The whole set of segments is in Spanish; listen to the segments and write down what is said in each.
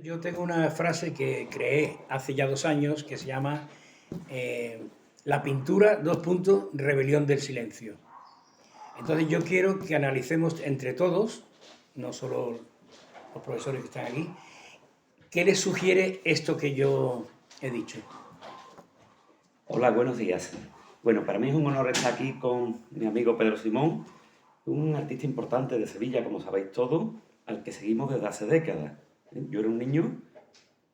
Yo tengo una frase que creé hace ya 2 años que se llama la pintura, dos puntos, rebelión del silencio. Entonces yo quiero que analicemos entre todos, no solo los profesores que están aquí, qué les sugiere esto que yo he dicho. Hola, buenos días. Bueno, para mí es un honor estar aquí con mi amigo Pedro Simón, un artista importante de Sevilla, como sabéis todos, al que seguimos desde hace décadas. Yo era un niño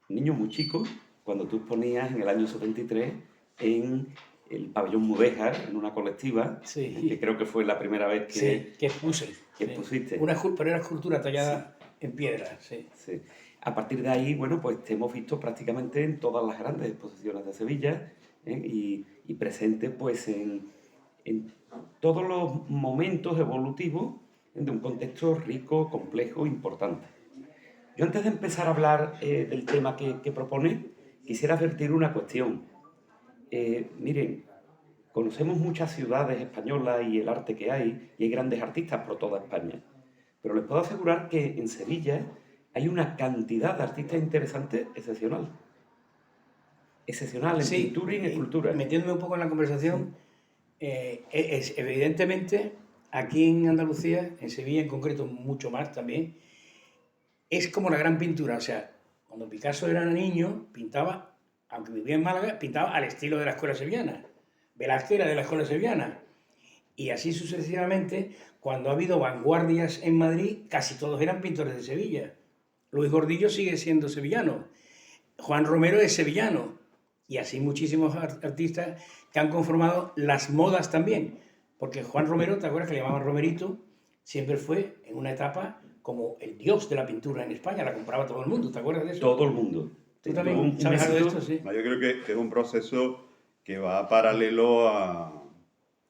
muy chico, cuando tú exponías en el año 73 en el pabellón Mudéjar, en una colectiva, que Sí, creo que fue la primera vez sí, que puse. que Sí. expusiste. Pero era escultura Sí, tallada en piedra, sí. sí. A partir de ahí, bueno, pues te hemos visto prácticamente en todas las grandes exposiciones de Sevilla, y presente pues en todos los momentos evolutivos de un contexto rico, complejo, importante. Yo antes de empezar a hablar del tema que propone, quisiera advertir una cuestión. Miren, conocemos muchas ciudades españolas y el arte que hay, y hay grandes artistas por toda España. Pero les puedo asegurar que en Sevilla hay una cantidad de artistas interesantes excepcional. Excepcional en Sí, pintura y en escultura. metiéndome un poco en la Sí, conversación, evidentemente aquí en Andalucía, en Sevilla en concreto, mucho más también, es como la gran pintura. O sea, cuando Picasso era niño, pintaba, aunque vivía en Málaga, pintaba al estilo de la escuela sevillana. Velázquez era de la escuela sevillana. Y así sucesivamente, cuando ha habido vanguardias en Madrid, casi todos eran pintores de Sevilla. Luis Gordillo sigue siendo sevillano. Juan Romero es sevillano. Y así muchísimos artistas que han conformado las modas también. Porque Juan Romero, ¿te acuerdas que le llamaban Romerito? Siempre fue en una etapa como el dios de la pintura en España, la compraba todo el mundo, ¿te acuerdas de eso? todo el mundo. ¿Tú Tuvo también un sabes algo de esto? éxito. Sí. No, yo creo que es un proceso que va paralelo a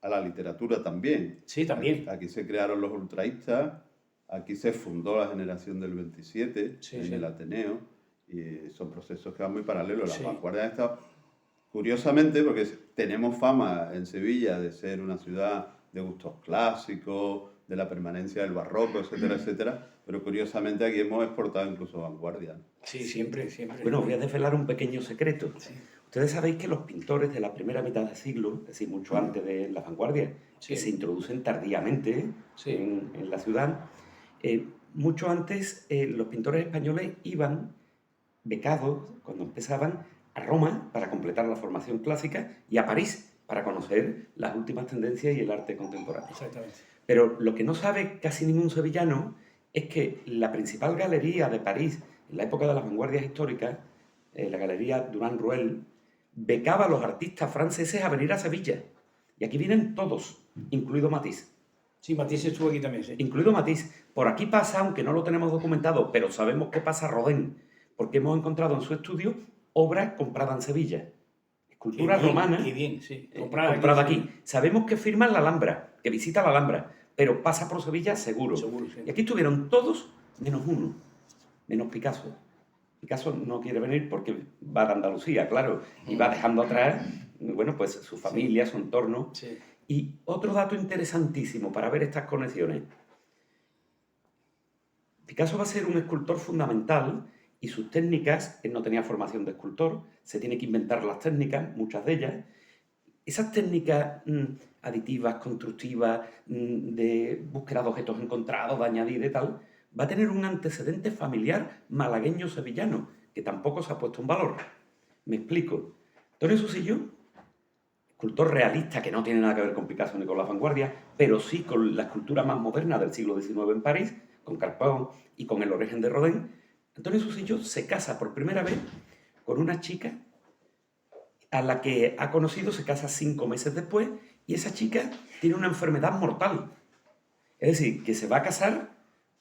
la literatura también. Sí, también. Aquí se crearon los ultraístas, aquí se fundó la generación del 27 Sí, en sí. el Ateneo, y son procesos que van muy paralelos. Las Sí. vanguardias han estado, curiosamente, porque tenemos fama en Sevilla de ser una ciudad de gustos clásicos, de la permanencia del barroco, etcétera, etcétera, pero curiosamente aquí hemos exportado incluso vanguardia. Sí, siempre, siempre. Bueno, voy a desvelar un pequeño secreto. Sí. Ustedes sabéis que los pintores de la primera mitad del siglo, es decir, mucho antes de la vanguardia, que Sí. se introducen tardíamente Sí. en la ciudad, mucho antes los pintores españoles iban becados, cuando empezaban, a Roma para completar la formación clásica y a París para conocer las últimas tendencias y el arte contemporáneo. Exactamente. Pero lo que no sabe casi ningún sevillano es que la principal galería de París, en la época de las vanguardias históricas, la galería Durand-Ruel, becaba a los artistas franceses a venir a Sevilla. Y aquí vienen todos, incluido Matisse. Sí, Matisse estuvo aquí también, sí. Incluido Matisse. Por aquí pasa, aunque no lo tenemos documentado, pero sabemos que pasa Rodin, porque hemos encontrado en su estudio obras compradas en Sevilla. Esculturas romanas. Qué bien, sí. Comprada aquí. Sí. Sabemos que firma en la Alhambra, que visita la Alhambra, pero pasa por Sevilla seguro. Seguro, sí. Y aquí estuvieron todos menos uno, menos Picasso. Picasso no quiere venir porque va de Andalucía, claro, y va dejando atrás, bueno, pues su familia, su entorno. Sí. Y otro dato interesantísimo para ver estas conexiones. Picasso va a ser un escultor fundamental y sus técnicas, él no tenía formación de escultor, se tiene que inventar las técnicas, muchas de ellas. Esas técnicas aditivas, constructivas, de búsqueda de objetos encontrados, de añadir y tal, va a tener un antecedente familiar malagueño-sevillano, que tampoco se ha puesto en valor. Me explico. Antonio Susillo, escultor realista que no tiene nada que ver con Picasso ni con la vanguardia, pero sí con la escultura más moderna del siglo XIX en París, con Carpón y con el origen de Rodin. Antonio Susillo se casa por primera vez con una chica a la que ha conocido, se casa 5 meses después, y esa chica tiene una enfermedad mortal. Es decir, que se va a casar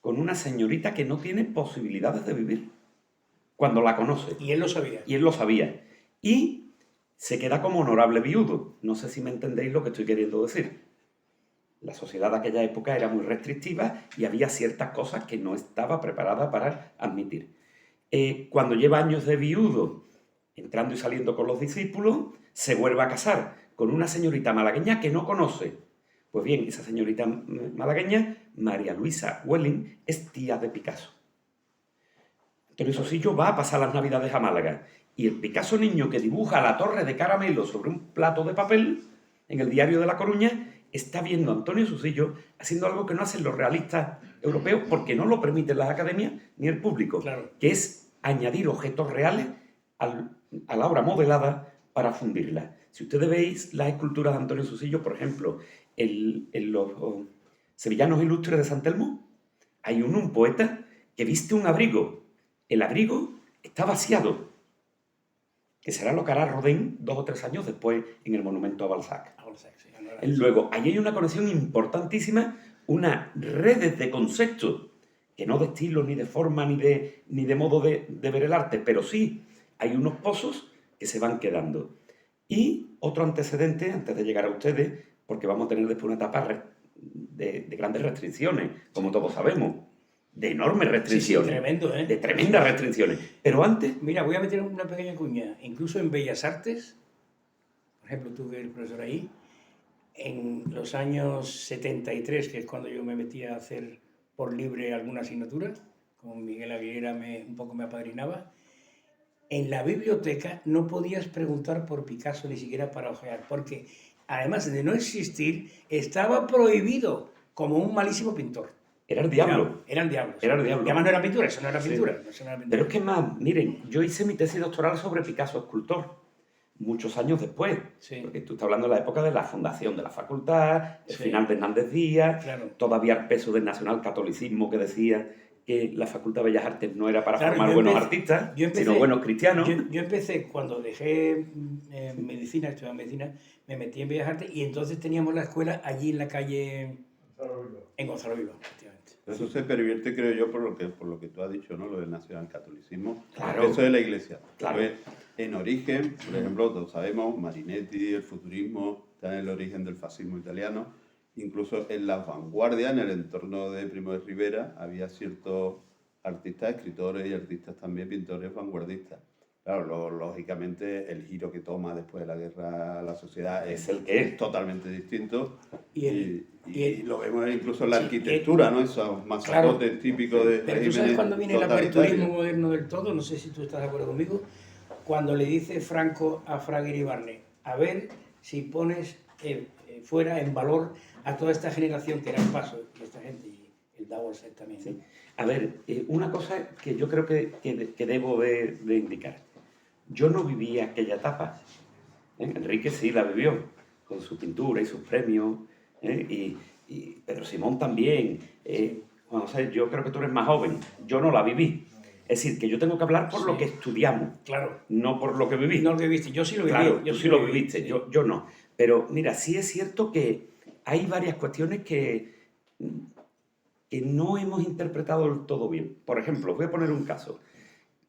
con una señorita que no tiene posibilidades de vivir cuando la conoce. Y él lo sabía. Y él lo sabía. Y se queda como honorable viudo. No sé si me entendéis lo que estoy queriendo decir. La sociedad de aquella época era muy restrictiva y había ciertas cosas que no estaba preparada para admitir. Cuando lleva años de viudo, entrando y saliendo con los discípulos, se vuelve a casar con una señorita malagueña que no conoce. Pues bien, esa señorita malagueña, María Luisa Welling, es tía de Picasso. Antonio Sosillo va a pasar las Navidades a Málaga. Y el Picasso niño que dibuja la torre de caramelo sobre un plato de papel en el diario de La Coruña está viendo a Antonio Sosillo haciendo algo que no hacen los realistas europeos porque no lo permiten las academias ni el público, Claro. que es añadir objetos reales a la obra modelada para fundirla. Si ustedes veis las esculturas de Antonio Sosillo, por ejemplo, en los Sevillanos Ilustres de San Telmo, hay un poeta que viste un abrigo. El abrigo está vaciado, que será lo que hará Rodin 2 o 3 años después en el monumento a Balzac. Luego, ahí hay una conexión importantísima, unas redes de conceptos, que no de estilo, ni de forma, ni de modo de ver el arte, pero sí hay unos pozos que se van quedando. Y otro antecedente, antes de llegar a ustedes, porque vamos a tener después una etapa de grandes restricciones, como todos sabemos, de enormes restricciones. Sí, tremendo, ¿eh? De tremendas restricciones. Pero antes... Mira, voy a meter una pequeña cuña. Incluso en Bellas Artes, por ejemplo, tú que eres profesor ahí, en los años 73, que es cuando yo me metí a hacer por libre alguna asignatura, con Miguel Aguilera un poco me apadrinaba, en la biblioteca no podías preguntar por Picasso ni siquiera para ojear, porque además de no existir, estaba prohibido como un malísimo pintor. Era el diablo. Era el diablo. Era el diablo. Y además no era pintura, eso no era pintura. Sí. Eso no era pintura. Pero es que más, miren, yo hice mi tesis doctoral sobre Picasso escultor, muchos años después, Sí. porque tú estás hablando de la época de la fundación de la facultad, el Sí. final de Hernández Díaz, Claro. todavía el peso del nacionalcatolicismo que decía que la Facultad de Bellas Artes no era para Claro, formar yo buenos empecé- artistas, yo empecé- sino buenos cristianos. Yo empecé, cuando dejé medicina, estudiaba medicina, me metí en Bellas Artes y entonces teníamos la escuela allí en la calle, en Gonzalo Viva, efectivamente. Eso se pervierte, creo yo, por lo que tú has dicho, ¿no? Lo del nacionalcatolicismo. Claro. Eso de la Iglesia. Claro. Pues, en origen, por ejemplo, todos sabemos, Marinetti, el futurismo, está en el origen del fascismo italiano. Incluso en las vanguardias, en el entorno de Primo de Rivera, había ciertos artistas, escritores y artistas también, pintores vanguardistas. Claro, lógicamente el giro que toma después de la guerra la sociedad Es el que es. totalmente distinto. Y Y lo vemos incluso en la Sí, arquitectura, ¿no? Esos masacotes típicos de Pero tú sabes cuando viene el totalitarios. aperturismo moderno del todo, no sé si tú estás de acuerdo conmigo, cuando le dice Franco a Fraga Iribarne, a ver si pones fuera en valor a toda esta generación que era el Paso, y esta gente, y el Davos también. Sí. A ver, una cosa que yo creo que debo de indicar. Yo no viví aquella etapa. Enrique sí la vivió, con su pintura y sus premios, y Pedro Simón también. Bueno, o sea, yo creo que tú eres más joven. Yo no la viví. Es decir, que yo tengo que hablar por lo que estudiamos, Claro, no por lo que viví. no lo que viste, yo sí lo viví. Claro, yo tú sí lo viví, viviste, sí. yo no. Pero mira, sí es cierto que hay varias cuestiones que no hemos interpretado del todo bien. Por ejemplo, voy a poner un caso.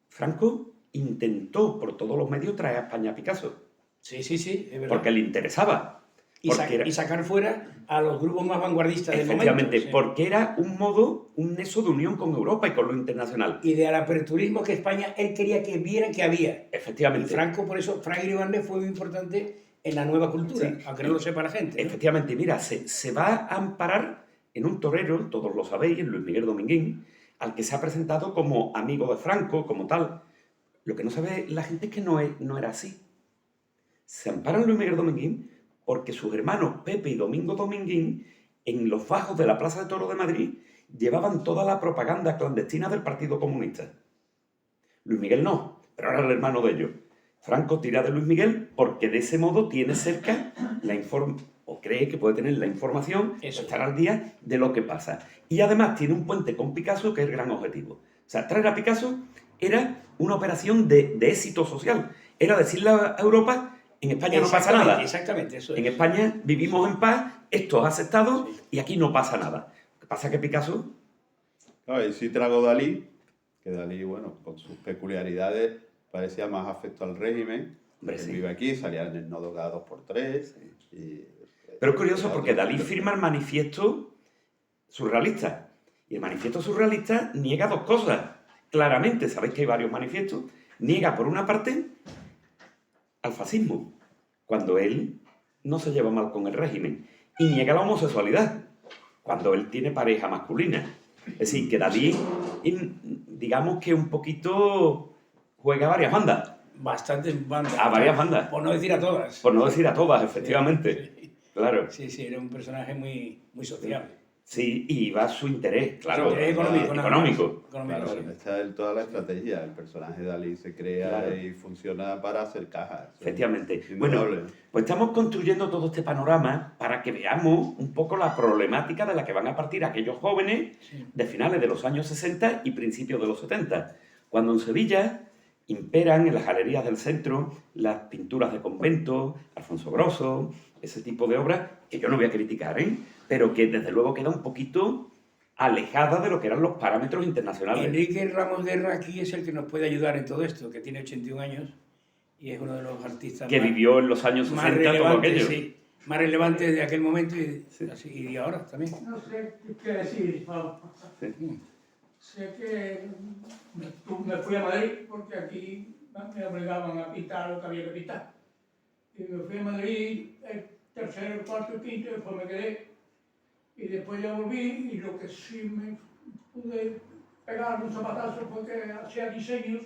Franco intentó por todos los medios traer a España a Picasso, Sí, es verdad. porque le interesaba. Y, y sacar fuera a los grupos más vanguardistas del momento. Efectivamente, Sí. porque era un modo, un nexo de unión con Europa y con lo internacional. Y del aperturismo que España, él quería que vieran que había. Y Efectivamente. Franco, por eso, Frank Iribarne fue muy importante en la nueva cultura, Sí. aunque no lo sepa la gente. ¿no? Efectivamente, mira, se va a amparar en un torero, todos lo sabéis, en Luis Miguel Dominguín, al que se ha presentado como amigo de Franco, como tal. Lo que no sabe la gente es que no era así. Se ampara en Luis Miguel Dominguín porque sus hermanos Pepe y Domingo Dominguín, en los bajos de la Plaza de Toros de Madrid, llevaban toda la propaganda clandestina del Partido Comunista. Luis Miguel no, pero era el hermano de ellos. Franco tira de Luis Miguel porque de ese modo tiene cerca o cree que puede tener la información, Eso. estar al día de lo que pasa. Y además tiene un puente con Picasso que es el gran objetivo. O sea, traer a Picasso era una operación de éxito social. Era decirle a Europa, en España no pasa nada. Exactamente, eso es. En España vivimos en paz, esto es aceptado Sí. y aquí no pasa nada. Lo que pasa es que Picasso... Claro, y sí trago Dalí, que Dalí, bueno, con sus peculiaridades, parecía más afecto al régimen. Hombre, Él sí. vive aquí, salía en el Nodo cada 2x3. Pero es curioso porque Dalí firma el manifiesto surrealista. Y el manifiesto surrealista niega dos cosas. Claramente, sabéis que hay varios manifiestos. Niega, por una parte, al fascismo, cuando él no se lleva mal con el régimen. Y niega la homosexualidad, cuando él tiene pareja masculina. Es decir, que Dalí, digamos que un poquito juega a varias bandas. Bastantes bandas. A varias bandas. Por no decir a todas. Por no decir a todas, efectivamente. Sí, Claro. sí, era un personaje muy, muy social. Sí, y va su interés, claro. Su interés económico. Económico. Claro, Sí. esta es toda la estrategia. El personaje de Dalí se crea Claro. y funciona para hacer cajas. Eso Efectivamente. es Bueno, indudable. pues estamos construyendo todo este panorama para que veamos un poco la problemática de la que van a partir aquellos jóvenes Sí. de finales de los años 60 y principios de los 70, cuando en Sevilla imperan en las galerías del centro las pinturas de convento, Alfonso Grosso, ese tipo de obras que yo no voy a criticar, pero que desde luego queda un poquito alejada de lo que eran los parámetros internacionales. Enrique Ramos Guerra aquí es el que nos puede ayudar en todo esto, que tiene 81 años y es uno de los artistas Que vivió en los años más 60 todo relevantes, aquello. sí, más relevantes de aquel momento y, Sí. así, y de ahora también. No sé qué decir, Pablo. Sí. Sé que me fui a Madrid porque aquí me obligaban a pintar lo que había que pintar. Y me fui a Madrid el tercero, el cuarto, el quinto, y después me quedé. Y después ya volví y lo que sí me pude pegar un zapatazo fue que hacía diseños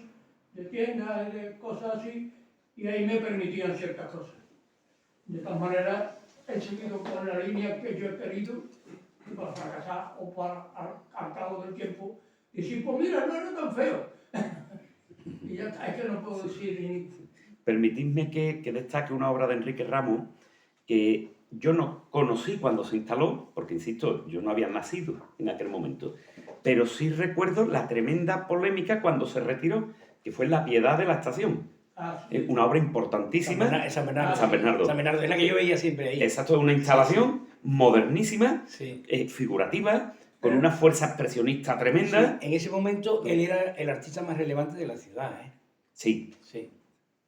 de tiendas, de cosas así, y ahí me permitían ciertas cosas. De tal manera he seguido con la línea que yo he querido y para fracasar o para al cabo del tiempo decir, pues mira, no era tan feo. Y ya está, es que no puedo decir ni... Permitidme que destaque una obra de Enrique Ramos que yo no conocí cuando se instaló, porque insisto, yo no había nacido en aquel momento, pero sí recuerdo la tremenda polémica cuando se retiró, que fue La Piedad de la Estación. Ah, sí. Una obra importantísima. San Bernardo. San Bernardo. San Bernardo, es la que yo veía siempre ahí. Exacto, es una instalación modernísima, Sí. figurativa, con una fuerza expresionista tremenda. Sí, en ese momento él era el artista más relevante de la ciudad, ¿eh? Sí, Sí.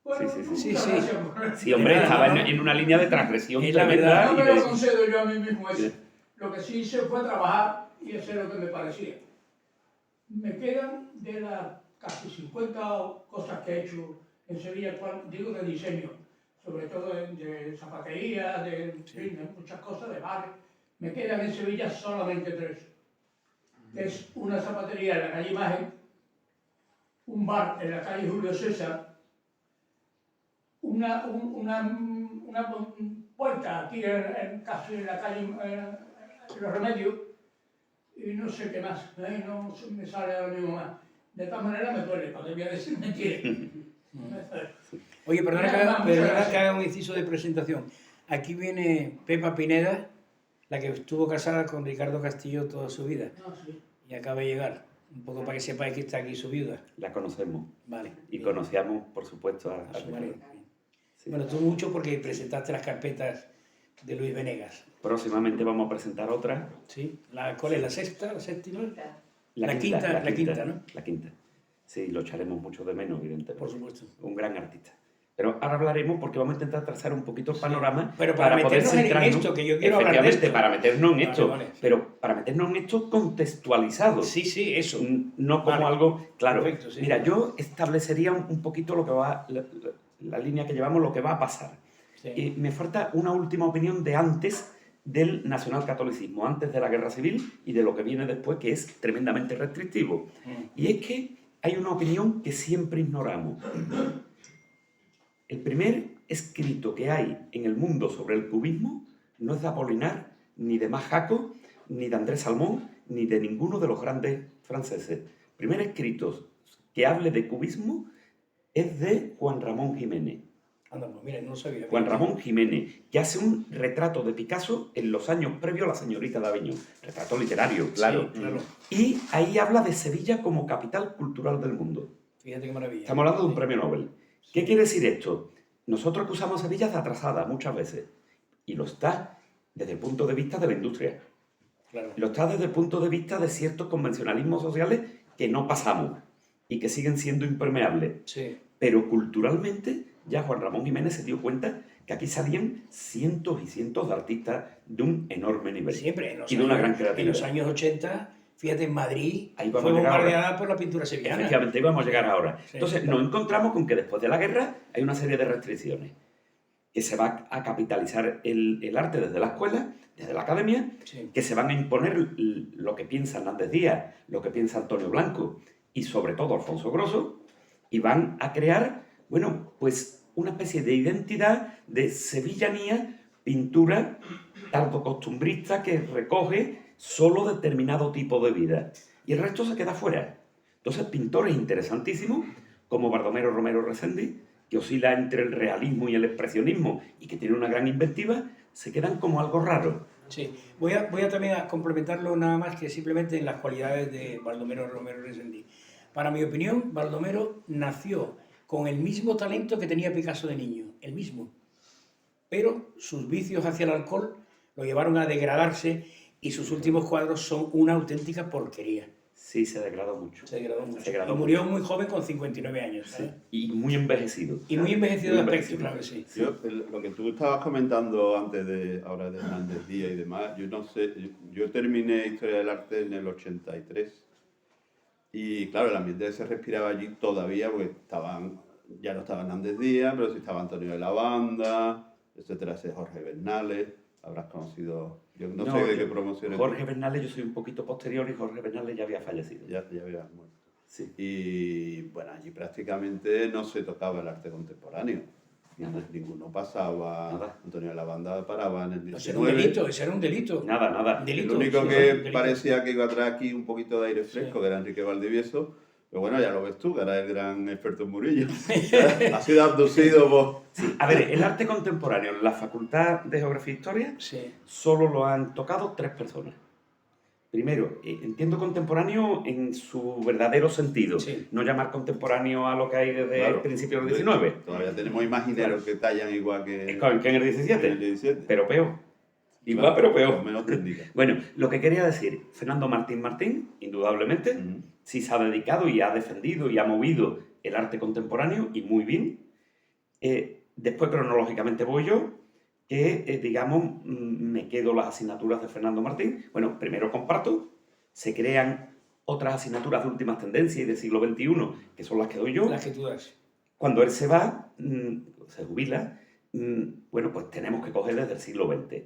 Bueno, Sí, muchas sí. gracias por- sí, hombre, Nada, estaba no. en una línea de transgresión Es la tremenda. verdad. No y me lo de- concedo yo a mí mismo eso. Sí. Lo que sí hice fue trabajar y hacer lo que me parecía. Me quedan de las casi 50 cosas que he hecho en Sevilla, digo de diseño, sobre todo de zapatería, en fin, de muchas cosas, de bares. Me quedan en Sevilla solamente 3. Es una zapatería en la calle Imagen, un bar en la calle Julio César, una puerta aquí casi en la calle Los Remedios, y no sé qué más, no me sale ahora mismo más. De todas maneras me duele, para que voy a decir mentiras. Oye, perdona, Nada, muchas perdona gracias. que haga un inciso de presentación. Aquí viene Pepa Pineda, la que estuvo casada con Ricardo Castillo toda su vida No, sí. y acaba de llegar. Un poco para que sepáis que está aquí su viuda. La conocemos. Vale. Y bien. conocíamos, por supuesto, A su a marido. Sí. Bueno, tú mucho porque presentaste las carpetas de Luis Venegas. Próximamente vamos a presentar otra. ¿Sí? ¿Cuál es? ¿La sexta? ¿La séptima? La La quinta, ¿no? La quinta. Sí, lo echaremos mucho de menos, evidentemente. Por supuesto. Un gran artista. Pero ahora hablaremos porque vamos a intentar trazar un poquito el panorama Pero para meternos en esto, que yo quiero hablar de efectivamente, esto. para meternos en Vale, esto. vale. Pero para meternos en esto contextualizado. Sí, sí, eso. No como Vale. algo... Claro, Perfecto, sí. mira, yo establecería un poquito lo que va... La línea que llevamos, lo que va a pasar. Sí. Me falta una última opinión de antes del nacionalcatolicismo, antes de la guerra civil y de lo que viene después, que es tremendamente restrictivo. Y es que hay una opinión que siempre ignoramos. El primer escrito que hay en el mundo sobre el cubismo no es de Apolinar, ni de Majaco, ni de Andrés Salmón, ni de ninguno de los grandes franceses. El primer escrito que hable de cubismo es de Juan Ramón Jiménez. Anda, pues mira, no lo sabía. Juan Ramón Jiménez, que hace un retrato de Picasso en los años previos a La señorita de Aviñón. Retrato literario, claro. Sí, claro. Y ahí habla de Sevilla como capital cultural del mundo. Fíjate qué maravilla. Estamos hablando de un Sí. premio Nobel. ¿Qué quiere decir esto? Nosotros acusamos a Sevilla de atrasada muchas veces. Y lo está desde el punto de vista de la industria. Claro. Lo está desde el punto de vista de ciertos convencionalismos sociales que no pasamos y que siguen siendo impermeables. Sí. Pero culturalmente ya Juan Ramón Jiménez se dio cuenta que aquí salían cientos y cientos de artistas de un enorme nivel. Siempre. Y de una gran creatividad. En los años 80, fíjate, en Madrid Ahí fue vamos a llegar bombardeada por la pintura sevillana. Efectivamente, íbamos a llegar ahora. Sí. Entonces, nos encontramos con que después de la guerra hay una serie de restricciones. que se va a capitalizar el arte desde la escuela, desde la academia, Sí. que se van a imponer lo que piensa Hernández Díaz, lo que piensa Antonio Blanco y sobre todo Alfonso Grosso, y van a crear, bueno, pues una especie de identidad de sevillanía, pintura tardo-costumbrista que recoge solo determinado tipo de vida. Y el resto se queda fuera. Entonces, pintores interesantísimos, como Baldomero Romero Reséndiz, que oscila entre el realismo y el expresionismo y que tiene una gran inventiva, se quedan como algo raro. Sí, voy a también a complementarlo nada más que simplemente en las cualidades de Baldomero Romero Reséndiz. Para mi opinión, Baldomero nació con el mismo talento que tenía Picasso de niño, el mismo. Pero sus vicios hacia el alcohol lo llevaron a degradarse y sus últimos cuadros son una auténtica porquería. Sí, se degradó mucho. Se degradó mucho. Se degradó Y murió muy joven con 59 años. ¿sabes? Y muy envejecido. Y muy envejecido Muy de aspecto, envejecido. claro que sí. Lo que tú estabas comentando antes de ahora de Hernández Díaz y demás, yo no sé, yo terminé Historia del Arte en el 83 y claro, el ambiente se respiraba allí todavía porque ya no estaba Hernández Díaz, pero sí estaba Antonio de la Banda, etcétera, ese Jorge Bernales, habrás conocido, yo no sé de qué promoción. Jorge Bernales, yo soy un poquito posterior y Jorge Bernales ya había fallecido. Ya había muerto. Sí. Y bueno, allí prácticamente no se tocaba el arte contemporáneo. Nada. Ninguno pasaba. Nada. Antonio de la Banda paraba en el Ese era un 19. delito, ese era un delito. Nada. Delito. El único sí, que un delito. parecía que iba a traer aquí un poquito de aire fresco, Sí. que era Enrique Valdivieso. Pero bueno, ya lo ves tú, que era el gran experto en Murillo. Ha sido abducido por... Sí. A ver, el arte contemporáneo en la Facultad de Geografía e Historia Sí. solo lo han tocado 3 personas. Primero, entiendo contemporáneo en su verdadero sentido. Sí. No llamar contemporáneo a lo que hay desde Claro. el principio del 19. Todavía tenemos imagineros que tallan igual que Que en el 17. en el 17. Pero peor. Igual, Claro, pero peor. con menos técnica. Bueno, lo que quería decir, Fernando Martín, indudablemente, Ujú. sí se ha dedicado y ha defendido y ha movido el arte contemporáneo y muy bien. Después, cronológicamente, voy yo, que, digamos, me quedo las asignaturas de Fernando Martín. Bueno, primero comparto, se crean otras asignaturas de últimas tendencias y del siglo XXI, que son las que doy yo. Las que tú das. Cuando él se va, se jubila, bueno, pues tenemos que coger desde el siglo XX.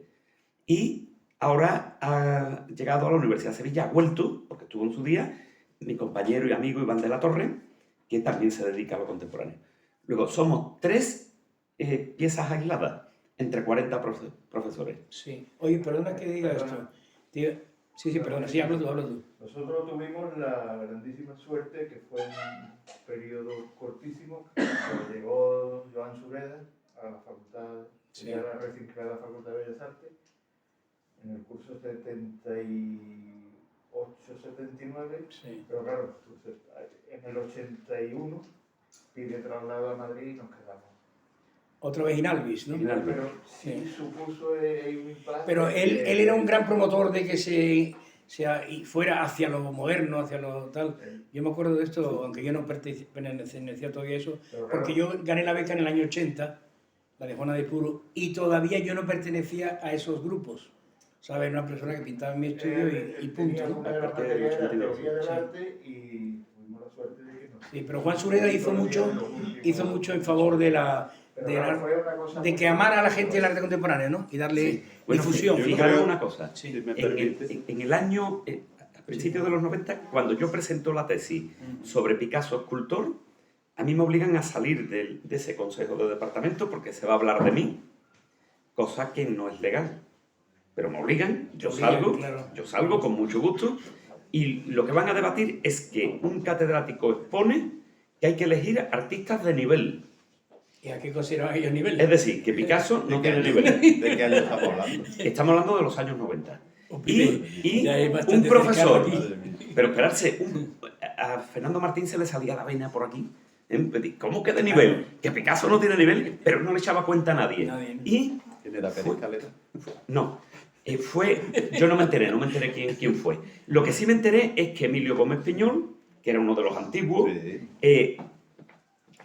Y ahora ha llegado a la Universidad de Sevilla, ha vuelto, porque estuvo en su día, mi compañero y amigo Iván de la Torre, que también se dedica a lo contemporáneo. Luego, somos 3 piezas aisladas entre 40 profesores. Sí. Oye, perdona que diga Perdona. esto. Tío, sí, perdona, sí, habla tú. Nosotros tuvimos la grandísima suerte que fue en un periodo cortísimo cuando llegó Joan Sureda a la facultad, Sí. ya la recién creada Facultad de Bellas Artes, en el curso 78-79, Sí. pero claro, entonces, en el 81 pide traslado a Madrid y nos quedamos. Otra vez Inalvis, ¿no? Inalvis. Pero sí Sí. supuso un impacto. Pero él era un gran promotor de que se fuera hacia lo moderno, hacia lo tal. Yo me acuerdo de esto, aunque yo no pertenecía todavía a eso, Pero claro, porque yo gané la beca en el año 80, la de Juana de Puro, y todavía yo no pertenecía a esos grupos. ¿Sabes? Una persona que pintaba en mi estudio y punto, tenía ¿no? una de las Aparte del materias era 82, teoría del sí. arte y tuvimos la suerte de que nos... Sí, pero Juan Sureda hizo mucho en favor de Pero claro, fue una cosa de muy- que amara a la gente el arte contemporáneo, ¿no? Y darle Bueno, difusión. yo fijaros creo- una cosa. Sí. Si me En permite. el año, a principios de los 90, cuando yo presento la tesis sobre Picasso escultor, a mí me obligan a salir de ese consejo de departamento porque se va a hablar de mí, cosa que no es legal. Pero me obligan, Te obligan, claro. yo salgo con mucho gusto, y lo que van a debatir es que un catedrático expone que hay que elegir artistas de nivel. ¿Y a qué consideraban ellos niveles? Es decir, que Picasso no tiene nivel. ¿De qué año estamos hablando? Estamos hablando de los años 90. Y Ya hay un bastante profesor, cercano Madre mía. pero esperarse, a Fernando Martín se le salía la vena por aquí. ¿Cómo que de nivel? Que Picasso no tiene nivel, pero no le echaba cuenta a nadie. Nadie, ¿no? Y ¿Quién era Pérez Caleta? no, yo no me enteré quién fue. Lo que sí me enteré es que Emilio Gómez Piñol, que era uno de los antiguos, Sí.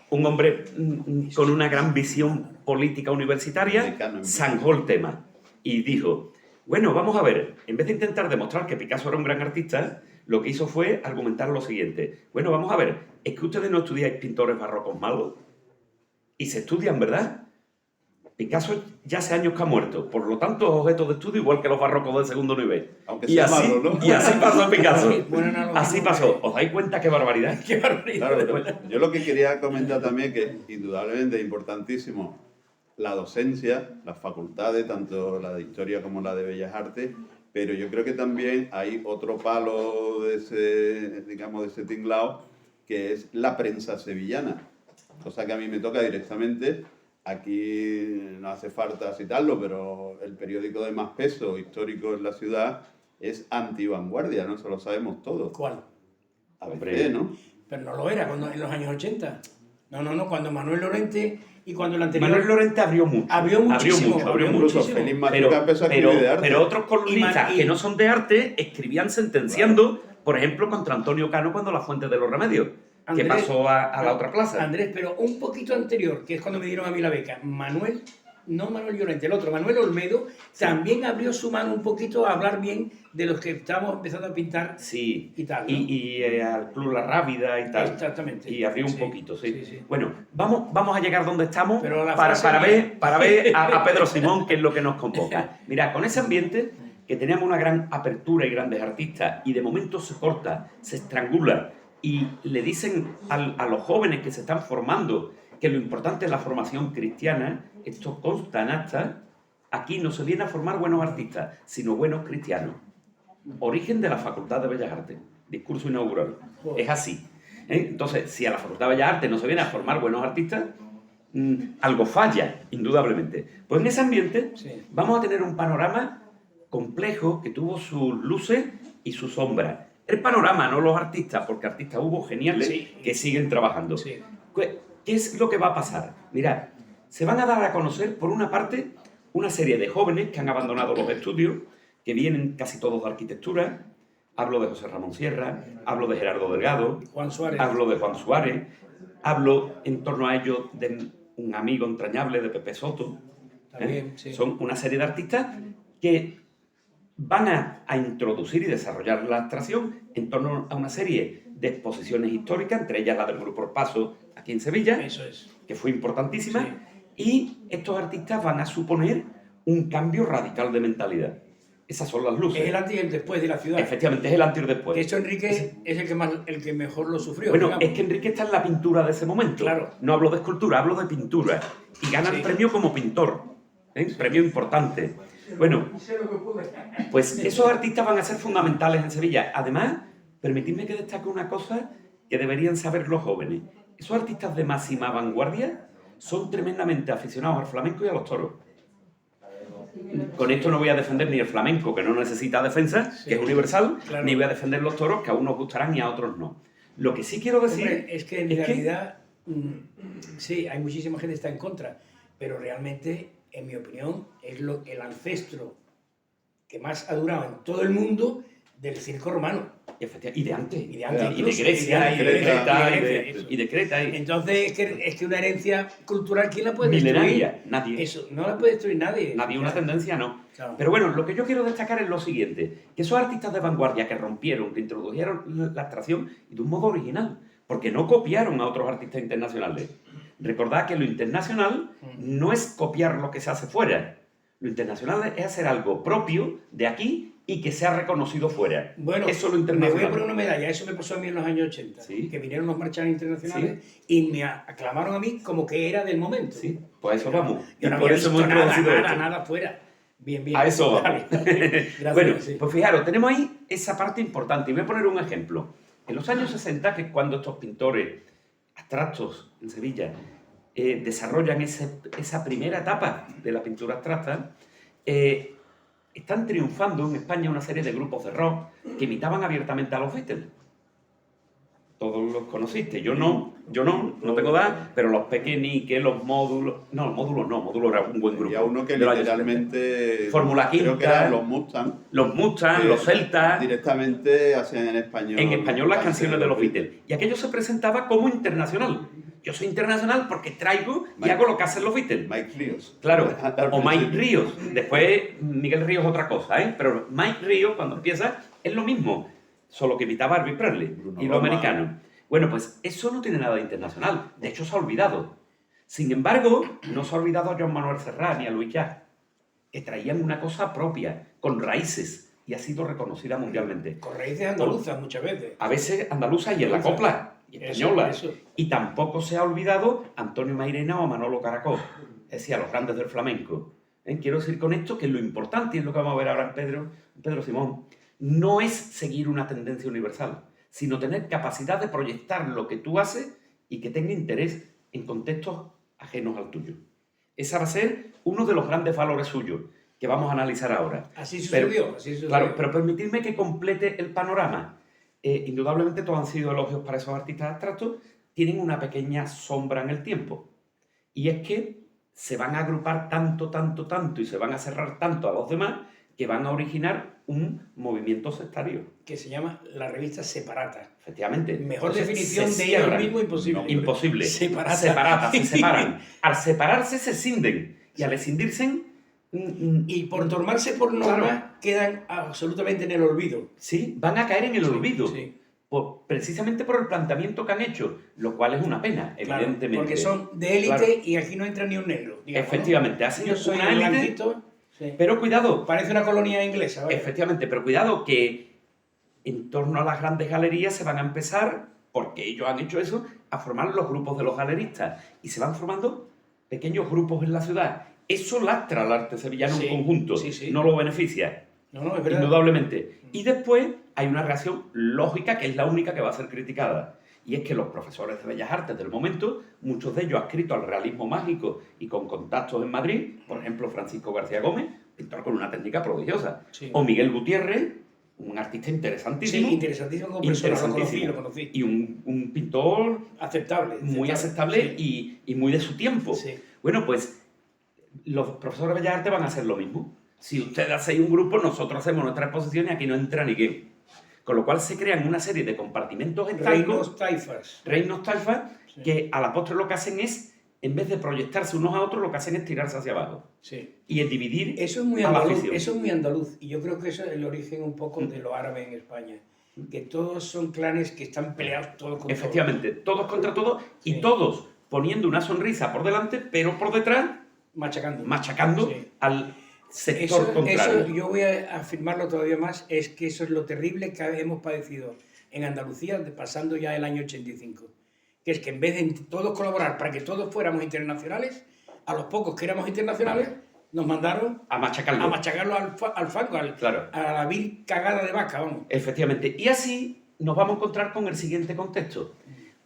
un hombre con una gran visión política universitaria, Mexicano. zanjó el tema y dijo, bueno, vamos a ver, en vez de intentar demostrar que Picasso era un gran artista, lo que hizo fue argumentar lo siguiente. Bueno, vamos a ver, ¿es que ustedes no estudiáis pintores barrocos malos? Y se estudian, ¿verdad? Picasso ya hace años que ha muerto, por lo tanto es objeto de estudio igual que los barrocos de segundo nivel. Aunque Y sea así, malo, ¿no? y así pasó Picasso. Buena analogía. Así pasó. ¿Os dais cuenta qué barbaridad? Qué barbaridad. Claro, pero yo lo que quería comentar también que indudablemente es importantísimo la docencia, las facultades, tanto la de Historia como la de Bellas Artes, pero yo creo que también hay otro palo de ese, digamos, de ese tinglao, que es la prensa sevillana, cosa que a mí me toca directamente. Aquí no hace falta citarlo, pero el periódico de más peso histórico en la ciudad es Antivanguardia, ¿no? Eso lo sabemos todos. ¿Cuál? ABC, Hombre. ¿no? Pero no lo era en los años 80. No, cuando Manuel Lorente y cuando el anterior... Manuel Lorente abrió mucho. Abrió muchísimo. Incluso muchísimo. Félix Machuca empezó a Pero, escribir de arte. pero otros columnistas Y- que no son de arte escribían sentenciando, por ejemplo, contra Antonio Cano cuando La Fuente de los Remedios, que Andrés, pasó a la otra plaza. Andrés, pero un poquito anterior, que es cuando me dieron a mí la beca, Manuel Llorente, el otro, Manuel Olmedo, también abrió su mano un poquito a hablar bien de los que estábamos empezando a pintar Sí, y tal, ¿no? y al Club La Rábida y tal. Exactamente. Y abrió un Sí, poquito, sí. sí, sí. Bueno, vamos a llegar donde estamos Pero la para frase ver a Pedro Simón, que es lo que nos convoca. Mira, con ese ambiente, que teníamos una gran apertura y grandes artistas, y de momento se corta, se estrangula, y le dicen a los jóvenes que se están formando que lo importante es la formación cristiana, esto consta en acta. Aquí no se viene a formar buenos artistas, sino buenos cristianos. Origen de la Facultad de Bellas Artes, discurso inaugural. Es así. Entonces, si a la Facultad de Bellas Artes no se viene a formar buenos artistas, algo falla, indudablemente. Pues en ese ambiente Sí. vamos a tener un panorama complejo que tuvo sus luces y sus sombras. El panorama, no los artistas, porque artistas hubo geniales Sí. que siguen trabajando. Sí. ¿Qué es lo que va a pasar? Mirad, se van a dar a conocer, por una parte, una serie de jóvenes que han abandonado los estudios, que vienen casi todos de arquitectura. Hablo de José Ramón Sierra, hablo de Gerardo Delgado, Juan Suárez. hablo de Juan Suárez, hablo en torno a ellos de un amigo entrañable de Pepe Soto. También, sí. Son una serie de artistas que van a introducir y desarrollar la abstracción en torno a una serie de exposiciones históricas, entre ellas la del Grupo El Paso aquí en Sevilla, Eso es. que fue importantísima, Sí. y estos artistas van a suponer un cambio radical de mentalidad. Esas son las luces. Es el antes y el después de la ciudad. Efectivamente, es el antes y el después. Que esto Enrique es el que mejor lo sufrió. Bueno, digamos. es que Enrique está en la pintura de ese momento. Claro. No hablo de escultura, hablo de pintura. Y gana el Sí. premio como pintor. Premio importante. Bueno, Hice lo que pude. pues esos artistas van a ser fundamentales en Sevilla. Además, permitidme que destaque una cosa que deberían saber los jóvenes. Esos artistas de máxima vanguardia son tremendamente aficionados al flamenco y a los toros. Con esto no voy a defender ni el flamenco, que no necesita defensa, Sí. que es universal, Claro. ni voy a defender los toros, que a unos gustarán y a otros no. Lo que sí quiero decir Hombre, es que en es que- realidad, sí, hay muchísima gente que está en contra, pero realmente, en mi opinión, es el ancestro que más ha durado en todo el mundo del circo romano. y de antes, Y de antes y de incluso, Grecia, y de Creta, Creta, eso. y de Creta, y Entonces, es que una herencia cultural, ¿quién la puede milenaria, destruir? nadie. Eso, no la puede destruir nadie. Nadie, una tendencia no. Claro. Pero bueno, lo que yo quiero destacar es lo siguiente, que esos artistas de vanguardia que rompieron, que introdujeron la abstracción y de un modo original, porque no copiaron a otros artistas internacionales. Recordad que lo internacional no es copiar lo que se hace fuera. Lo internacional es hacer algo propio de aquí y que sea reconocido fuera. Bueno, eso es lo me internacional. voy a poner una medalla, eso me pasó a mí en los años 80, Sí. que vinieron los marchantes internacionales y me aclamaron a mí como que era del momento. Sí, pues a eso vamos. Yo Y no por había eso visto hemos nada, introducido nada, esto. nada fuera. Bien, bien. A eso vamos. Vale, gracias, Bueno, sí. pues fijaros, tenemos ahí esa parte importante. Y voy a poner un ejemplo. En los años 60, que es cuando estos pintores abstractos en Sevilla desarrollan esa primera etapa de la pintura abstracta, están triunfando en España una serie de grupos de rock que imitaban abiertamente a los Beatles. Todos los conociste, yo no tengo edad, pero los Pequeñiques, los Módulos... No, los Módulos era un buen grupo. Había uno que de los años 70. literalmente... Fórmula Creo que Quinta. eran los Mustang. Los Mustang, que los Celtas... Directamente hacían en español. En español las canciones de los Beatles. Y aquello se presentaba como internacional. Yo soy internacional porque traigo y Mike- hago lo que hacen los Beatles. Mike Ríos. Claro, Al o Mike principio. Ríos. Después Miguel Ríos otra cosa, ¿eh? Pero Mike Ríos cuando empieza es lo mismo, solo que imitaba a Elvis Presley Bruno y lo Roma. americano. Bueno, pues eso no tiene nada de internacional. De hecho se ha olvidado. Sin embargo, no se ha olvidado a Joan Manuel Serrat ni a Luis Llach, que traían una cosa propia, con raíces, y ha sido reconocida mundialmente. Con raíces andaluzas muchas veces. A veces andaluza y en la copla, y española. Eso. Y tampoco se ha olvidado Antonio Mairena o Manolo Caracol, es decir, a los grandes del flamenco. Quiero decir con esto que lo importante, y es lo que vamos a ver ahora en Pedro Simón, no es seguir una tendencia universal, sino tener capacidad de proyectar lo que tú haces y que tenga interés en contextos ajenos al tuyo. Ese va a ser uno de los grandes valores suyos que vamos a analizar ahora. Así sucedió. Claro, pero permitidme que complete el panorama. Indudablemente todos han sido elogios para esos artistas abstractos, tienen una pequeña sombra en el tiempo. Y es que se van a agrupar tanto y se van a cerrar tanto a los demás que van a originar un movimiento sectario. Que se llama la revista Separata. Efectivamente. Mejor Entonces, definición se de ellos cierran. mismos imposible. No, imposible. Separata. Se separan. Al separarse se escinden. Y al escindirse... Y por tomarse por norma quedan absolutamente en el olvido. Sí, van a caer en el olvido. Sí. Precisamente por el planteamiento que han hecho, lo cual es una pena, Claro, evidentemente. porque son de élite Claro. y aquí no entra ni un negro. Digamos, Efectivamente, ¿no? hacen Yo soy una el élite, blanquito. Sí. pero cuidado, Parece una colonia inglesa. ¿vale? efectivamente, pero cuidado que en torno a las grandes galerías se van a empezar, porque ellos han hecho eso, a formar los grupos de los galeristas y se van formando pequeños grupos en la ciudad. Eso lastra al arte sevillano Sí, en conjunto, sí. no lo beneficia. No, es verdad. Indudablemente. Y después hay una reacción lógica que es la única que va a ser criticada. Y es que los profesores de Bellas Artes del momento, muchos de ellos adscritos al realismo mágico y con contactos en Madrid, por ejemplo Francisco García Gómez, pintor con una técnica prodigiosa, Sí. o Miguel Gutiérrez, un artista interesantísimo, Sí, interesantísimo como persona, lo conocí. y un pintor Aceptable. muy aceptable y muy de su tiempo. Sí. Bueno, pues los profesores de Bellas Artes van a hacer lo mismo. Si ustedes hacéis un grupo, nosotros hacemos nuestra exposición y aquí no entra ni qué. Con lo cual se crean una serie de compartimentos Reinos taifas. reinos taifas, Sí. que a la postre lo que hacen es, en vez de proyectarse unos a otros, lo que hacen es tirarse hacia abajo. Sí. Y es dividir Eso es muy a la andaluz. afición. Eso es muy andaluz. Y yo creo que eso es el origen un poco de lo árabe en España. Que todos son clanes que están peleados todos con Efectivamente, todos contra todos y Sí. todos poniendo una sonrisa por delante, pero por detrás todos. Machacando. machacando Sí. al sector contrario. Eso, yo voy a afirmarlo todavía más, es que eso es lo terrible que hemos padecido en Andalucía, pasando ya el año 85. Que es que en vez de todos colaborar para que todos fuéramos internacionales, a los pocos que éramos internacionales, nos mandaron A machacarlo. a machacarlo al fango, Claro. a la vil cagada de vaca, vamos. Efectivamente. Y así nos vamos a encontrar con el siguiente contexto.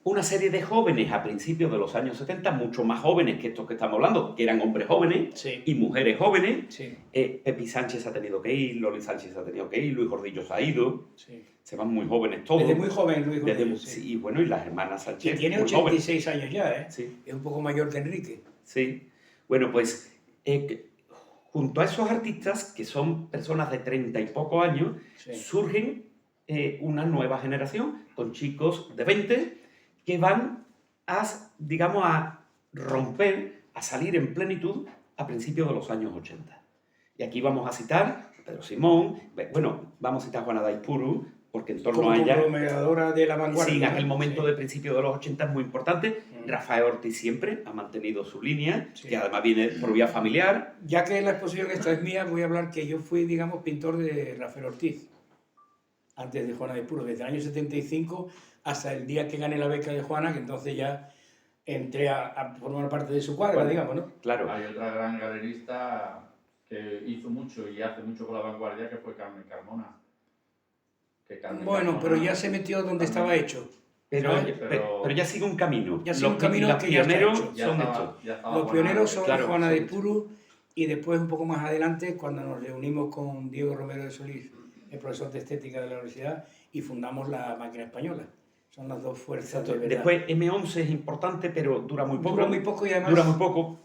Una serie de jóvenes a principios de los años 70, mucho más jóvenes que estos que estamos hablando, que eran hombres jóvenes Sí. y mujeres jóvenes. Sí, Pepi Sánchez ha tenido que ir, Loli Sánchez ha tenido que ir, Luis Gordillo se ha ido. sí. Se van muy jóvenes todos. Desde muy joven, Luis Desde Gordillo, muy- sí. sí, y bueno, y las hermanas Y Sánchez. tiene muy jóvenes. 86 años ya, ¿eh? Sí, Es un poco mayor que Enrique. sí. Bueno, pues junto a esos artistas, que son personas de 30 y pocos años, Sí. surgen una nueva generación con chicos de 20 que van a, digamos, a romper, a salir en plenitud a principios de los años 80. Y aquí vamos a citar a Pedro Simón, bueno, vamos a citar a Juana Daipuru, porque en torno Como a ella... conglomeradora de la vanguardia. Sí, en aquel ¿no? momento Sí. de principios de los 80 es muy importante. Mm. Rafael Ortiz siempre ha mantenido su línea, Sí. que además viene por vía familiar. Ya que la exposición esta es mía, voy a hablar que yo fui, digamos, pintor de Rafael Ortiz, antes de Juana Daipuru, desde el año 75 hasta el día que gané la beca de Juana, que entonces ya entré a formar parte de su cuadra, Bueno, digamos, ¿no? Claro, Hay otra gran galerista que hizo mucho y hace mucho con la vanguardia, que fue Carmen Carmona. Que Carmen Bueno, Carmona- pero ya se metió donde estaba hecho. pero, ¿sabes? pero ya sigue un camino. Ya sigue un camino los que ya está pioneros hecho. Ya son estaba- estos. ya estaba Los Juana, pioneros son claro, Juana sí. Daipuru y después un poco más adelante, cuando nos reunimos con Diego Romero de Solís, el profesor de estética de la universidad, y fundamos la Máquina Española. Son las dos fuerzas de verdad. Después M11 es importante, pero dura muy poco. Dura muy poco y además... Dura muy poco,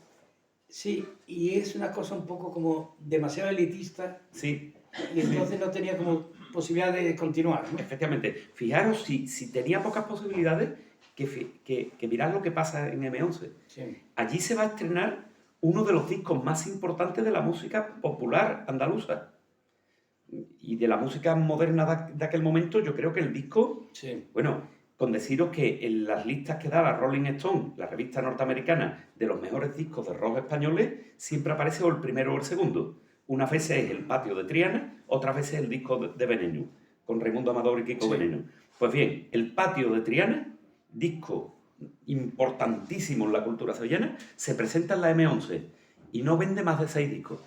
Sí, y es una cosa un poco como demasiado elitista sí, y entonces no tenía como posibilidad de continuar, ¿no? efectivamente. Fijaros, si tenía pocas posibilidades, que mirad lo que pasa en M11. Sí, Allí se va a estrenar uno de los discos más importantes de la música popular andaluza. Y de la música moderna de aquel momento, yo creo que el disco, sí. bueno, con deciros que en las listas que da la Rolling Stone, la revista norteamericana, de los mejores discos de rock españoles, siempre aparece o el primero o el segundo. Unas veces es El Patio de Triana, otras veces el disco de Veneno, con Raimundo Amador y Kiko Sí. Veneno. Pues bien, El Patio de Triana, disco importantísimo en la cultura sevillana, se presenta en la M11 y no vende más de 6 discos.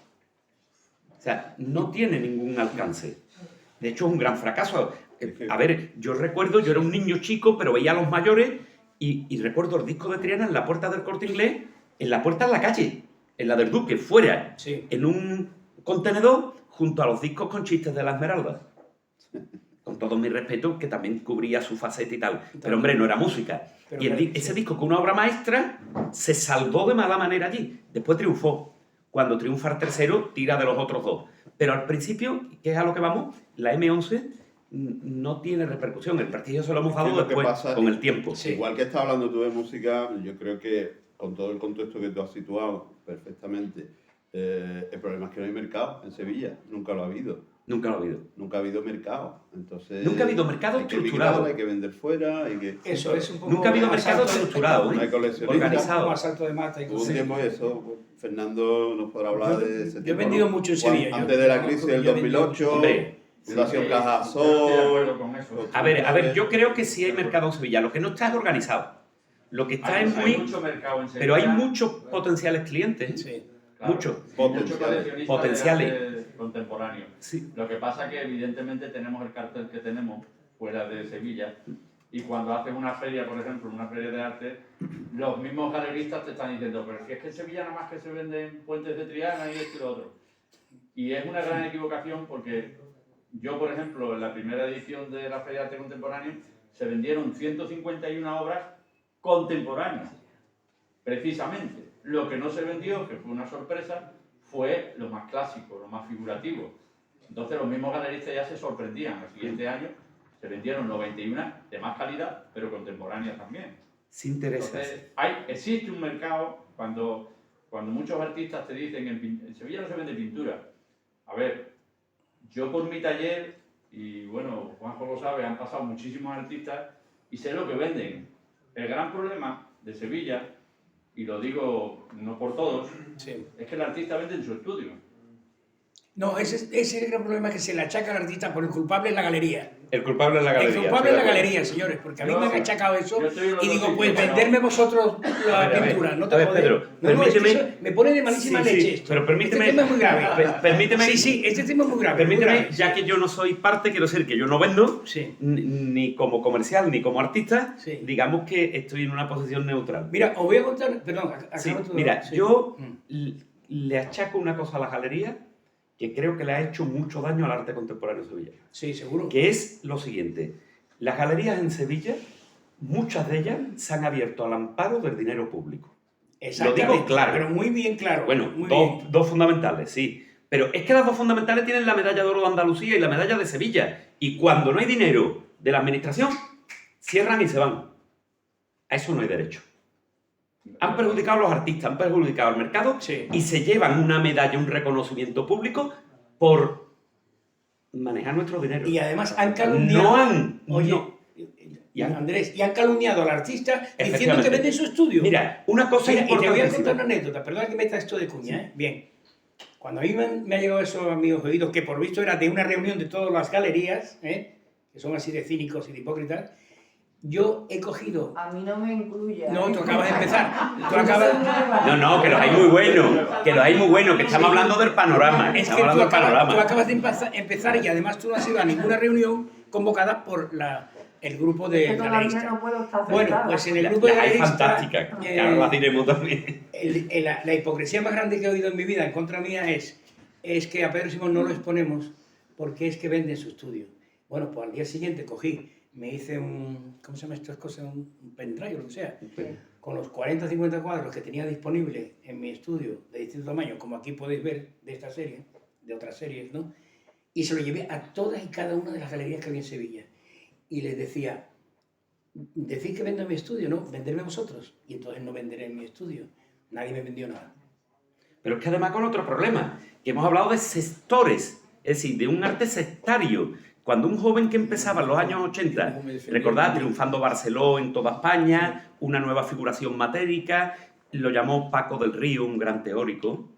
O sea, no tiene ningún alcance. De hecho, es un gran fracaso. A ver, yo recuerdo, yo era un niño chico, pero veía a los mayores y recuerdo el disco de Triana en la puerta del Corte Inglés, en la puerta en la calle, en la del Duque, fuera, Sí. en un contenedor, junto a los discos con chistes de la Esmeralda. Con todo mi respeto, que también cubría su faceta y tal. Pero, hombre, no era música. Pero Y claro, ese disco, que una obra maestra, se salvó de mala manera allí. Después triunfó. Cuando triunfa el tercero, tira de los otros dos. Pero al principio, que es a lo que vamos, la M11 no tiene repercusión. El prestigio se lo hemos Es que dado lo que después, pasa- con el tiempo. Sí. Igual que estás hablando tú de música, yo creo que con todo el contexto que tú has situado perfectamente, el problema es que no hay mercado en Sevilla, nunca lo ha habido. Nunca lo ha habido. Nunca ha habido mercado. Entonces, Nunca ha habido mercado hay que estructurado. emigrar, hay que vender fuera, hay que... Eso es un poco... Nunca ha habido más mercado alto- estructurado, No hay ¿eh? coleccionistas. Organizado. Más alto de mata y Hubo un cosas. tiempo eso, pues, Fernando nos podrá hablar de ese tiempo. Yo he vendido ¿no? mucho en Cuando- Sevilla. Antes de la crisis del Yo he vendido 2008, Hombre, Fundación Sí, Caja yo estoy de acuerdo Sol... con eso. A ver, yo creo que sí hay mercado en Sevilla. Lo que no está es organizado. Lo que está Hay es muy... mucho mercado en Sevilla. Pero hay muchos potenciales clientes. Sí. Claro, muchos. y Potenciales. muchos coleccionistas Potenciales. de arte contemporáneo. Sí. Lo que pasa es que evidentemente tenemos el cartel que tenemos fuera de Sevilla y cuando haces una feria, por ejemplo, una feria de arte, los mismos galeristas te están diciendo, pero si es que en Sevilla nada más que se venden puentes de Triana y esto y lo otro. Y es una gran equivocación porque yo, por ejemplo, en la primera edición de la Feria de Arte Contemporáneo se vendieron 151 obras contemporáneas, precisamente. Lo que no se vendió, que fue una sorpresa, fue lo más clásico, lo más figurativo. Entonces los mismos galeristas ya se sorprendían. El siguiente año se vendieron 91 de más calidad, pero contemporáneas también. Sí interesa. Entonces existe un mercado cuando muchos artistas te dicen en Sevilla no se vende pintura. A ver, yo por mi taller, y bueno, Juanjo lo sabe, han pasado muchísimos artistas y sé lo que venden. El gran problema de Sevilla, y lo digo no por todos, Sí. es que el artista vende en su estudio. No, ese es el gran problema que se le achaca al artista, por el culpable es la galería. El culpable es la El galería. culpable es la estoy de acuerdo. galería, señores, porque a mí Yo- me han achacado eso yo estoy en los y dos digo, sitios, pues pero- venderme vosotros la A ver, pintura, no te a ver, jodes. Pedro, No, no, es que permíteme- eso me pone de malísima Sí, sí, leche esto. pero permíteme- Este tema es muy grave. Permíteme, Sí, sí, este tema es muy grave. muy permíteme, grave. ya que yo no soy parte, quiero decir que yo no vendo, Sí. ni como comercial ni como artista, Sí. digamos que estoy en una posición neutral. Mira, os voy a contar, perdón, Sí, acaba tú. mira, Sí. yo Mm. le achaco una cosa a la galería que creo que le ha hecho mucho daño al arte contemporáneo sevillano, Sí, seguro. que es lo siguiente. Las galerías en Sevilla, muchas de ellas se han abierto al amparo del dinero público. Exactamente, lo digo claro. pero muy bien claro. Bueno, muy bien. dos fundamentales, sí. Pero es que las dos fundamentales tienen la medalla de oro de Andalucía y la medalla de Sevilla. Y cuando no hay dinero de la administración, cierran y se van. A eso no hay derecho. Han perjudicado a los artistas, han perjudicado al mercado Sí. y se llevan una medalla, un reconocimiento público por manejar nuestro dinero. Y además han calumniado. No han... Oye, no. Y han- Andrés, y han calumniado al artista diciendo que Efectivamente. vende su estudio. Mira, una cosa Mira, y te voy a importantísima. contar una anécdota, perdona que meta esto de cuña, ¿eh? Bien. Cuando a mí me ha llegado eso a mis oídos, que por visto era de una reunión de todas las galerías, ¿eh? Que son así de cínicos y de hipócritas, yo he cogido... A mí no me incluye. No, tú acabas de empezar. Tú acabas... No, que los hay muy buenos, que los hay muy buenos, que estamos hablando del panorama. Es que Estamos hablando del panorama. tú acabas de empezar y además tú no has ido a ninguna reunión convocada por el grupo de Que todavía galeristas. no puedo estar Bueno, sentada. pues en el grupo de Las hay galeristas... fantásticas, que ahora las diremos también. La hipocresía más grande que he oído en mi vida en contra mía es que a Pedro Simón no lo exponemos porque es que vende su estudio. Bueno, pues al día siguiente cogí, me hice ¿cómo se llama estas cosas? Un pendrive o lo que sea, con los 40 o 50 cuadros que tenía disponibles en mi estudio de distinto tamaño, como aquí podéis ver de esta serie, de otras series, ¿no? Y se lo llevé a todas y cada una de las galerías que había en Sevilla. Y les decía, decís que vendo en mi estudio, ¿no? Venderme vosotros. Y entonces no venderé en mi estudio. Nadie me vendió nada. Pero es que además con otro problema, que hemos hablado de sectores, es decir, de un arte sectario. Cuando un joven que empezaba en los años 80, recordad, triunfando Barceló en toda España, una nueva figuración matérica, lo llamó Paco del Río, un gran teórico.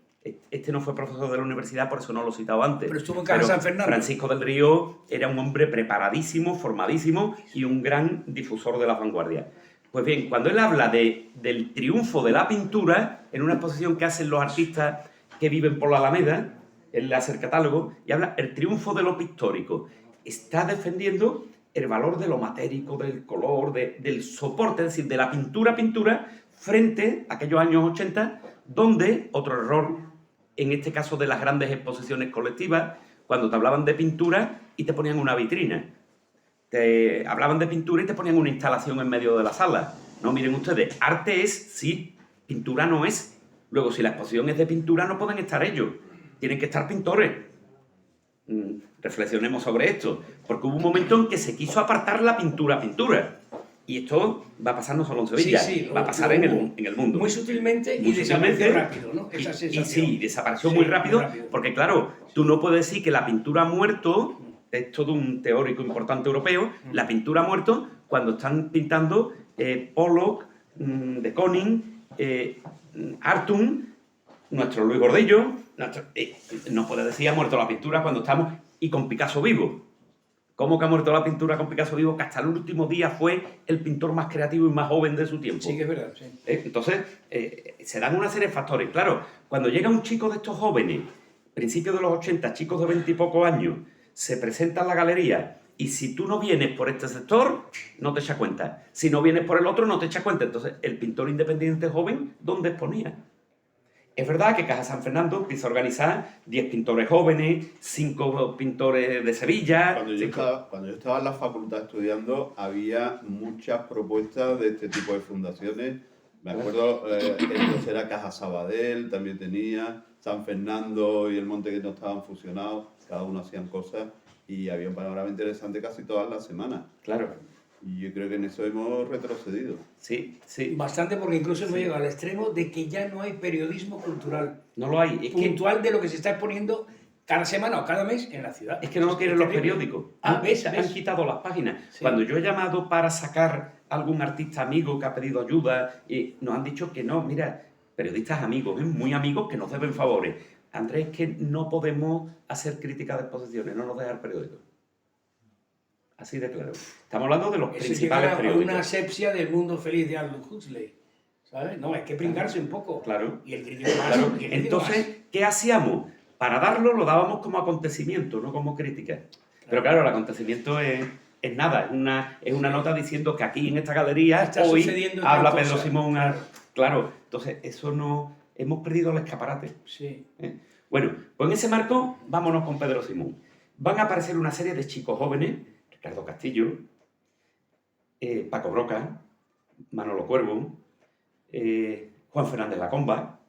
Este no fue profesor de la universidad, por eso no lo he citado antes. Pero estuvo en Caja San Fernando. Francisco del Río era un hombre preparadísimo, formadísimo y un gran difusor de la vanguardia. Pues bien, cuando él habla del triunfo de la pintura, en una exposición que hacen los artistas que viven por la Alameda, él le hace el catálogo, y habla el triunfo de lo pictórico. Está defendiendo el valor de lo matérico, del color, del soporte, es decir, de la pintura frente a aquellos años 80, donde, otro error, en este caso de las grandes exposiciones colectivas, cuando te hablaban de pintura y te ponían una vitrina. Te hablaban de pintura y te ponían una instalación en medio de la sala. No, miren ustedes, arte es, sí, pintura no es. Luego, si la exposición es de pintura, no pueden estar ellos. Tienen que estar pintores. Reflexionemos sobre esto, porque hubo un momento en que se quiso apartar la pintura. Y esto va a pasar no solo en Sevilla, va a pasar en el mundo. Muy sutilmente Muy y desapareció rápido, ¿no? Esa Y sensación. sí, desapareció muy rápido, porque claro, tú no puedes decir que la pintura ha muerto, es todo un teórico importante europeo, la pintura ha muerto cuando están pintando Pollock, de Koning, Artung, nuestro Luis Gordillo. No puedes decir ha muerto la pintura cuando estamos... Y con Picasso vivo. ¿Cómo que ha muerto la pintura con Picasso vivo? Que hasta el último día fue el pintor más creativo y más joven de su tiempo. Sí, que es verdad, sí. Entonces, se dan una serie de factores. Claro, cuando llega un chico de estos jóvenes, principios de los 80, chicos de 20 y pocos años, se presenta en la galería y si tú no vienes por este sector, no te echas cuenta. Si no vienes por el otro, no te echas cuenta. Entonces, el pintor independiente joven, ¿dónde exponía? Es verdad que Caja San Fernando empieza a organizar 10 pintores jóvenes, 5 pintores de Sevilla... Cuando yo estaba en la facultad estudiando, había muchas propuestas de este tipo de fundaciones. Me acuerdo, entonces era Caja Sabadell, también tenía, San Fernando y el Monte que no estaban fusionados, cada uno hacían cosas y había un panorama interesante casi todas las semanas. Claro. Y yo creo que en eso hemos retrocedido. Sí, sí. Bastante, porque incluso hemos llegado al extremo de que ya no hay periodismo cultural No lo hay. Es que, puntual de lo que se está exponiendo cada semana o cada mes en la ciudad. es que no lo quieren los periódicos. ¿Ves? Han quitado las páginas. Sí. Cuando yo he llamado para sacar a algún artista amigo que ha pedido ayuda, y nos han dicho que no, mira, periodistas amigos, muy amigos que nos deben favores. Andrés, es que no podemos hacer crítica de exposiciones, no nos deja el periódico. Así de claro. Estamos hablando de los Eso principales llega a periódicos. una asepsia del mundo feliz de Aldous Huxley, ¿sabes? No, hay que pringarse un poco. Claro. Y el crítico más. Claro. y el crítico Entonces, ¿qué hacíamos? Para darlo lo dábamos como acontecimiento, no como crítica. Pero claro, el acontecimiento es nada, es una nota diciendo que aquí en esta galería Está hoy sucediendo habla tal Pedro cosa. Simón. Claro. Claro, entonces eso no... Hemos perdido el escaparate. más. Sí. Bueno, pues en ese marco, vámonos con Pedro Simón. Van a aparecer una serie de chicos jóvenes, Ricardo Castillo, Paco Broca, Manolo Cuervo, Juan Fernández Lacomba.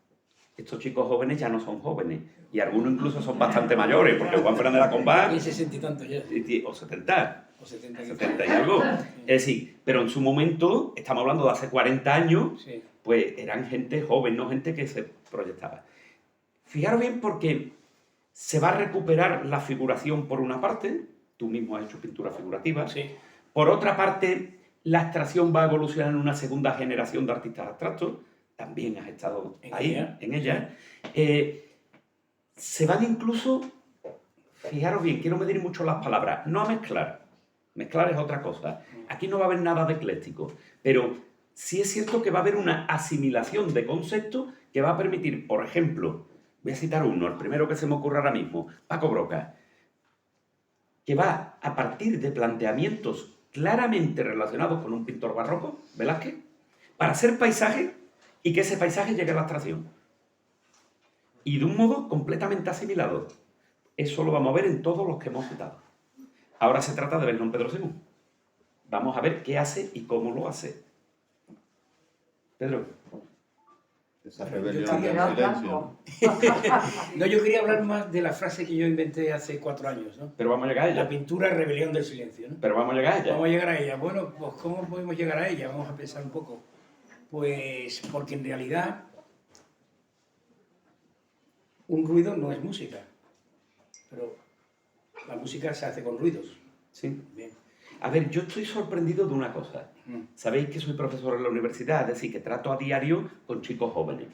Estos chicos jóvenes ya no son jóvenes, y algunos incluso son bastante mayores, porque Juan Fernández Lacomba, Y 60 y tanto ya. o 70, O 70 y 70 y algo. Es decir, pero en su momento, estamos hablando de hace 40 años, Sí. pues eran gente joven, no gente que se proyectaba. Fijaros bien, porque se va a recuperar la figuración por una parte, tú mismo has hecho pintura figurativa, Sí. por otra parte, la abstracción va a evolucionar en una segunda generación de artistas abstractos, también has estado En ahí, ella. en ella. Se van incluso, fijaros bien, quiero medir mucho las palabras, no a mezclar, mezclar es otra cosa. Aquí no va a haber nada de ecléctico, pero sí es cierto que va a haber una asimilación de conceptos que va a permitir, por ejemplo, voy a citar uno, el primero que se me ocurre ahora mismo, Paco Broca, que va a partir de planteamientos claramente relacionados con un pintor barroco, Velázquez, para hacer paisaje y que ese paisaje llegue a la abstracción. Y de un modo completamente asimilado. Eso lo vamos a ver en todos los que hemos citado. Ahora se trata de verlo en Pedro Simón. Vamos a ver qué hace y cómo lo hace. Pedro. Esa Yo rebelión también, del ¿no? silencio. No, yo quería hablar más de la frase que yo inventé hace 4 años, ¿no? Pero vamos a llegar a La ella. pintura rebelión del silencio, ¿no? Pero vamos a llegar a ella. Vamos a llegar a ella. Bueno, pues ¿cómo podemos llegar a ella? Vamos a pensar un poco. Pues porque en realidad un ruido no es música, pero la música se hace con ruidos. Sí. Bien. A ver, yo estoy sorprendido de una cosa. Sabéis que soy profesor en la universidad, es decir, que trato a diario con chicos jóvenes.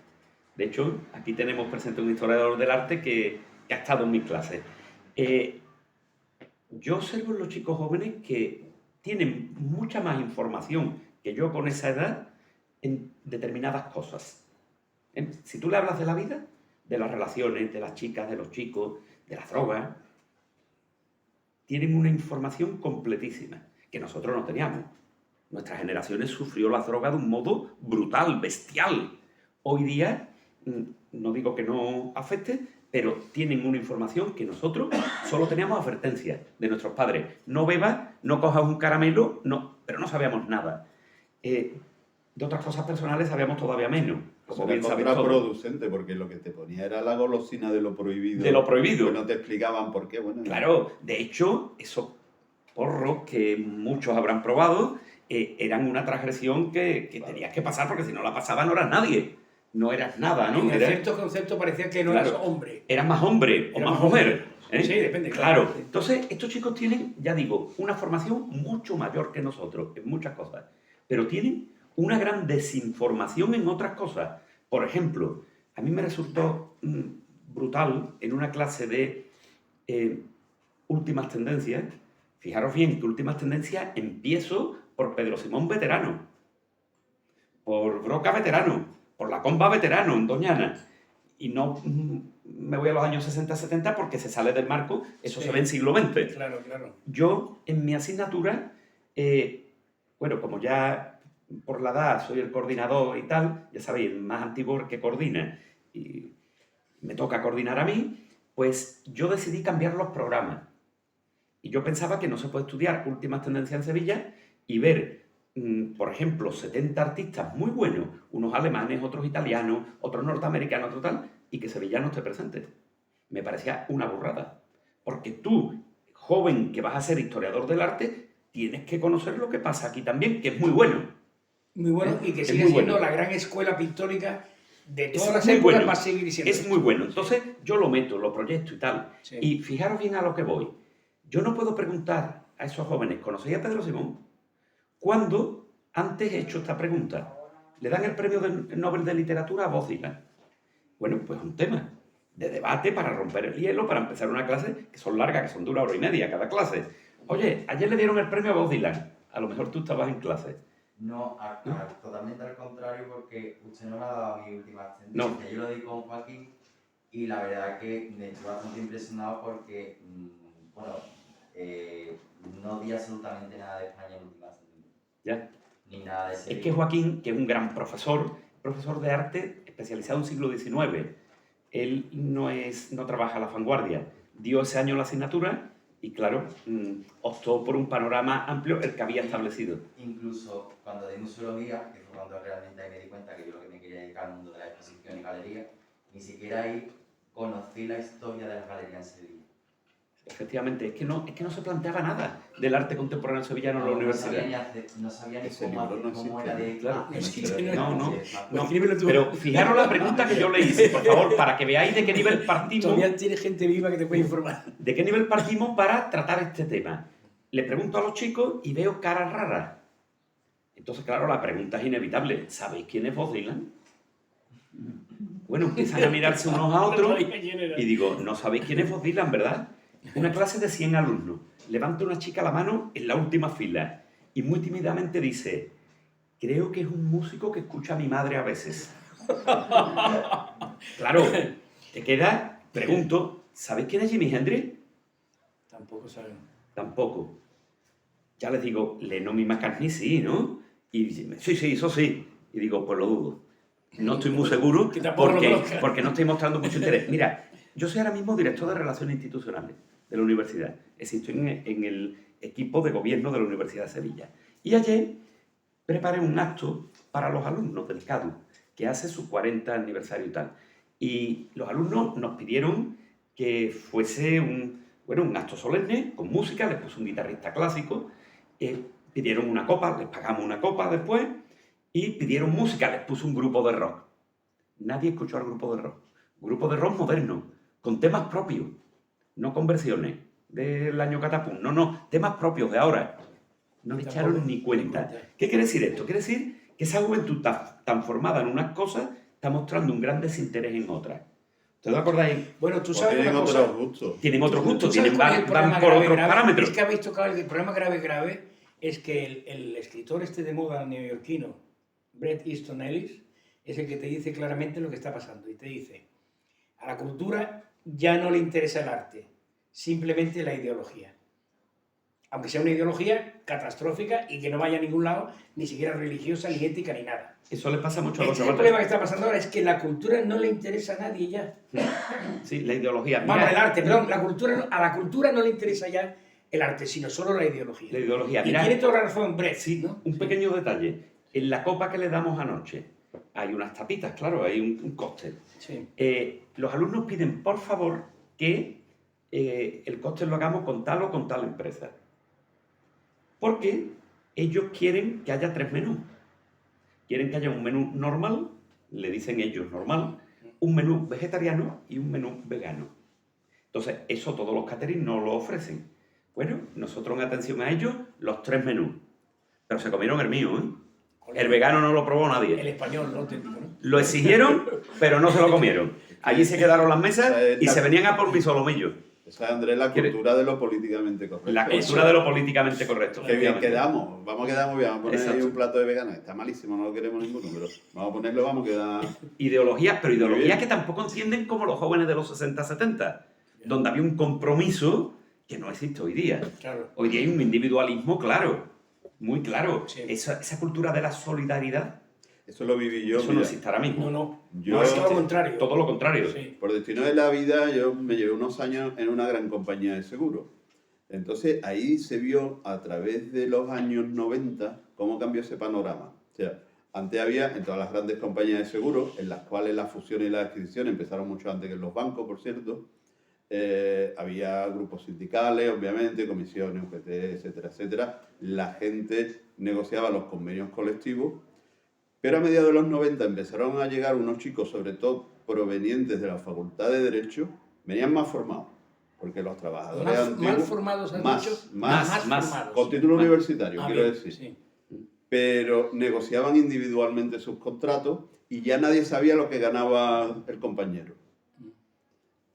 De hecho, aquí tenemos presente un historiador del arte que ha estado en mis clases. Yo observo en los chicos jóvenes que tienen mucha más información que yo con esa edad en determinadas cosas. Si tú le hablas de la vida, de las relaciones, de las chicas, de los chicos, de las drogas, tienen una información completísima que nosotros no teníamos. Nuestras generaciones sufrió la droga de un modo brutal, bestial. Hoy día, no digo que no afecte, pero tienen una información que nosotros solo teníamos advertencias de nuestros padres. No bebas, no cojas un caramelo, no, pero no sabíamos nada. De otras cosas personales sabíamos todavía menos. Como Era bien sabes todo. contraproducente, porque lo que te ponía era la golosina de lo prohibido. De lo prohibido. Que no te explicaban por qué. Bueno, Claro, de hecho, esos porros que muchos habrán probado eran una transgresión que tenías que pasar, porque si no la pasaba no eras nadie. No eras nada, ¿no? En cierto concepto parecía que no Claro. eras hombre. Eras más hombre o Era más más mujer. ¿eh? Sí, depende. Claro. Entonces, estos chicos tienen, ya digo, una formación mucho mayor que nosotros en muchas cosas, pero tienen una gran desinformación en otras cosas. Por ejemplo, a mí me resultó brutal en una clase de últimas tendencias. Fijaros bien que últimas tendencias empiezo por Pedro Simón veterano, por Broca veterano, por la Comba veterano en Doñana. Y no me voy a los años 60-70 porque se sale del marco, eso Sí. se ve en siglo XX. Claro, claro. Yo, en mi asignatura, bueno, como ya por la edad soy el coordinador y tal, ya sabéis, el más antiguo que coordina, y me toca coordinar a mí, pues yo decidí cambiar los programas. Y yo pensaba que no se puede estudiar últimas tendencias en Sevilla y ver, por ejemplo, 70 artistas muy buenos, unos alemanes, otros italianos, otros norteamericanos, otro tal, y que Sevilla no esté presente. Me parecía una burrada. Porque tú, joven que vas a ser historiador del arte, tienes que conocer lo que pasa aquí también, que es muy bueno. Muy bueno, y que Es sigue muy siendo bueno. la gran escuela pictórica de Es todas las muy épocas, bueno. va a seguir siendo. Es muy bueno. Entonces, yo lo meto, lo proyecto y tal. Sí. Y fijaros bien a lo que voy. Yo no puedo preguntar a esos jóvenes, ¿conocéis a Pedro Simón? ¿Cuándo antes he hecho esta pregunta? Le dan el premio Nobel de Literatura a Bob Dylan. Bueno, pues un tema de debate para romper el hielo, para empezar una clase que son largas, que son de 1 hora y media cada clase. Oye, ayer le dieron el premio a Bob Dylan. A lo mejor tú estabas en clase. No, totalmente al contrario, porque usted no me ha dado a mi última No. tendencia. Yo lo di con Joaquín y la verdad que me estoy bastante impresionado porque, bueno, no di absolutamente nada de España en última tendencia. ¿Ya? Ni nada de ese. Es que Joaquín, que es un gran profesor de arte especializado en siglo XIX, él no trabaja a la vanguardia. Dio ese año la asignatura y, claro, optó por un panorama amplio, el que había establecido. Incluso cuando di museología, que fue cuando realmente ahí me di cuenta que yo lo que me quería dedicar al mundo de la exposición y galería, ni siquiera ahí conocí la historia de las galerías en Sevilla. Efectivamente, es que no se planteaba nada del arte contemporáneo sevillano en la universidad. No sabía ni Ese cómo, libro no cómo existe. era de... Claro, no existe, no. No, Escríbelo tú. pero fijaros la pregunta que yo le hice, por favor, para que veáis de qué nivel partimos. Todavía tiene gente viva que te puede informar. ¿De qué nivel partimos para tratar este tema? Le pregunto a los chicos y veo caras raras. Entonces, claro, la pregunta es inevitable. ¿Sabéis quién es Bob Dylan? Bueno, empiezan a mirarse unos a otros y digo, no sabéis quién es Bob Dylan, ¿verdad? Una clase de 100 alumnos. Levanta una chica la mano en la última fila y muy tímidamente dice, creo que es un músico que escucha a mi madre a veces. Claro, te queda, pregunto, ¿sabéis quién es Jimi Hendrix? Tampoco saben. Tampoco. Ya les digo, Lennon y McCartney sí, ¿no? Y dicen, sí, eso sí. Y digo, pues lo dudo. No estoy muy seguro Que tampoco lo conozca. porque no estoy mostrando mucho interés. Mira, yo soy ahora mismo director de Relaciones Institucionales de la universidad. Es decir, estoy en el equipo de gobierno de la Universidad de Sevilla. Y ayer preparé un acto para los alumnos del CADU, que hace su 40 aniversario y tal. Y los alumnos nos pidieron que fuese un acto solemne, con música, les puse un guitarrista clásico, pidieron una copa, les pagamos una copa después, y pidieron música, les puse un grupo de rock. Nadie escuchó al grupo de rock. Grupo de rock moderno, con temas propios, no con versiones. del año catapum. No, temas propios de ahora. No le echaron Tampoco, ni cuenta. ¿Qué quiere decir esto? Quiere decir que esa juventud tan formada en unas cosas está mostrando un gran desinterés en otras. ¿Ustedes acordáis? Bueno, tú Pues sabes tienen una cosa. otros gustos. Tienen otros ¿Tú gustos, sabes cuál es el van problema por grave, otros grave? parámetros. Es que habéis tocado el problema grave es que el escritor este de moda neoyorquino, Bret Easton Ellis, es el que te dice claramente lo que está pasando. Y te dice, a la cultura ya no le interesa el arte, simplemente la ideología. Aunque sea una ideología catastrófica y que no vaya a ningún lado, ni siquiera religiosa, ni ética, ni nada. Eso le pasa mucho a los El chavales. problema que está pasando ahora es que la cultura no le interesa a nadie ya. Sí, la ideología. Vamos, Mira, el arte, perdón, a la cultura no le interesa ya el arte, sino solo la ideología. la ideología. Y Mira, tiene toda la razón Brett, sí, ¿no? un pequeño detalle. En la copa que le damos anoche hay unas tapitas, claro, hay un cóctel. Sí. Los alumnos piden, por favor, que el cóctel lo hagamos con tal o con tal empresa. Porque ellos quieren que haya 3 menús. Quieren que haya un menú normal, le dicen ellos normal, un menú vegetariano y un menú vegano. Entonces, eso todos los caterings no lo ofrecen. Bueno, nosotros en atención a ellos, los 3 menús. Pero se comieron el mío, ¿eh? El vegano no lo probó El nadie. español, ¿no? Auténtico, ¿no? Lo exigieron, pero no se lo comieron. Allí se quedaron las mesas y se venían a por mi solomillo. Esa es, Andrés, la cultura de lo políticamente correcto. La cultura de lo políticamente correcto. Qué bien efectivamente. quedamos. Vamos a quedar muy bien. Vamos a poner ahí Exacto. un plato de vegano. Está malísimo, no lo queremos ninguno, pero vamos a ponerlo, vamos a quedar... Ideologías, pero Muy ideologías bien. que tampoco entienden como los jóvenes de los 60-70, donde había un compromiso que no existe hoy día. Claro. Hoy día hay un individualismo claro, muy claro. Sí. Esa cultura de la solidaridad, Eso lo viví yo. eso no mira. existe ahora mismo. No. Yo- No, es todo lo contrario. Todo lo contrario. Sí. Por destino de la vida, yo me llevé unos años en una gran compañía de seguros. Entonces, ahí se vio a través de los años 90 cómo cambió ese panorama. O sea, antes había en todas las grandes compañías de seguros, en las cuales la fusión y la adquisición empezaron mucho antes que en los bancos, por cierto. Había grupos sindicales, obviamente, comisiones, UGT, etcétera, etcétera. La gente negociaba los convenios colectivos. Pero a mediados de los 90 empezaron a llegar unos chicos, sobre todo provenientes de la Facultad de Derecho, venían más formados, porque los trabajadores antiguos... Mal formados, has más, dicho. más, formados. con título Más. universitario, Ah, quiero bien, decir. sí. Pero negociaban individualmente sus contratos y ya nadie sabía lo que ganaba el compañero.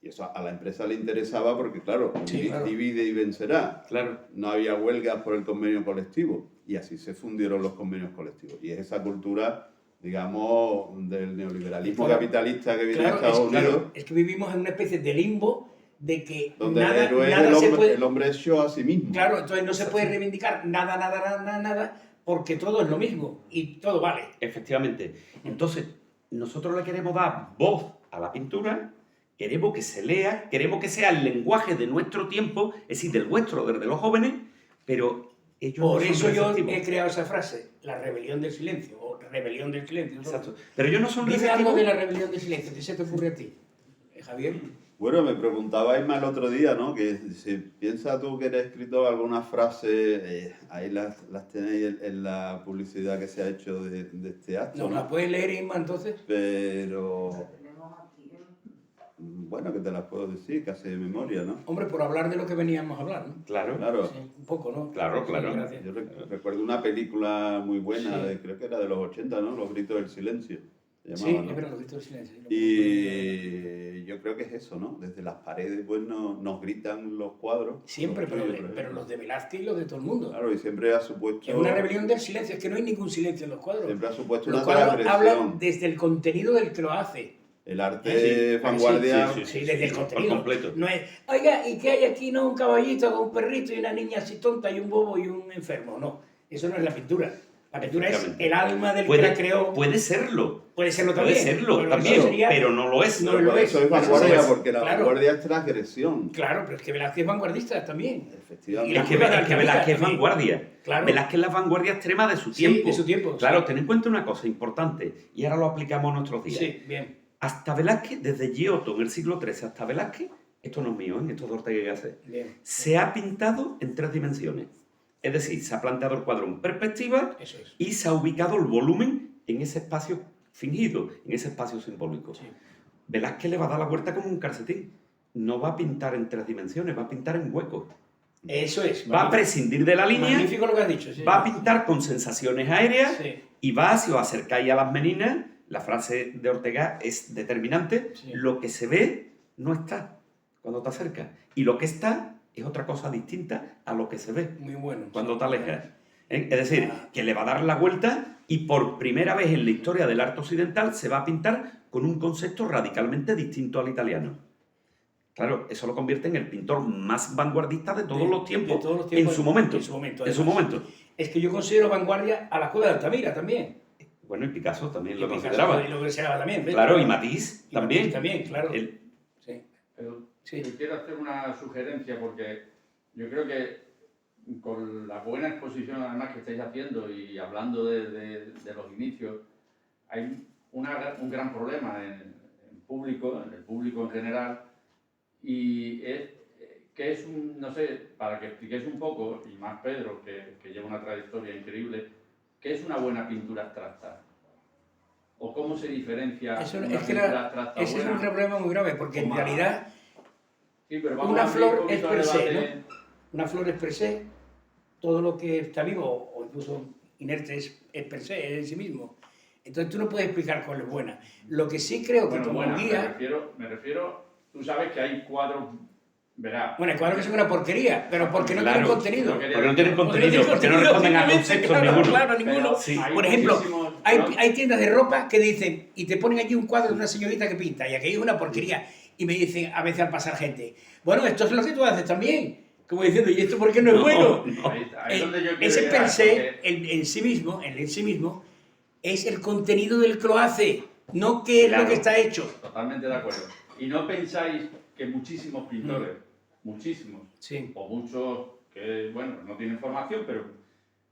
Y eso a la empresa le interesaba porque, claro, Sí, claro. divide y vencerá. Claro. No había huelgas por el convenio colectivo y así se fundieron los convenios colectivos. Y es esa cultura, digamos, del neoliberalismo Claro. capitalista que viene Claro, de Estados Unidos, es que vivimos en una especie de limbo de que donde nada, el héroe es nada el se hombre, puede... el hombre es yo a sí mismo. Claro, entonces no se puede reivindicar nada, porque todo es lo mismo y todo vale. Efectivamente. Entonces, nosotros le queremos dar voz a la pintura, queremos que se lea, queremos que sea el lenguaje de nuestro tiempo, es decir, del vuestro, del de los jóvenes, pero ellos Por no son eso yo receptivos. he creado esa frase, la rebelión del silencio, o rebelión del silencio. Exacto. Pero ellos no son Dime receptivos. algo de la rebelión del silencio, ¿qué se te ocurre a ti, Javier? Bueno, me preguntaba Isma el otro día, ¿no? Que si piensa tú que eres escrito alguna frase, ahí las tenéis en la publicidad que se ha hecho de este acto, ¿Nos ¿no? la puedes leer, Inma, entonces? Pero, bueno, que te las puedo decir, casi de memoria, ¿no? Hombre, por hablar de lo que veníamos a hablar, ¿no? Claro. Claro. Sí, un poco, ¿no? Claro, claro. Sí, gracias. Yo recuerdo una película muy buena, Sí. creo que era de los 80, ¿no? Los gritos del silencio. Se Sí, llamaba, ¿no? es verdad, lo que tú silencio. Y yo creo que es eso, ¿no? Desde las paredes, pues nos gritan los cuadros. Siempre, Los pero, tuyos, por pero ejemplo. los de Velázquez y los de todo el mundo. Claro, y siempre ha supuesto... Es una rebelión del silencio, es que no hay ningún silencio en los cuadros. Siempre ha supuesto Los una cuadros hablan transgresión. desde el contenido del que lo hace. El arte vanguardia... Sí, desde el por contenido. completo. No es, oiga, ¿y qué hay aquí? No, un caballito con un perrito y una niña así tonta y un bobo y un enfermo. No, eso no es la pintura. La pintura es Efectivamente. el alma del que la creó. Puede serlo. Puede serlo Puede también. serlo pero también, eso sería- pero no lo es. No Pero lo por es, eso es eso vanguardia, es. porque la Claro. vanguardia es transgresión. Claro, pero es que Velázquez es vanguardista también. Efectivamente. Y la Es que, culpa de es que Alcalá Velázquez es también. vanguardia. Claro. Velázquez es la vanguardia extrema de su Sí, tiempo. de su tiempo, Claro, sí. ten en cuenta una cosa importante, y ahora lo aplicamos a nuestros días. Sí, bien. Hasta Velázquez, desde Giotto en el siglo XIII hasta Velázquez, esto no es mío, esto es de Ortega y Gasset, Bien. se ha pintado en 3 dimensiones. Es decir, se ha planteado el cuadro en perspectiva Eso es. y se ha ubicado el volumen en ese espacio fingido, en ese espacio simbólico. Sí. Velázquez le va a dar la vuelta como un calcetín. no va a pintar en 3 dimensiones, va a pintar en huecos. Eso es. Va a prescindir de la línea, Magnífico lo que has dicho. Sí. va a pintar con sensaciones aéreas Sí. y va, si os acercáis a las meninas, la frase de Ortega es determinante, Sí. lo que se ve no está cuando te acercas. Y lo que está es otra cosa distinta a lo que se ve Muy bueno. cuando sí. te alejas. Es decir, que le va a dar la vuelta y por primera vez en la historia del arte occidental se va a pintar con un concepto radicalmente distinto al italiano. Claro, eso lo convierte en el pintor más vanguardista de todos los tiempos, de todos los tiempos, en su momento. En su momento. En su además. momento. Es que yo considero vanguardia a la Cueva de Altamira también. Bueno, y Picasso también lo Y Picasso consideraba. Lo consideraba también. ¿ves? Claro, y Matisse Y también. Matisse también, claro. El- Sí. Pero Sí. yo quiero hacer una sugerencia porque yo creo que con la buena exposición además que estáis haciendo y hablando de los inicios, hay un gran problema en el público en general, y es que es un, no sé, para que expliquéis un poco, y más Pedro, que lleva una trayectoria increíble, ¿qué es una buena pintura abstracta? ¿O cómo se diferencia Eso, una es que pintura abstracta ese es buena? un problema muy grave, porque en Toma. realidad Sí, pero vamos una a abrir flor un es poquito per el se, debate. una flor es per se, todo lo que está vivo o incluso inerte es per se, es en sí mismo. Entonces tú no puedes explicar cuál es buena. Lo que sí creo que Bueno, como buena, guía... me refiero, tú sabes que hay cuadros, verás. Bueno, el cuadro que son una porquería, pero porque no Claro, tienen contenido. lo que- Porque no tienen Porque contenido, porque no responden a simplemente, conceptos claro, ninguno. Claro, Pero ninguno. Sí. hay Por ejemplo, muchísimos- hay tiendas de ropa que dicen, y te ponen allí un cuadro de una señorita que pinta, y aquello es una porquería. Y me dicen a veces al pasar gente, bueno, esto es lo que tú haces también. Como diciendo, ¿y esto por qué no es bueno? ahí es donde yo quiero Ese llegar, per se, porque- el en sí mismo, es el contenido del que lo hace, no qué es Claro. lo que está hecho. Totalmente de acuerdo. Y no pensáis que muchísimos pintores, muchísimos, Sí. o muchos que, bueno, no tienen formación, pero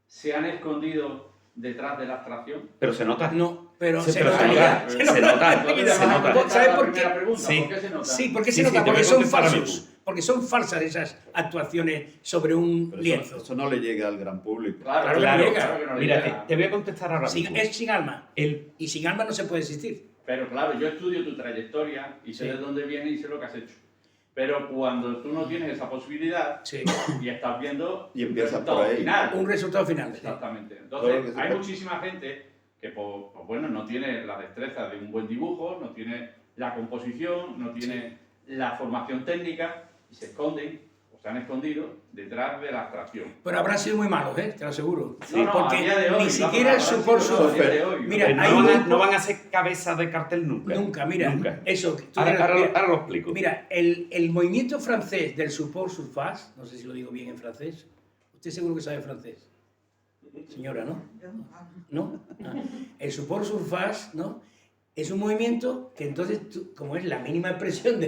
se han escondido detrás de la abstracción. Pero se nota. No, pero Sí, se pero nota. se nota, Se se nota. nota, Entonces, se vamos a nota. contestar ¿Sabes la por primera qué? pregunta, Sí. ¿por qué se nota? Sí, porque Sí, se sí, nota, te voy porque a son contestar ahora falsos. Porque son falsas esas actuaciones sobre un Pero lienzo. eso no le llega al gran público. Claro, Claro que Claro, llega. claro que no le Mira, llega. te voy a contestar ahora mismo. Es sin alma. El, Y sin alma no se puede existir. Pero claro, yo estudio tu trayectoria y sé Sí. de dónde viene y sé lo que has hecho. Pero cuando tú no tienes esa posibilidad Sí. y estás viendo Y empiezas resultado por ahí. final. Un resultado final. sí. Exactamente. Todo lo que Entonces, se hay puede. muchísima gente que, pues bueno, no tiene la destreza de un buen dibujo, no tiene la composición, no tiene la formación técnica y se esconden o se han escondido detrás de la abstracción. Pero habrán sido muy malos, te lo aseguro. No, no, Porque a día de hoy, ni siquiera vamos, su habrán por sido su... a día de hoy, ¿no? Mira, no, hay un van a, grupo- no van a ser cabeza de cartel nunca. Nunca, mira. Nunca. Eso. tú Ahora, dirás, mira, ahora lo explico. Mira, el movimiento francés del support surface, no sé si lo digo bien en francés, usted seguro que sabe francés. Señora, ¿no? ¿No? Ah. El support surface, ¿no? Es un movimiento que entonces, como es la mínima expresión,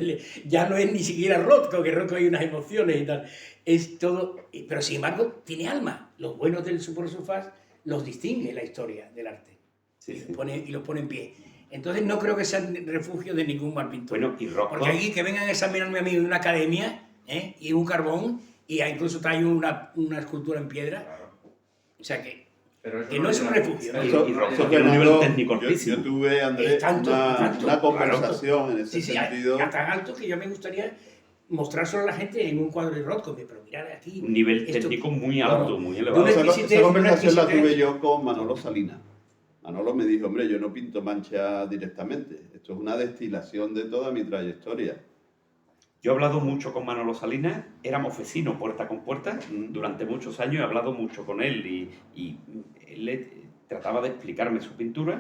ya no es ni siquiera Rothko, que Rothko hay unas emociones y tal. Es todo, pero sin embargo tiene alma. Los buenos del support surface los distingue la historia del arte. Sí, Y sí. los pone en pie. Entonces no creo que sean refugio de ningún mal pintor. Bueno, y Rothko, Porque aquí que vengan a examinarme a mí en una academia, y un carbón, y incluso trae una escultura en piedra. Claro. O sea que Pero eso Que no es un llega- refugio, ¿no? Eso- Y eso- Rothko eso- tiene un nivel Fernando, técnico yo altísimo. tuve, Andrés, Es tanto, una conversación en ese sí, sentido. a tan alto que yo me gustaría mostrárselo a la gente en un cuadro de Rothko. Pero mirad aquí. un nivel esto- técnico muy alto, Bueno, muy de elevado. una Esa, exquisitez, esa conversación una la tuve exquisitez. yo con Manolo Salinas. Manolo me dijo, hombre, yo no pinto mancha directamente. Esto es una destilación de toda mi trayectoria. Yo he hablado mucho con Manolo Salinas, éramos vecinos puerta con puerta, durante muchos años he hablado mucho con él y él trataba de explicarme su pintura,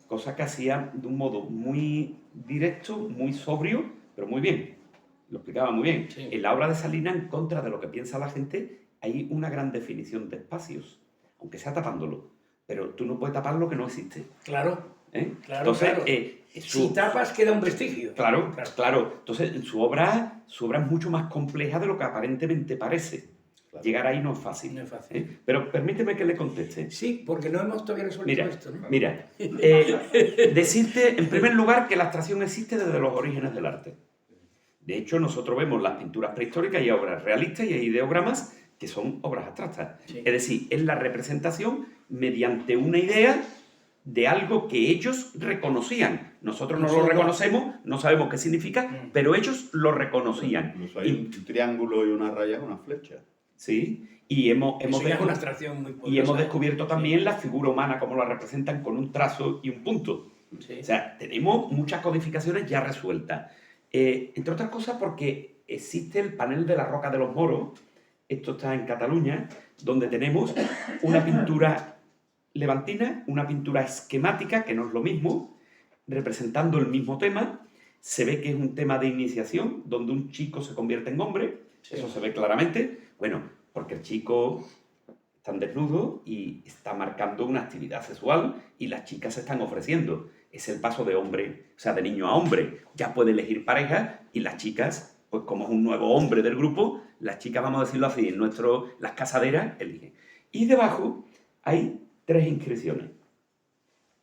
cosa que hacía de un modo muy directo, muy sobrio, pero muy bien. Lo explicaba muy bien. Sí. En la obra de Salinas, en contra de lo que piensa la gente, hay una gran definición de espacios, aunque sea tapándolo. Pero tú no puedes tapar lo que no existe. Claro, ¿eh? Claro, Entonces, claro. su- si tapas queda un vestigio. Claro, Claro. claro. Entonces, su obra es mucho más compleja de lo que aparentemente parece. Claro. Llegar ahí no es fácil. No es fácil. ¿eh? Pero permíteme que le conteste. Sí, porque no hemos todavía resuelto Mira, esto, ¿no? mira, decirte en primer lugar que la abstracción existe desde los orígenes del arte. De hecho, nosotros vemos las pinturas prehistóricas y hay obras realistas y hay ideogramas que son obras abstractas. Sí. Es decir, es la representación mediante una idea de algo que ellos reconocían. Nosotros no lo Nosotros no. reconocemos, no sabemos qué significa, pero ellos lo reconocían. Incluso hay un triángulo y una raya con una flecha. ¿Sí? Y hemos Eso ya es descu- una abstracción muy poderosa. y hemos descubierto también la figura humana, como la representan con un trazo y un punto. Sí. O sea, tenemos muchas codificaciones ya resueltas. Entre otras cosas porque existe el panel de la Roca de los Moros, esto está en Cataluña, donde tenemos una pintura levantina, una pintura esquemática, que no es lo mismo, representando el mismo tema. Se ve que es un tema de iniciación, donde un chico se convierte en hombre, eso se ve claramente. Bueno, porque el chico está desnudo y está marcando una actividad sexual y las chicas se están ofreciendo. Es el paso de hombre, o sea, de niño a hombre. Ya puede elegir pareja y las chicas, pues como es un nuevo hombre del grupo, las chicas, vamos a decirlo así, las casaderas eligen. Y debajo hay 3 inscripciones.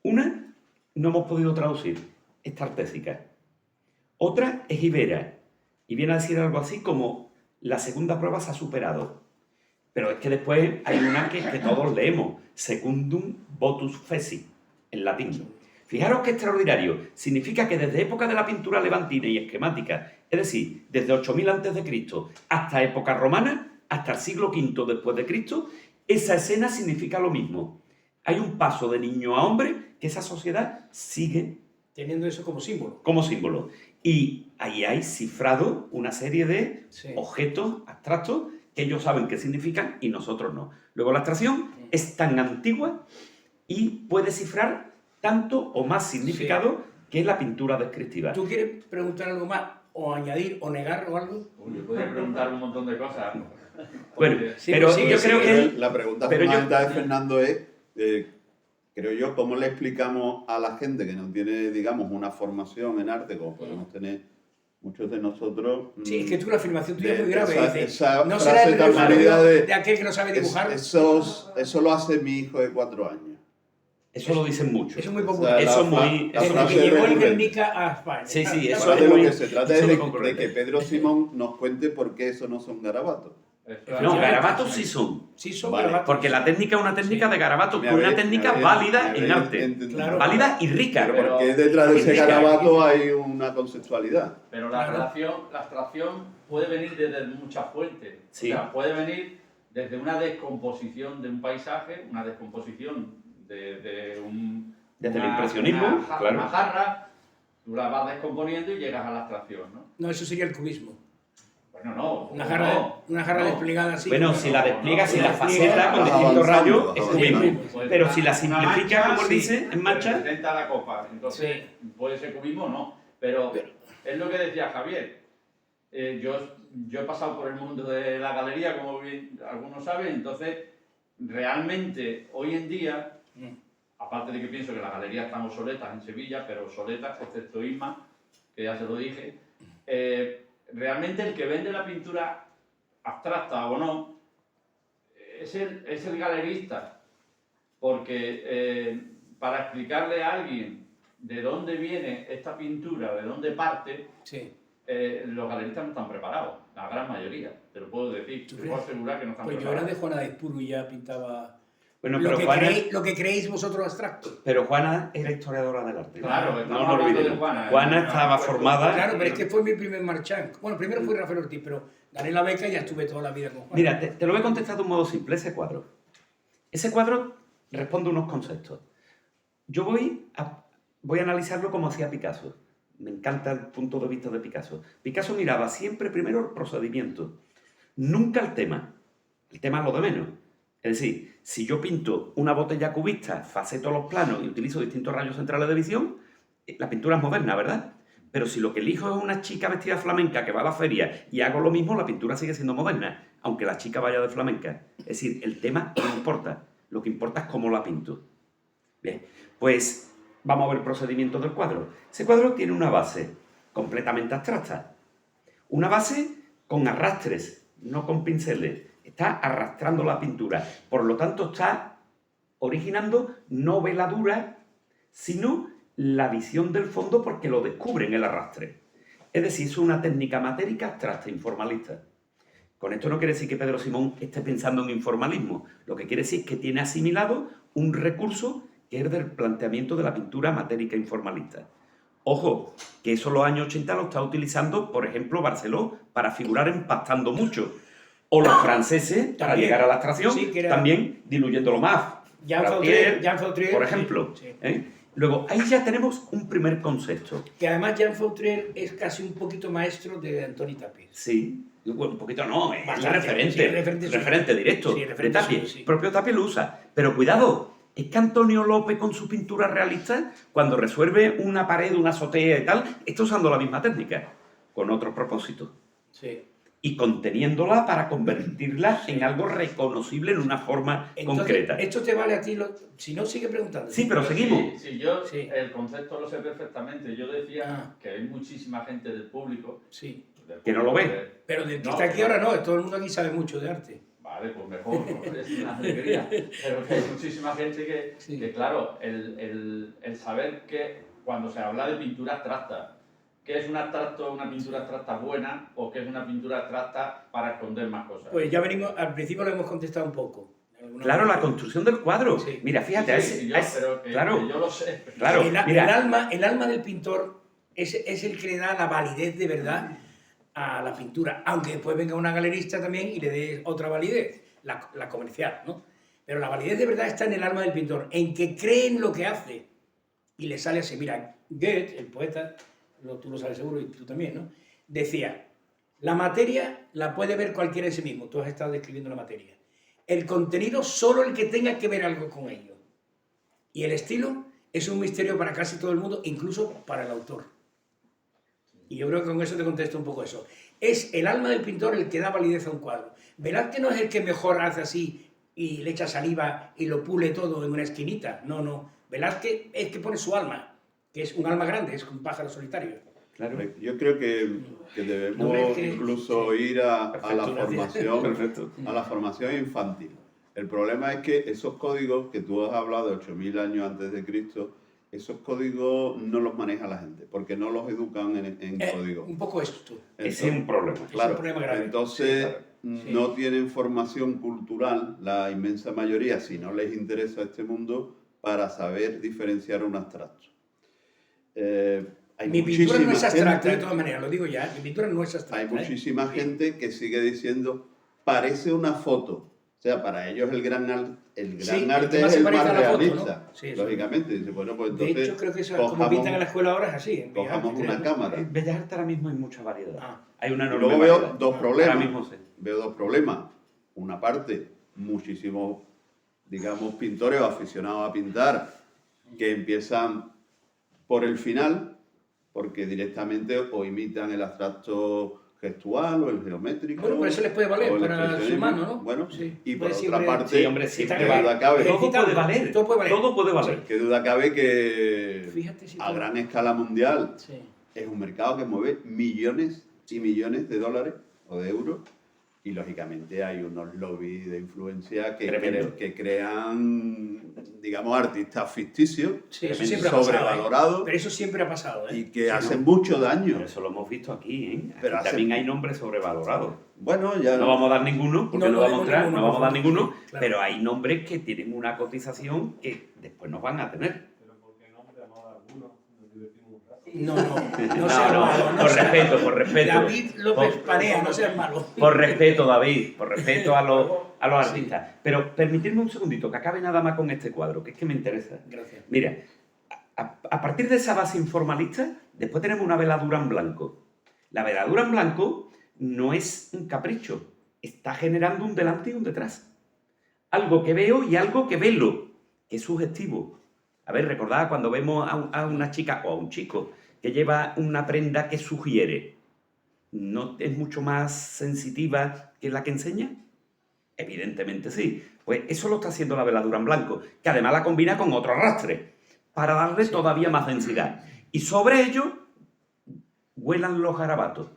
Una no hemos podido traducir, es tartésica. Otra es ibera y viene a decir algo así como la segunda prueba se ha superado. Pero es que después hay una que todos leemos, secundum votus feci, en latín. Fijaros qué extraordinario. Significa que desde época de la pintura levantina y esquemática, es decir, desde 8000 a.C. hasta época romana, hasta el siglo V después de Cristo, esa escena significa lo mismo. Hay un paso de niño a hombre que esa sociedad sigue Teniendo eso como símbolo. como símbolo. Y ahí hay cifrado una serie de Sí. objetos abstractos que ellos saben qué significan y nosotros no. Luego la abstracción es tan antigua y puede cifrar tanto o más significado que la pintura descriptiva. ¿Tú quieres preguntar algo más o añadir o negar o algo? Uy, yo podría preguntar un montón de cosas. Bueno, Porque- Sí, pero sí, yo sí, creo sí. que... La pregunta pero yo- fundamental de Fernando es, creo yo, ¿cómo le explicamos a la gente que no tiene, digamos, una formación en arte, como podemos tener muchos de nosotros? Sí, es que tú la afirmación tuya es de muy grave. esa- dice, esa no frase será el tan refugio válida de aquel que no sabe dibujar. Eso lo hace mi hijo de 4 años. Eso lo dicen mucho. Eso es muy O sea, popular. Eso la muy- fra- la Desde frase que llegó el recurrente. Guernica a España. Sí, sí, Claro, eso Ahora es de lo muy- que se trata eso es es de, muy concurrente. que Pedro Simón nos cuente por qué eso no son garabatos. No, garabatos sí son. Sí, son Vale, garabatos. Porque la técnica es una técnica Sí. de garabatos, Me que es una habéis- técnica me habéis- válida me en habéis arte. entendido. Claro. Válida y rica. Pero- Porque detrás de ese Rica. garabato hay una conceptualidad. Pero la Claro. relación, la abstracción puede venir desde muchas fuentes. Sí. O sea, puede venir desde una descomposición de un paisaje, una descomposición de un... Desde el impresionismo, claro. Una jarra, tú la vas descomponiendo y llegas a la abstracción, ¿no? No, eso sería el cubismo. Bueno, no. Una jarra no. desplegada así. Bueno, como- si la despliegas, si no, la no, faceta no, con vas distintos avanzando, rayos, vas es avanzando. cubismo. Pues Pero una- si la una simplifica, mancha, como sí, dice, en mancha, representa la copa. Entonces, puede ser cubismo o no. Pero es lo que decía Javier. Yo he pasado por el mundo de la galería, como bien algunos saben, entonces realmente hoy en día, aparte de que pienso que las galerías están obsoletas en Sevilla, pero obsoletas, excepto Isma, que ya se lo dije, realmente el que vende la pintura abstracta o no es el galerista, porque para explicarle a alguien de dónde viene esta pintura, de dónde parte, Sí. los galeristas no están preparados, la gran mayoría, te lo puedo decir, te puedo asegurar que no están Pues yo era preparados. de Juana de Espuru y ya pintaba bueno, lo, pero que Juana, lo que creéis vosotros abstracto. pero Juana era historiadora del arte. Claro, estamos no nos hablando de olvidemos. Juana. Juana estaba Pues, formada. Claro, pero es que fue mi primer marchand. Bueno, primero fue Rafael Ortiz, pero gané la beca y ya estuve toda la vida con Juana. Mira, te lo voy a contestar de un modo simple, ese cuadro. Ese cuadro responde a unos conceptos. Yo voy a analizarlo como hacía Picasso. Me encanta el punto de vista de Picasso. Picasso miraba siempre primero el procedimiento, nunca el tema. El tema es lo de menos. Es decir, si yo pinto una botella cubista, faceto los planos y utilizo distintos rayos centrales de visión, la pintura es moderna, ¿verdad? Pero si lo que elijo es una chica vestida flamenca que va a la feria y hago lo mismo, la pintura sigue siendo moderna, aunque la chica vaya de flamenca. Es decir, el tema no importa. Lo que importa es cómo la pinto. Bien, pues vamos a ver el procedimiento del cuadro. Ese cuadro tiene una base completamente abstracta. Una base con arrastres, no con pinceles. Está arrastrando la pintura. Por lo tanto, está originando no veladura, sino la visión del fondo porque lo descubre en el arrastre. Es decir, es una técnica matérica abstracta, informalista. Con esto no quiere decir que Pedro Simón esté pensando en informalismo. Lo que quiere decir es que tiene asimilado un recurso que es del planteamiento de la pintura matérica informalista. Ojo, que eso en los años 80 lo está utilizando, por ejemplo, Barceló, para figurar empastando mucho. O los franceses, para También. llegar a la abstracción, Sí, que era- también diluyéndolo más. Jean Gautier, Fautrier, por sí, ejemplo. sí. Luego, ahí ya tenemos un primer concepto. Que además Jean Fautrier es casi un poquito maestro de Antoni Tapia. Sí, bueno, un poquito no, es Bastante, referente, sí, referente, sí. referente directo Sí, referente, de Tapia. sí, sí. El propio Tapia lo usa. Pero cuidado, es que Antonio López con su pintura realista, cuando resuelve una pared, una azotea y tal, está usando la misma técnica, con otro propósito. Sí. Y conteniéndola para convertirla en algo reconocible en una forma Entonces, concreta. esto te vale a ti, si no, sigue preguntando. Sí, pero seguimos. Sí, yo Sí. el concepto lo sé perfectamente. Yo decía Ah. que hay muchísima gente del público. Sí, Que no lo ve. pero del que No, está aquí no. ahora no, todo el mundo aquí sabe mucho de arte. Vale, pues mejor, ¿no? Es una alegría. Pero que hay muchísima gente que, Sí. que claro, el saber que cuando se habla de pintura abstracta, ¿qué es un abstracto, una pintura abstracta buena o qué es una pintura abstracta para esconder más cosas? Pues ya venimos, al principio lo hemos contestado un poco. Claro, la construcción del cuadro. Sí. Mira, fíjate, Sí, yo, pero que claro, yo lo sé. claro. El Mira. alma del pintor es el que le da la validez de verdad a la pintura, aunque después venga una galerista también y le dé otra validez, la comercial, ¿no? Pero la validez de verdad está en el alma del pintor, en que cree en lo que hace y le sale así. Mira, Goethe, el poeta, tú lo sabes seguro y tú también, ¿no? Decía, la materia la puede ver cualquiera en sí mismo, tú has estado describiendo la materia. El contenido solo el que tenga que ver algo con ello. Y el estilo es un misterio para casi todo el mundo, incluso para el autor. Y yo creo que con eso te contesto un poco eso. Es el alma del pintor el que da validez a un cuadro. Velázquez no es el que mejor hace así y le echa saliva y lo pule todo en una esquinita. No, no. Velázquez es que pone su alma, que es un alma grande, es un pájaro solitario. Claro. Yo creo que debemos No, es que- incluso ir a la Perfecto, gracias. formación, Perfecto. a la formación infantil. El problema es que esos códigos que tú has hablado de 8000 años antes de Cristo, esos códigos no los maneja la gente, porque no los educan en código. Un poco esto. Ese es un problema. Claro, un problema grave. entonces Sí. no tienen formación cultural, la inmensa mayoría, si no les interesa este mundo, para saber diferenciar un abstracto. Hay Mi pintura no es muchísima abstracta, gente- de todas maneras, lo digo ya. Mi pintura no es abstracta. Hay ¿eh? muchísima gente que sigue diciendo, parece una foto. O sea, para ellos el gran Sí, el arte que más es se el parece más a la foto, realista. ¿no? Sí, eso. Lógicamente. Dice, bueno, pues De entonces hecho, creo que eso, como pintan en la escuela ahora es así. en Bellas cojamos Artes, una creo. cámara. En Bellas Artes ahora mismo hay mucha variedad. Ah. Hay una Y enorme luego veo variedad. dos problemas. Ahora mismo sí. Veo dos problemas. Una parte, muchísimos, digamos, pintores o aficionados a pintar que empiezan por el final, porque directamente o imitan el abstracto gestual o el geométrico. Bueno, por eso les puede valer o el para su expresionismo. mano, ¿no? Bueno, Sí. y por Puede otra siempre- parte, Sí, hombre, siempre qué Está duda cabe, Todo Ejercitable. puede valer. Todo puede valer. Todo puede valer. qué duda cabe que Fíjate si a todo- gran escala mundial Sí. es un mercado que mueve millones y millones de dólares o de euros y lógicamente hay unos lobbies de influencia Tremendo. que crean, digamos, artistas ficticios, Sí, eso siempre ha pasado. sobrevalorados Pero eso siempre ha pasado, ¿eh? y que hacen mucho daño. Pero eso lo hemos visto aquí, ¿eh? Aquí Pero hace- también hay nombres sobrevalorados. Bueno, ya No vamos a dar ninguno, porque No, no, no vamos a entrar, ninguno, no vamos a dar por favor. ninguno, Claro. pero hay nombres que tienen una cotización que después nos van a tener. No, no, no No, seas no, malo. por seas respeto, malo. por respeto. David López Por- Panea, no seas malo. Por respeto, David, por respeto a los artistas. Pero permitidme un segundito, que acabe nada más con este cuadro, que es que me interesa. Gracias. Mira, a partir de esa base informalista, después tenemos una veladura en blanco. La veladura en blanco no es un capricho, está generando un delante y un detrás. Algo que veo y algo que velo, que es sugestivo. A ver, recordad cuando vemos a una chica o a un chico que lleva una prenda que sugiere, ¿no es mucho más sensitiva que la que enseña? Evidentemente sí. Pues eso lo está haciendo la veladura en blanco, que además la combina con otro arrastre, para darle todavía más densidad. Y sobre ello vuelan los garabatos.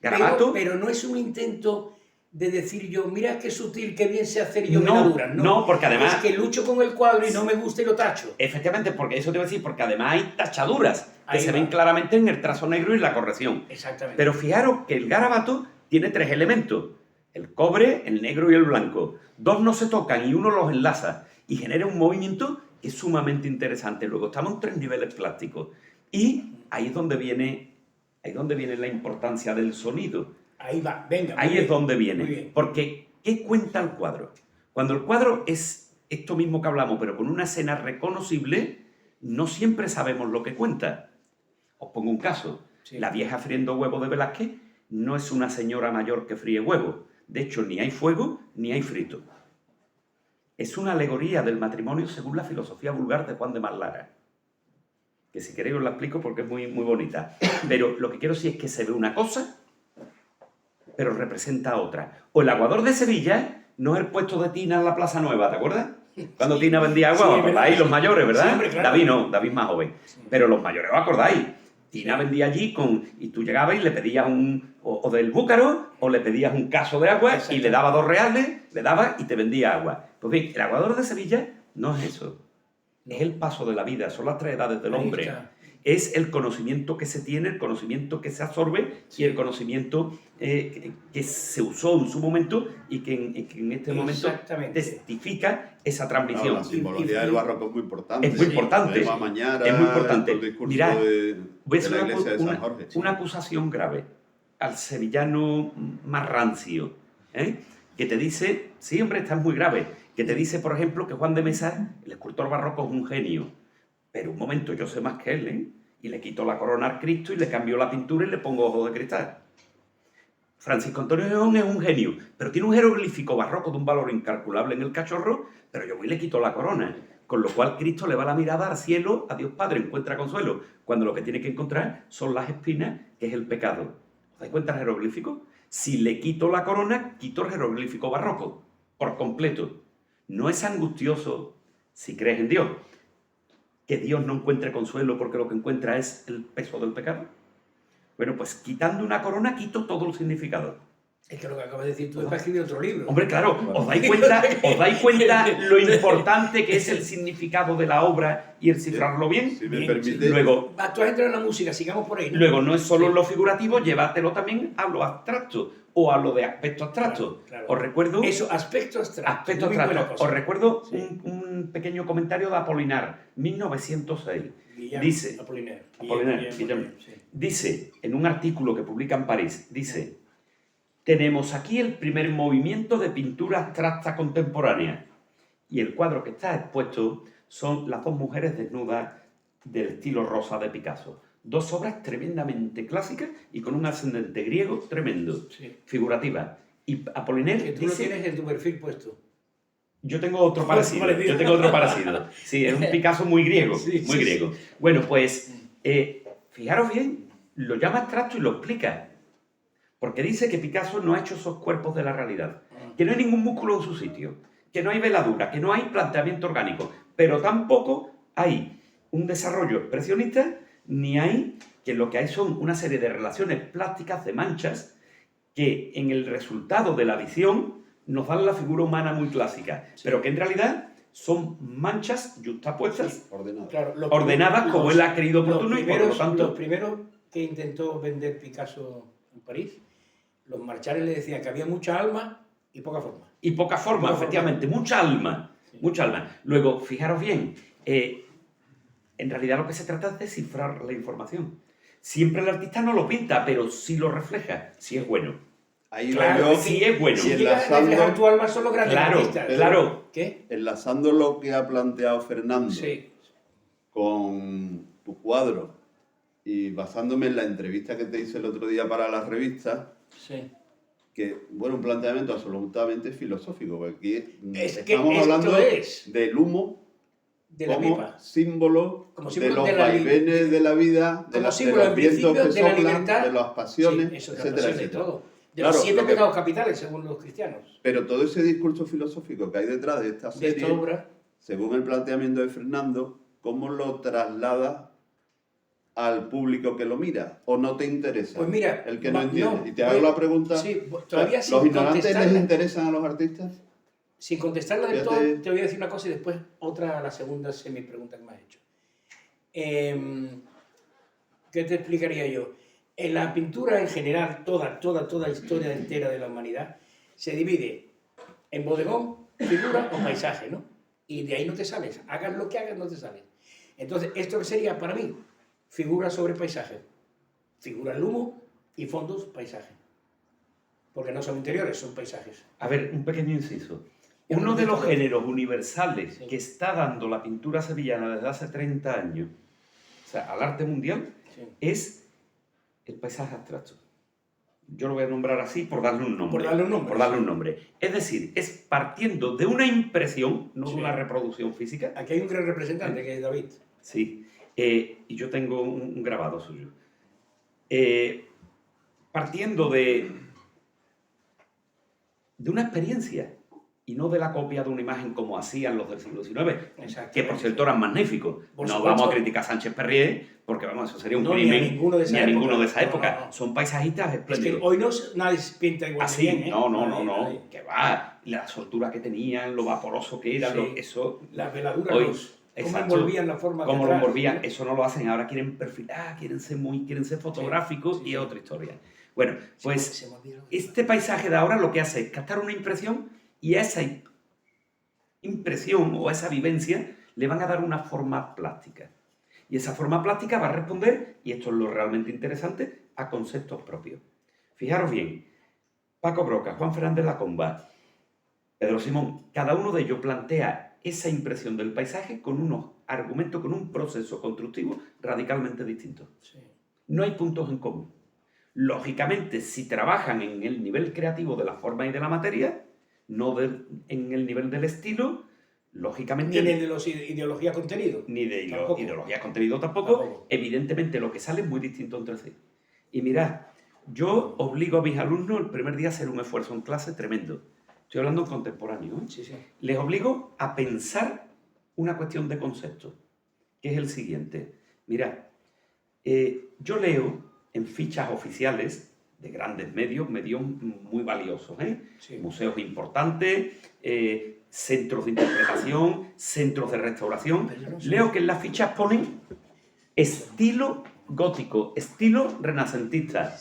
Garabato, Pero no es un intento de decir yo, mira qué sutil, qué bien sé hacer yo No, veladuras. no, porque además- Es que lucho con el cuadro y no me gusta y lo tacho. efectivamente, porque eso te voy a decir, porque además hay tachaduras que Ahí se va. ven claramente en el trazo negro y en la corrección. Exactamente. Pero fijaros que el garabato tiene tres elementos: el cobre, el negro y el blanco. Dos no se tocan y uno los enlaza y genera un movimiento que es sumamente interesante. Luego estamos en 3 niveles plásticos. Y ahí es donde viene la importancia del sonido. Ahí va, venga. Ahí es donde viene. Muy bien. Porque, ¿qué cuenta el cuadro? Cuando el cuadro es esto mismo que hablamos, pero con una escena reconocible, no siempre sabemos lo que cuenta. Os pongo un caso. Sí. La vieja friendo huevos de Velázquez no es una señora mayor que fríe huevos. De hecho, ni hay fuego ni hay frito. Es una alegoría del matrimonio según la filosofía vulgar de Juan de Marlara. Que si queréis os la explico porque es muy, muy bonita. Pero lo que quiero decir es que se ve una cosa, pero representa otra. O el aguador de Sevilla no es el puesto de Tina en la Plaza Nueva, ¿te acuerdas? Cuando Sí. Tina vendía agua, Sí, ¿os acordáis? ¿verdad? Los mayores, ¿verdad? Sí, hombre, claro. David no, David más joven. Sí. Pero los mayores, ¿os acordáis? Tina vendía allí y tú llegabas y le pedías o del búcaro, o le pedías un caso de agua y le daba 2 reales, le daba y te vendía agua. Pues bien, el aguador de Sevilla no es eso. Es el paso de la vida, son las 3 edades del Ahí hombre. está. Es el conocimiento que se tiene, el conocimiento que se absorbe y el conocimiento que se usó en su momento y que en este momento Exactamente. testifica esa Claro, transmisión. la simbología del barroco es muy importante. Es muy importante. Tenemos a Mañara, Es muy importante. el discurso Mirad, Voy a de la hacer iglesia de San Jorge. una acusación grave al sevillano más rancio, que te dice, sí, hombre, esta es muy grave, que te dice, por ejemplo, que Juan de Mesa, el escultor barroco, es un genio. Pero un momento, yo sé más que él, ¿eh? Y le quito la corona al Cristo y le cambio la pintura y le pongo ojos de cristal. Francisco Antonio León es un genio, pero tiene un jeroglífico barroco de un valor incalculable en el cachorro, pero yo voy y le quito la corona. Con lo cual Cristo le va la mirada al cielo, a Dios Padre, encuentra consuelo, cuando lo que tiene que encontrar son las espinas, que es el pecado. ¿Os dais cuenta el jeroglífico? Si le quito la corona, quito el jeroglífico barroco, por completo. No es angustioso, si crees en Dios, que Dios no encuentre consuelo porque lo que encuentra es el peso del pecado. Bueno, pues quitando una corona, quito todo el significado. Es que lo que acabas de decir tú es para escribir otro libro. Hombre, claro, ¿os dais cuenta lo importante que es el significado de la obra y el cifrarlo bien? Si me Bien, permite, Luego, Va, tú has entrado en la música, sigamos por ahí, ¿no? luego no es solo lo figurativo, llévatelo también a lo abstracto o a lo de aspecto abstracto. Claro, claro. Os recuerdo... Eso, aspecto abstracto. Aspecto muy buena abstracto. cosa. Os recuerdo Sí. un pequeño comentario de Apolinar, 1906. Guillem, Dice, Apolinar. Guillem, dice, en un artículo que publica en París, dice, tenemos aquí el primer movimiento de pintura abstracta contemporánea. Y el cuadro que está expuesto son las 2 mujeres desnudas del estilo rosa de Picasso. 2 obras tremendamente clásicas y con un ascendente griego tremendo, Sí. figurativa. Y Apollinaire Que tú lo dice... tienes en tu perfil puesto. Yo tengo otro parecido. Parecido. Yo tengo otro parecido. Sí, es un Picasso muy griego. Sí, muy sí, griego. Bueno, pues, fijaros bien, lo llama abstracto y lo explica. Porque dice que Picasso no ha hecho esos cuerpos de la realidad. Que no hay ningún músculo en su sitio. Que no hay veladura. Que no hay planteamiento orgánico. Pero tampoco hay un desarrollo expresionista, ni hay que lo que hay son una serie de relaciones plásticas, de manchas, que en el resultado de la visión nos dan la figura humana muy clásica, pero que en realidad son manchas justapuestas, ordenado. Claro, ordenadas como él ha querido oportuno y por lo Los tanto... primeros que intentó vender Picasso en París, los marchares le decían que había mucha alma y poca forma. Y poca forma, Poca efectivamente, mucha alma, Sí. mucha alma. Luego, fijaros bien, en realidad lo que se trata es de descifrar la información. Siempre el artista no lo pinta, pero sí lo refleja, si es bueno. Ahí Claro, va yo, Sí es bueno. Si Y llega a enlazando- reflejar tu alma son los grandes Claro, artistas. claro. ¿Qué? enlazando lo que ha planteado Fernando Sí. con tu cuadro y basándome en la entrevista que te hice el otro día para la revista, Sí. que, bueno, un planteamiento absolutamente filosófico, porque aquí Es que estamos esto hablando es del humo de la como pipa. símbolo, Como de símbolo los de la vaivenes de la vida, de, Como de símbolo, los en vientos principio, que de la soplan, libertad. de las pasiones, Sí, eso, de las etcétera, pasiones y etcétera. todo. De Claro, los 7 lo que- pecados capitales, según los cristianos. Pero todo ese discurso filosófico que hay detrás de esta De serie, esta obra. según el planteamiento de Fernando, ¿cómo lo traslada al público que lo mira? ¿O no te interesa? Pues mira, El que no no, entiende. Y te pues- hago la pregunta, Sí, todavía ¿los ignorantes les contestarla- interesan a los artistas? Sin contestarla del todo, Fíjate. te voy a decir una cosa y después otra, la segunda semi-pregunta que me has hecho. ¿Qué te explicaría yo? En la pintura en general, toda historia entera de la humanidad, se divide en bodegón, figura o paisaje, ¿no? y de ahí no te sales. Hagas lo que hagas, no te sales. Entonces, esto sería para mí figura sobre paisaje. Figura el humo y fondos, paisaje. Porque no son interiores, son paisajes. A ver, un pequeño inciso. Y Uno de los de- géneros universales Sí. que está dando la pintura sevillana desde hace 30 años, o sea, al arte mundial, Sí. es el paisaje abstracto. Yo lo voy a nombrar así por darle un nombre. Por darle un nombre, Por darle sí. un nombre. Es decir, es partiendo de una impresión, no de Sí. una reproducción física. Aquí hay un gran representante, que es David. Sí. Y yo tengo un grabado suyo. Partiendo de una experiencia y no de la copia de una imagen como hacían los del siglo XIX, Exacto. que por cierto eran magníficos. Por No supuesto. vamos a criticar a Sánchez Perrier, porque vamos, eso sería un No, ni a crimen. ninguno de esa ni a ninguno época. de esa No, época. no, no. Son paisajistas Es que espléndidos. hoy no nadie pinta igual de Así, bien, ¿eh? no, Nadie. que va. La soltura que tenían, lo vaporoso que era, Sí. eso. Las veladuras, Hoy, cómo exacto. envolvían la forma de Cómo lo atrás. envolvían, eso no lo hacen. Ahora quieren perfilar, quieren ser fotográficos sí, y sí. es otra historia. Bueno, pues Se me olvidó. este paisaje de ahora lo que hace es captar una impresión y a esa impresión o a esa vivencia le van a dar una forma plástica. Y esa forma plástica va a responder, y esto es lo realmente interesante, a conceptos propios. Fijaros bien, Paco Broca, Juan Fernández Lacomba, Pedro Simón, cada uno de ellos plantea esa impresión del paisaje con unos argumentos, con un proceso constructivo radicalmente distinto. Sí. No hay puntos en común. Lógicamente, si trabajan en el nivel creativo de la forma y de la materia, no en el nivel del estilo, lógicamente... Ni de los ideología contenido. Ni de Tampoco. ideología contenido tampoco. Tampoco. Evidentemente, lo que sale es muy distinto entre sí. Y mirad, yo obligo a mis alumnos el primer día a hacer un esfuerzo en clase tremendo. Estoy hablando en contemporáneo, ¿eh? Sí, sí. Les obligo a pensar una cuestión de concepto, que es el siguiente. Mirad, yo leo en fichas oficiales de grandes medios muy valiosos, ¿eh? Sí. Museos importantes, centros de interpretación, centros de restauración. Pero yo no sé. Leo que en las fichas ponen estilo gótico, estilo renacentista.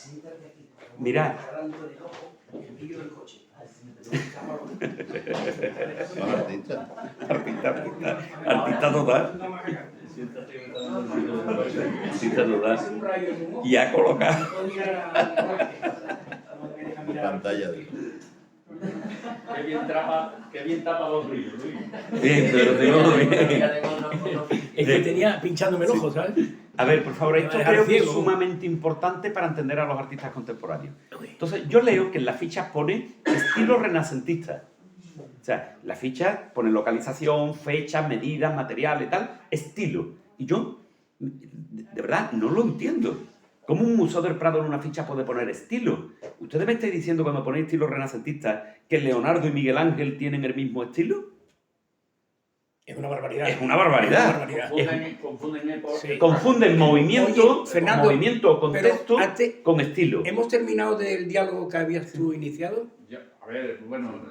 Mirad, Son artistas. artista total, artista total. Y ha colocado... Pantalla de... Qué bien tapa los brillos, Luis. Bien, pero digo bien. Ya tengo una foto. Es que tenía pinchándome el ojo, ¿sabes? A ver, por favor, esto Me va a dejar creo que es ciego. sumamente importante para entender a los artistas contemporáneos. Entonces, yo leo que en las fichas pone estilo renacentista. O sea, la ficha pone localización, fecha, medidas, materiales, tal, estilo. Y yo, de verdad, no lo entiendo. ¿Cómo un museo del Prado en una ficha puede poner estilo? ¿Ustedes me estáis diciendo cuando ponéis estilo renacentista que Leonardo y Miguel Ángel tienen el mismo estilo? Es una barbaridad. Es una barbaridad. Es una barbaridad. Confunden épocas. Sí. Confunden movimiento, Oye, Fernando, movimiento o contexto pero antes- con estilo. ¿Hemos terminado del diálogo que habías tú iniciado? A ver, bueno.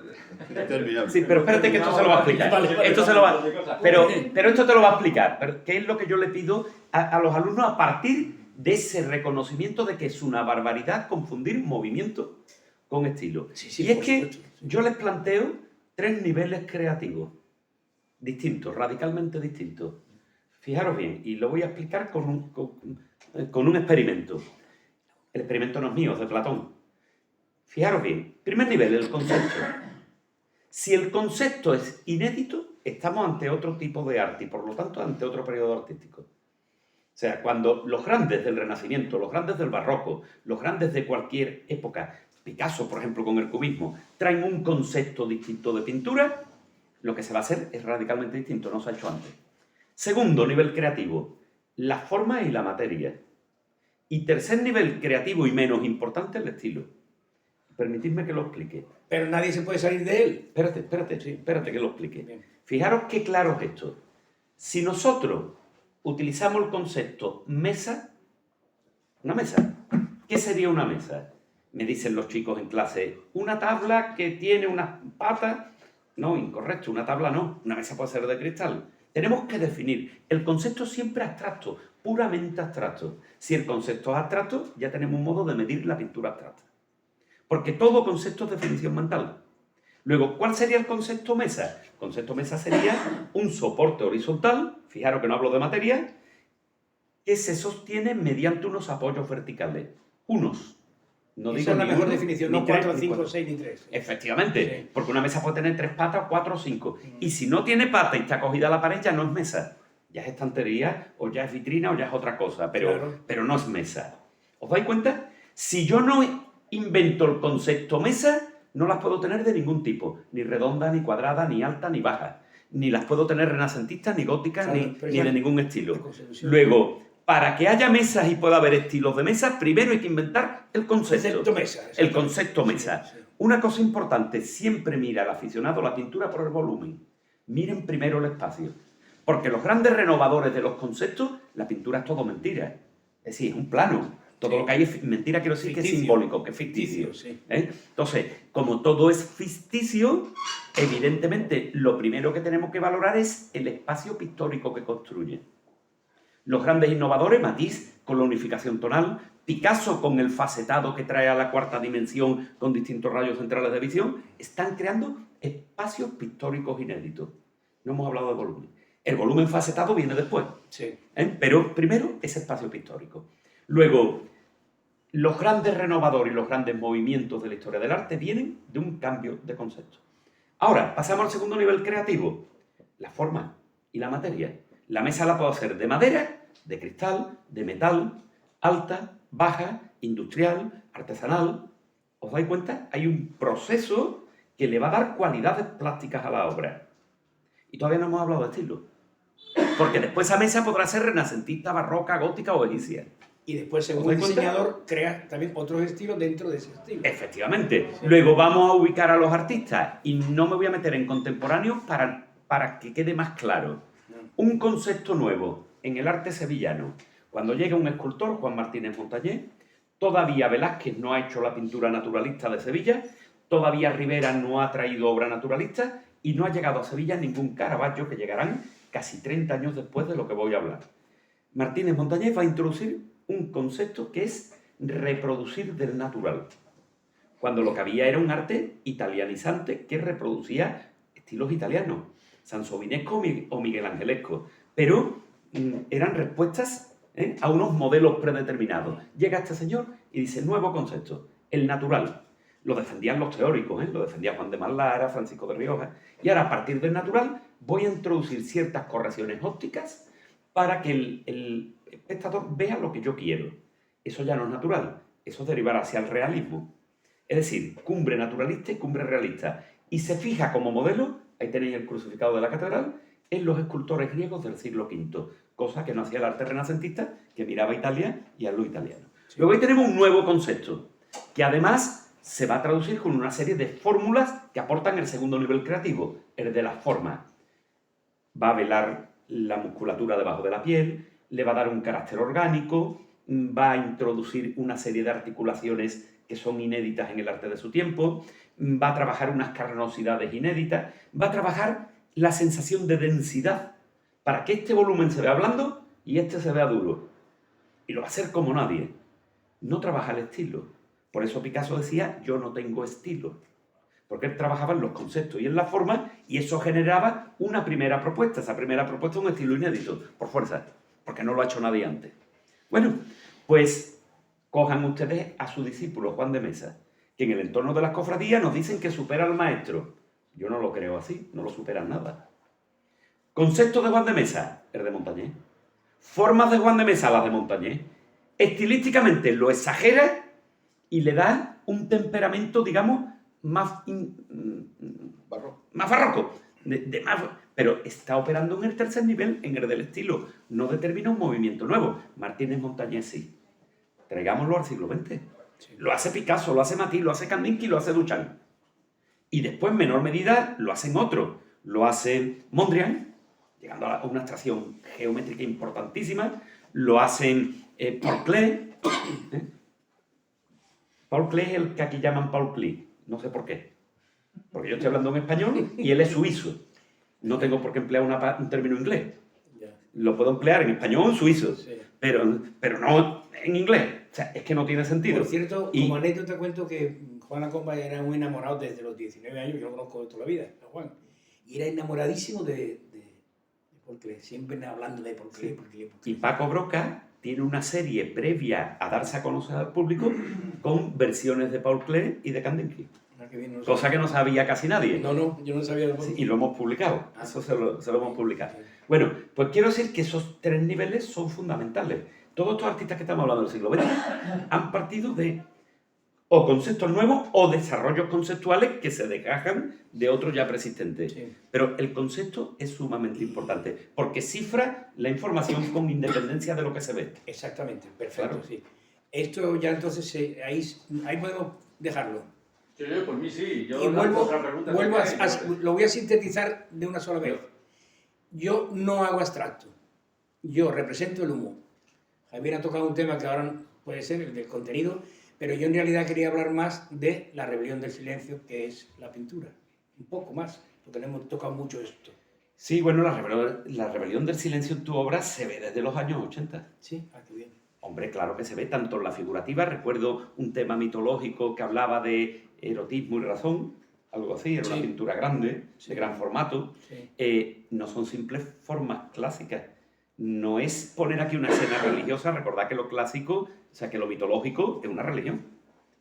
Interminable. Sí, pero espérate que esto se lo va a explicar. Vale, vale, Esto se lo va, pero esto te lo va a explicar. Pero ¿qué es lo que yo le pido a los alumnos a partir de ese reconocimiento de que es una barbaridad confundir movimiento con estilo? Sí, sí, y es por que supuesto, sí. yo les planteo 3 niveles creativos distintos, radicalmente distintos. Fijaros bien, y lo voy a explicar con un experimento. El experimento no es mío, es de Platón. Fijaros bien, primer nivel, el concepto. Si el concepto es inédito, estamos ante otro tipo de arte y por lo tanto ante otro periodo artístico. O sea, cuando los grandes del Renacimiento, los grandes del Barroco, los grandes de cualquier época, Picasso, por ejemplo, con el cubismo, traen un concepto distinto de pintura, lo que se va a hacer es radicalmente distinto, no se ha hecho antes. Segundo nivel creativo, la forma y la materia. Y tercer nivel creativo y menos importante, el estilo. Permitidme que lo explique. Pero nadie se puede salir de él. Espérate que lo explique. Bien. Fijaros qué claro es esto. Si nosotros utilizamos el concepto mesa, una mesa, ¿qué sería una mesa? Me dicen los chicos en clase, una tabla que tiene unas patas. No, incorrecto, una tabla no, una mesa puede ser de cristal. Tenemos que definir, el concepto es siempre abstracto, puramente abstracto. Si el concepto es abstracto, ya tenemos un modo de medir la pintura abstracta. Porque todo concepto es definición mental. Luego, ¿cuál sería el concepto mesa? El concepto mesa sería un soporte horizontal, fijaros que no hablo de materia, que se sostiene mediante unos apoyos verticales. Unos. No Esa digo es la ni mejor uno, definición, ni no tres, 4, ni 5, cuatro. 6 ni 3. Efectivamente, Sí. porque una mesa puede tener 3 patas, 4 o 5. Y si no tiene pata y está cogida a la pared, ya no es mesa. Ya es estantería, o ya es vitrina, o ya es otra cosa, Claro. pero no es mesa. ¿Os dais cuenta? Si yo no invento el concepto mesa, no las puedo tener de ningún tipo. Ni redonda, ni cuadrada, ni alta, ni baja. Ni las puedo tener renacentistas, ni góticas, Claro, ni, pero ni ya- de ningún la estilo. constitución. Luego, para que haya mesas y pueda haber estilos de mesas, primero hay que inventar el concepto. Concepto mesa. El exactamente. concepto mesa. Sí, sí. Una cosa importante, siempre mira al aficionado la pintura por el volumen. Miren primero el espacio. Porque los grandes renovadores de los conceptos, la pintura es todo mentira. Es decir, es un plano. Todo Sí. lo que hay es mentira, quiero decir que es Ficticio. simbólico, que es ficticio. Sí. Entonces, como todo es ficticio, evidentemente lo primero que tenemos que valorar es el espacio pictórico que construye. Los grandes innovadores, Matisse con la unificación tonal, Picasso con el facetado que trae a la cuarta dimensión con distintos rayos centrales de visión, están creando espacios pictóricos inéditos. No hemos hablado de volumen. El volumen facetado viene después, Sí. pero primero ese espacio pictórico. Luego, los grandes renovadores y los grandes movimientos de la historia del arte vienen de un cambio de concepto. Ahora, pasamos al segundo nivel creativo, la forma y la materia. La mesa la puedo hacer de madera, de cristal, de metal, alta, baja, industrial, artesanal. ¿Os dais cuenta? Hay un proceso que le va a dar cualidades plásticas a la obra. Y todavía no hemos hablado de estilo. Porque después esa mesa podrá ser renacentista, barroca, gótica o egipcia. Y después, según ¿Os el dais cuenta? diseñador, crea también otros estilos dentro de ese estilo. Efectivamente. Luego vamos a ubicar a los artistas y no me voy a meter en contemporáneos para que quede más claro. Un concepto nuevo en el arte sevillano. Cuando llega un escultor, Juan Martínez Montañés, todavía Velázquez no ha hecho la pintura naturalista de Sevilla, todavía Rivera no ha traído obra naturalista y no ha llegado a Sevilla ningún Caravaggio, que llegarán casi 30 años después de lo que voy a hablar. Martínez Montañés va a introducir un concepto que es reproducir del natural, cuando lo que había era un arte italianizante que reproducía estilos italianos, sansovinesco o miguelangelesco, pero eran respuestas a unos modelos predeterminados. Llega este señor y dice, nuevo concepto, el natural. Lo defendían los teóricos, lo defendía Juan de Marlara, Francisco de Rioja, y ahora a partir del natural voy a introducir ciertas correcciones ópticas para que el espectador vea lo que yo quiero. Eso ya no es natural, eso derivará hacia el realismo. Es decir, cumbre naturalista y cumbre realista. Y se fija como modelo, ahí tenéis el crucificado de la catedral, en los escultores griegos del siglo V, cosa que no hacía el arte renacentista, que miraba a Italia y a lo italiano. Luego ahí tenemos un nuevo concepto, que además se va a traducir con una serie de fórmulas que aportan el segundo nivel creativo, el de las formas. Va a velar la musculatura debajo de la piel, le va a dar un carácter orgánico, va a introducir una serie de articulaciones que son inéditas en el arte de su tiempo, va a trabajar unas carnosidades inéditas, va a trabajar la sensación de densidad para que este volumen se vea blando y este se vea duro. Y lo va a hacer como nadie. No trabaja el estilo. Por eso Picasso decía, yo no tengo estilo. Porque él trabajaba en los conceptos y en la forma y eso generaba una primera propuesta. Esa primera propuesta es un estilo inédito, por fuerza, porque no lo ha hecho nadie antes. Bueno, pues cojan ustedes a su discípulo Juan de Mesa, que en el entorno de las cofradías nos dicen que supera al maestro. Yo no lo creo así, no lo superan nada. Concepto de Juan de Mesa, el de Montañés. Formas de Juan de Mesa, las de Montañés. Estilísticamente lo exagera y le da un temperamento, digamos, más barroco. Pero está operando en el tercer nivel, en el del estilo. No determina un movimiento nuevo. Martínez Montañés sí. Traigámoslo al siglo XX. Lo hace Picasso, lo hace Matisse, lo hace Kandinsky, lo hace Duchamp. Y después, en menor medida, lo hacen otros. Lo hace Mondrian, llegando a una abstracción geométrica importantísima. Lo hacen Paul Klee. Paul Klee es el que aquí llaman Paul Klee. No sé por qué. Porque yo estoy hablando en español y él es suizo. No tengo por qué emplear un término inglés. Lo puedo emplear en español o en suizo, Sí. pero no en inglés. O sea, es que no tiene sentido. Por cierto, Y- como anécdota cuento que Juan Lacomba era un enamorado desde los 19 años, yo lo conozco de toda la vida, a Juan. Y era enamoradísimo de Paul Klee, siempre hablando de Paul Klee, Paul Klee, Paul Klee. Y Paco Broca tiene una serie previa a darse a conocer al público con versiones de Paul Klee y de Kandinsky. Ah, qué bien, no lo Cosa sabía. que no sabía casi nadie. No, yo no sabía de Paul Sí, Klee. y lo hemos publicado. Ah. Eso se lo hemos publicado. Bueno, pues quiero decir que esos tres niveles son fundamentales. Todos estos artistas que estamos hablando del siglo XX han partido de o conceptos nuevos o desarrollos conceptuales que se desgajan de otros ya preexistentes. Sí. Pero el concepto es sumamente importante porque cifra la información con independencia de lo que se ve. Exactamente, perfecto, Claro. sí. Esto ya entonces, ahí podemos dejarlo. Sí, por mí sí. Yo Y vuelvo, otra pregunta que vuelvo hay, lo voy a sintetizar de una sola vez. Yo no hago abstracto, yo represento el humo. Javier ha tocado un tema que ahora puede ser el del contenido, pero yo en realidad quería hablar más de la rebelión del silencio, que es la pintura. Un poco más, porque no hemos tocado mucho esto. Sí, bueno, la rebelión del silencio en tu obra se ve desde los años 80. Sí, qué bien. Hombre, claro que se ve, tanto en la figurativa, recuerdo un tema mitológico que hablaba de erotismo y razón, algo así, era una Sí. pintura grande, Sí. de gran formato. Sí. No son simples formas clásicas. No es poner aquí una escena religiosa, recordad que lo clásico, o sea, que lo mitológico es una religión.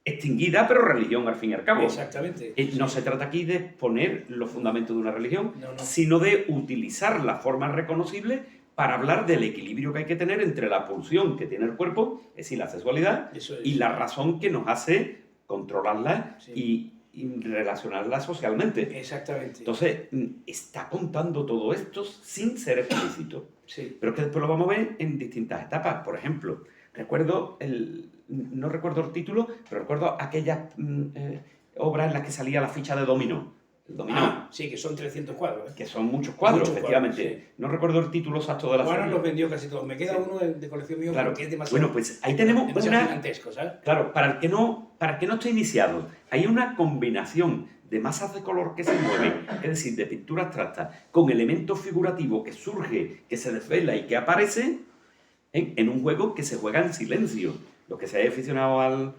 Extinguida, pero religión al fin y al cabo. Exactamente. No se trata aquí de poner los fundamentos de una religión, No. sino de utilizar las formas reconocibles para hablar del equilibrio que hay que tener entre la pulsión que tiene el cuerpo, es decir, la sexualidad, Eso es. y la razón que nos hace controlarla Sí. y relacionarla socialmente. Exactamente. Entonces, está contando todo esto sin ser explícito. Sí. Pero que después lo vamos a ver en distintas etapas. Por ejemplo, no recuerdo el título, pero recuerdo aquellas obras en las que salía la ficha de dominó. El dominó, Sí, que son 300 cuadros. que son muchos cuadros, Muchos efectivamente. cuadros, sí. No recuerdo el título exacto de la Juan serie. los vendió casi todos. Me queda Sí. uno de colección mío Claro. porque es demasiado, Bueno, pues ahí tenemos demasiado una... gigantesco, ¿sabes? Claro, para el que no esté iniciado, hay una combinación de masas de color que se mueven, es decir, de pintura abstracta, con elementos figurativos que surge, que se desvela y que aparece en un juego que se juega en silencio. Los que se haya aficionado al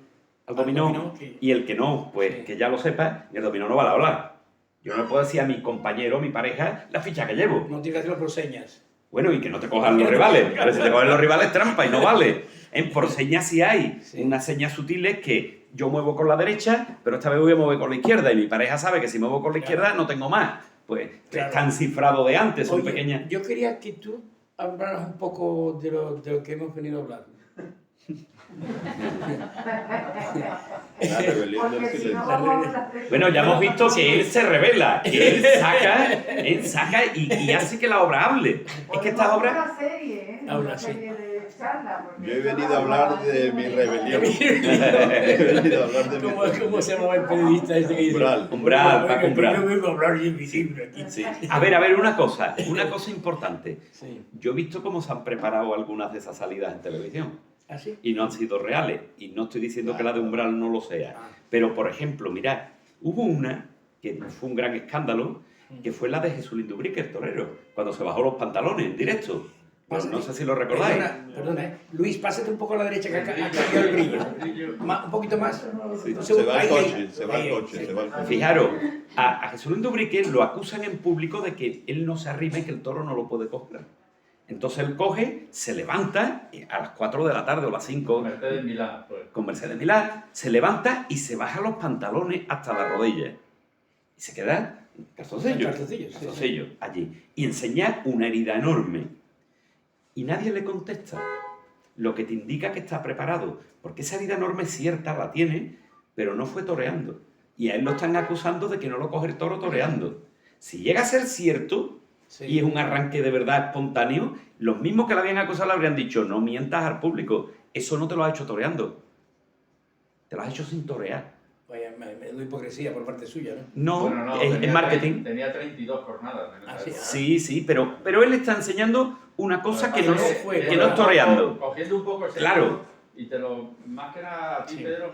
dominó sí. y el que no, pues Sí. que ya lo sepa, y el dominó no vale hablar. Yo no le puedo decir a mi compañero, mi pareja, la ficha que llevo. No tienes que hacerlo por señas. Bueno, y que no te cojan los rivales. A ver, si te cogen los rivales, trampa y no vale. Por señas sí hay. Sí. Unas señas sutiles que yo muevo con la derecha, pero esta vez voy a mover con la izquierda. Y mi pareja sabe que si muevo con la izquierda no tengo más. Pues Claro. están cifrados de antes, son Oye, pequeñas. yo quería que tú hablaras un poco de lo que hemos venido a hablar. La rebelión del Porque si no silencio. vamos a hacer... Bueno, ya hemos visto que él se revela, que él saca y hace que la obra hable. Es que estas obras... Una serie, ¿eh? Habla, Una sí. serie de charla. porque Yo he venido a hablar de mi rebelión. rebelión. He venido a hablar de mi ¿Cómo se llamaba el periodista este que dice? Umbral. Umbral, Paco Umbral. Yo vengo a hablar de invisible aquí. Sí. A ver, una cosa importante. Sí. Yo he visto cómo se han preparado algunas de esas salidas en televisión ¿Ah, sí? y no han sido reales. Y no estoy diciendo que la de Umbral no lo sea. Ah. Pero, por ejemplo, mirad, hubo una que fue un gran escándalo, que fue la de Jesulín Dubrique, el torero, cuando se bajó los pantalones en directo. Pero no sé si lo recordáis. Perdona. Luis, pásate un poco a la derecha que ha cambiado el brillo. Un poquito más. Sí. Un Se segundo. va el Ahí, coche, se va ahí, el coche, sí. se va el coche. Fijaros, a Jesulín Dubrique lo acusan en público de que él no se arrima y que el toro no lo puede coger. Entonces él coge, se levanta a las 4 de la tarde o las 5 Mercedes Milán, pues. con Mercedes Milán, se levanta y se baja los pantalones hasta la rodilla. Y se queda en calzoncillo, Calzoncillos, sí, calzoncillo, allí. Y enseña una herida enorme. Y nadie le contesta. Lo que te indica que está preparado. Porque esa herida enorme es cierta, la tiene, pero no fue toreando. Y a él lo están acusando de que no lo coge el toro toreando. Si llega a ser cierto, Sí. y es un arranque de verdad espontáneo, los mismos que le habían acusado le habrían dicho, no mientas al público, eso no te lo has hecho toreando, te lo has hecho sin torear. Vaya, me doy hipocresía por parte suya, ¿no? No, Bueno, no, es tenía marketing. Tenía 32 jornadas. en esa Ah, sí. época. Sí, pero él está enseñando una cosa que no, no fue, que no es toreando. Cogiendo un poco ese Claro. tema, y te lo, más que nada a ti, Sí. Pedro,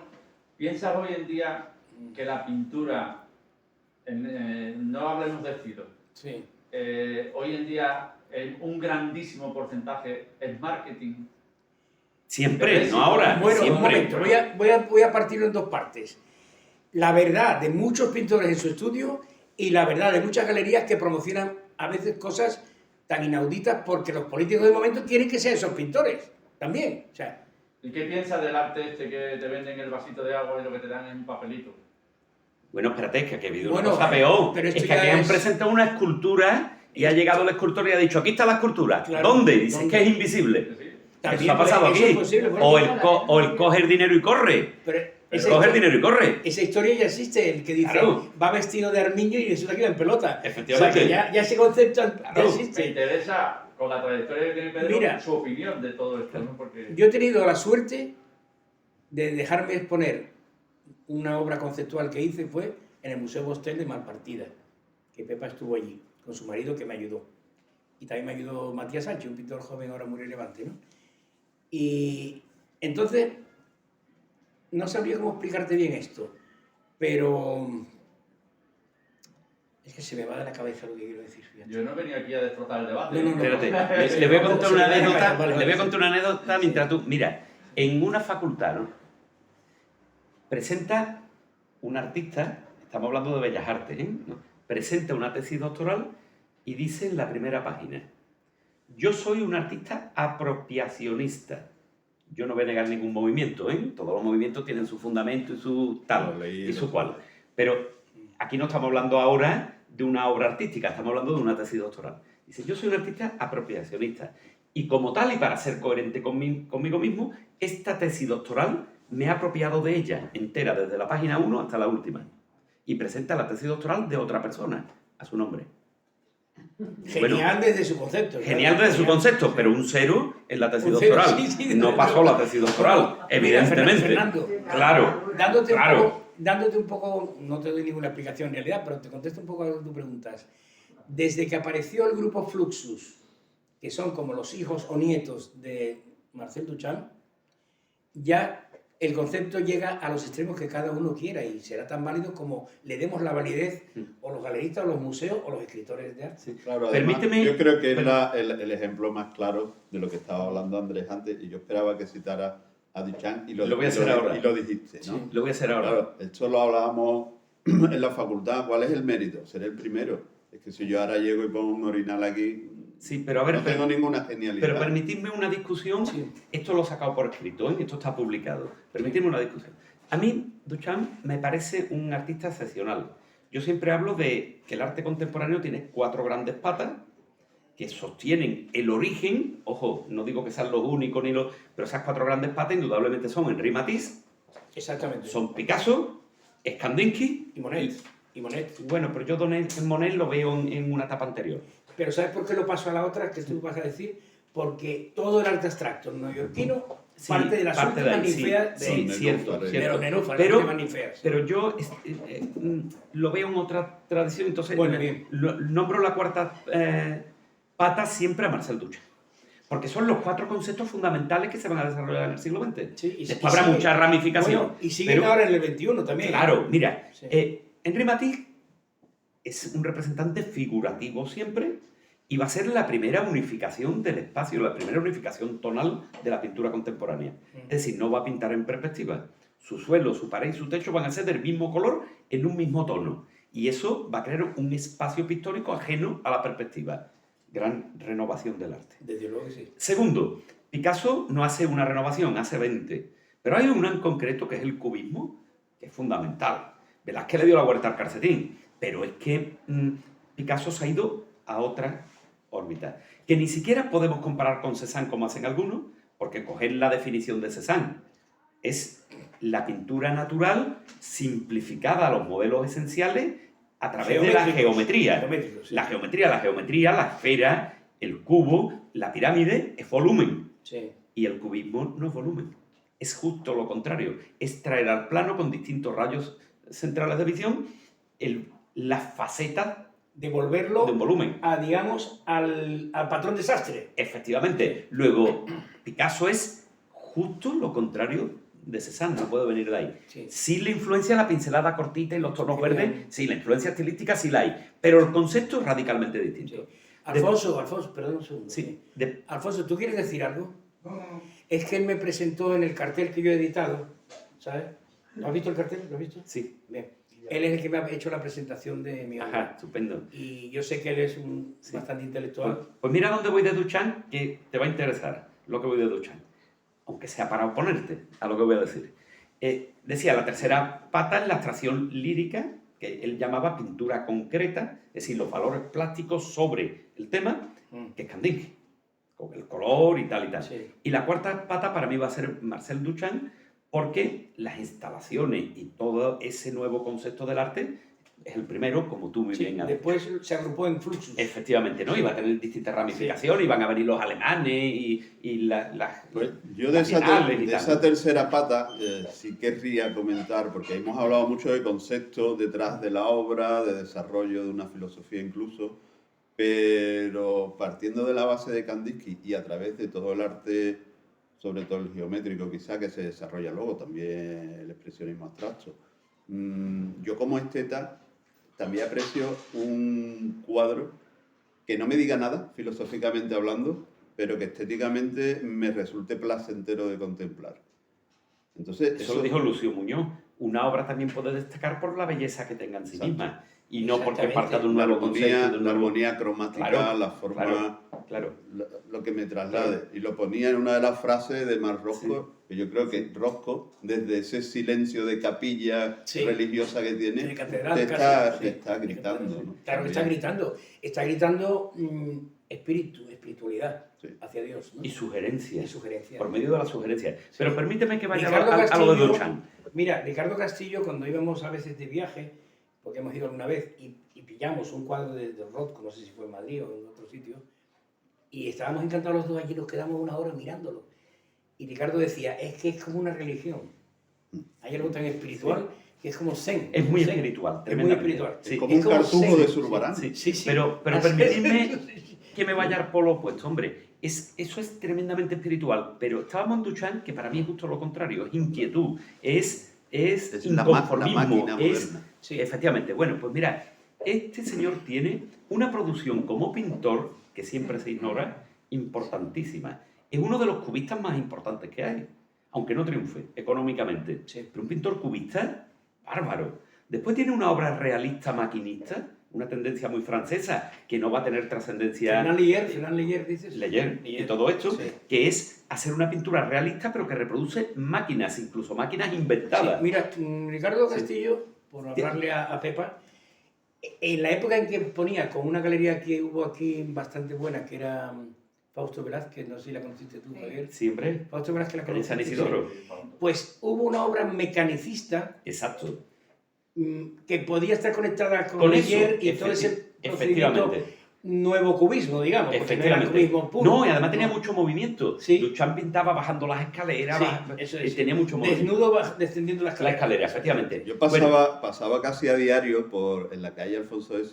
¿piensas hoy en día que la pintura, no hablemos de estilo, Sí. hoy en día un grandísimo porcentaje es marketing? Siempre, Sí, no ahora, Bueno, siempre. un momento, voy a partirlo en dos partes. la verdad de muchos pintores en su estudio y la verdad de muchas galerías que promocionan a veces cosas tan inauditas porque los políticos de momento quieren que sean esos pintores también. O sea, ¿Y qué piensas del arte este que te venden el vasito de agua y lo que te dan es un papelito? Bueno, espérate, es que aquí ha habido Bueno, una cosa peor. pero esto Es que ya aquí han es- presentado una escultura y ha llegado el escultor y ha dicho, aquí está la escultura. Claro, ¿Dónde? Dice ¿dónde? que es invisible. Sí. también Eso ha pasado eso aquí. es posible, bueno, O el coger dinero y corre. pero El esa coger histo- dinero y corre. Esa historia ya existe, el que dice Claro. va vestido de armiño y resulta que va en pelota. Efectivamente. O sea, que ya ese concepto ya Claro. Me existe. interesa, con la trayectoria que tiene Pedro, Mira. su opinión de todo esto, ¿no? Porque Yo he tenido la suerte de dejarme exponer una obra conceptual que hice fue en el Museo Bostel de Malpartida, que Pepa estuvo allí con su marido que me ayudó. Y también me ayudó Matías Sánchez, un pintor joven ahora muy relevante, ¿no? Y entonces, no sabría cómo explicarte bien esto, pero es que se me va de la cabeza lo que quiero decir. fíjate. yo no venía aquí a destrozar el debate. No, no, no. Espérate, le voy a contar una anécdota. Vale, Le voy a vale. contar una anécdota mientras tú. Mira, en una facultad, ¿no? Presenta un artista, estamos hablando de Bellas Artes, ¿eh? ¿No? Presenta una tesis doctoral y dice en la primera página: yo soy un artista apropiacionista. Yo no voy a negar ningún movimiento, ¿eh? Todos los movimientos tienen su fundamento y su tal, Lo leí, y su lo- cual. Pero aquí no estamos hablando ahora de una obra artística, estamos hablando de una tesis doctoral. Dice, yo soy un artista apropiacionista. Y como tal, y para ser coherente conmigo mismo, esta tesis doctoral me ha apropiado de ella entera, desde la página 1 hasta la última. Y presenta la tesis doctoral de otra persona, a su nombre. Genial desde su concepto. Genial claro, desde su genial. concepto, pero un cero en la tesis Un cero, doctoral. sí, sí, No desde pasó luego. la tesis doctoral, Mira, evidentemente. Fernando, Claro. dándote un poco, no te doy ninguna explicación en realidad, pero te contesto un poco a tus preguntas. Desde que apareció el grupo Fluxus, que son como los hijos o nietos de Marcel Duchamp, ya el concepto llega a los extremos que cada uno quiera y será tan válido como le demos la validez o los galeristas, o los museos, o los escritores de arte. Claro, además, Permíteme- yo creo que es el ejemplo más claro de lo que estaba hablando Andrés antes, y yo esperaba que citara a Duchamp y Lo voy a hacer ahora. y lo dijiste, ¿no? Lo voy a hacer ahora. Claro, esto lo hablábamos en la facultad. ¿Cuál es el mérito? Ser el primero. Es que si yo ahora llego y pongo un orinal aquí, Sí, pero a ver, no tengo ninguna genialidad. pero permitidme una discusión. Sí. Esto lo he sacado por escrito, ¿eh? Esto está publicado. Permitidme una discusión. A mí, Duchamp me parece un artista excepcional. Yo siempre hablo de que el arte contemporáneo tiene 4 grandes patas que sostienen el origen. Ojo, no digo que sean los únicos, pero esas 4 grandes patas indudablemente son Henri Matisse, Exactamente. son Picasso, es Kandinsky Y Monet. Y Monet. Bueno, pero yo Monet lo veo en una etapa anterior. Pero ¿sabes por qué lo paso a la otra que tú vas a decir? Porque todo el arte abstracto neoyorquino Sí, parte de las parte de últimas ahí, sí, ninfeas sí, de cierto, Nenúfares. de los cierto. nenúfares, Pero- las últimas ninfeas. Pero yo lo veo en otra tradición, entonces Bueno, bien. nombro la cuarta pata siempre a Marcel Duchamp. Porque son los 4 conceptos fundamentales que se van a desarrollar en el siglo XX. Sí, y Después habrá sigue- mucha ramificación. Bueno, y siguen pero- ahora en el 21 también. Claro, mira, Sí. Henri Matisse es un representante figurativo siempre y va a ser la primera unificación del espacio, la primera unificación tonal de la pintura contemporánea. Es decir, no va a pintar en perspectiva. Su suelo, su pared y su techo van a ser del mismo color en un mismo tono. Y eso va a crear un espacio pictórico ajeno a la perspectiva. Gran renovación del arte. Desde luego que sí. Segundo, Picasso no hace una renovación, hace 20. Pero hay una en concreto que es el cubismo, que es fundamental. Velázquez le dio la vuelta al calcetín, pero es que Picasso se ha ido a otra órbita, que ni siquiera podemos comparar con Cézanne como hacen algunos, porque coger la definición de Cézanne es la pintura natural simplificada a los modelos esenciales a través de la geometría. Geométricos, sí. La geometría, la esfera, el cubo, la pirámide es volumen. Sí. Y el cubismo no es volumen. Es justo lo contrario. Es traer al plano con distintos rayos centrales de visión las facetas Devolverlo de un volumen. a, digamos, al patrón desastre. Efectivamente. Luego, Picasso es justo lo contrario de Cézanne, no puedo venir de ahí. Sí. Sí la influencia la pincelada cortita y los tonos Sí. verdes, sí, la influencia estilística sí la hay, pero el concepto es radicalmente distinto. Sí. Alfonso, perdón un segundo. Sí, Alfonso, ¿tú quieres decir algo? No, no, no. Es que él me presentó en el cartel que yo he editado, ¿sabes? ¿Lo has visto el cartel? ¿Lo has visto? Sí. Bien. Él es el que me ha hecho la presentación de mi Ajá, obra. estupendo. Y yo sé que él es un Sí. bastante intelectual. Pues mira dónde voy de Duchamp, que te va a interesar lo que voy de Duchamp. Aunque sea para oponerte a lo que voy a decir. Decía, la tercera pata es la abstracción lírica, que él llamaba pintura concreta, es decir, los valores plásticos sobre el tema, que es Kandinsky, con el color y tal y tal. Sí. Y la cuarta pata para mí va a ser Marcel Duchamp, porque las instalaciones y todo ese nuevo concepto del arte es el primero, como tú muy Sí, bien has después se agrupó en Fluxus. Efectivamente, ¿no? Iba a tener distintas ramificaciones, iban a venir los alemanes y las... Pues yo de esa, Nacionales y de tal. esa tercera pata sí querría comentar, porque hemos hablado mucho de conceptos detrás de la obra, de desarrollo de una filosofía incluso, pero partiendo de la base de Kandinsky y a través de todo el arte, sobre todo el geométrico quizá, que se desarrolla luego, también el expresionismo abstracto, yo como esteta también aprecio un cuadro que no me diga nada, filosóficamente hablando, pero que estéticamente me resulte placentero de contemplar. Entonces, Eso lo dijo Lucio Muñoz. Una obra también puede destacar por la belleza que tenga en sí Exacto. misma y no porque Exactamente. parta de un la nuevo concepto. De un la nuevo... armonía cromática, Claro, la forma, Claro. lo que me traslade. Y lo ponía en una de las frases de Marc Roscoe, que yo creo que Roscoe, desde ese silencio de capilla Sí. religiosa que tiene, De catedral, te casi, sí. está gritando. ¿no? Claro que está También. gritando. Está gritando espiritualidad Sí. hacia Dios, ¿no? Y sugerencias. Y sugerencias. Por medio de las sugerencias. Pero permíteme que vaya Ricardo a lo de Castillo, Duchamp. mira, Ricardo Castillo, cuando íbamos a veces de viaje, porque hemos ido alguna vez, y pillamos un cuadro de Rothko, no sé si fue en Madrid o en otro sitio, y estábamos encantados los dos allí, nos quedamos una hora mirándolo. Y Ricardo decía, es que es como una religión. Hay algo tan espiritual que es como zen. Es muy zen. espiritual. Es muy tremendamente. espiritual. Sí. Es como un cartujo zen. de Zurbarán. Sí, Sí, sí. Pero permitidme que me vaya al polo opuesto, hombre. Eso es tremendamente espiritual, pero estábamos en Duchamp, que para mí es justo lo contrario, es inquietud, es la inconformismo, máquina es... moderna. Sí. Efectivamente, bueno, pues mira, este señor tiene una producción como pintor, que siempre se ignora, importantísima. Es uno de los cubistas más importantes que hay, aunque no triunfe económicamente. Sí. Pero un pintor cubista, bárbaro. Después tiene una obra realista maquinista, una tendencia muy francesa, que no va a tener trascendencia... Fernand Leyer, dices. Leyer y Leyer. todo esto, Sí. que es hacer una pintura realista, pero que reproduce máquinas, incluso máquinas Sí, inventadas. mira, Ricardo Castillo, por hablarle a Pepa, en la época en que ponía con una galería que hubo aquí bastante buena, que era Fausto Velázquez, no sé si la conociste tú, Javier. Siempre Fausto Velázquez la en San conociste. Isidoro. Pues hubo una obra mecanicista Exacto. que podía estar conectada con Con eso, Leyer y todo ese procedimiento efectivamente. nuevo cubismo, digamos, porque no era el Efectivamente. cubismo puro. No, y además tenía mucho movimiento. Sí. Duchamp pintaba bajando las escaleras, Sí, eso es. tenía mucho movimiento. Desnudo descendiendo las La escaleras. escalera, efectivamente. Yo Bueno, pasaba casi a diario en la calle Alfonso X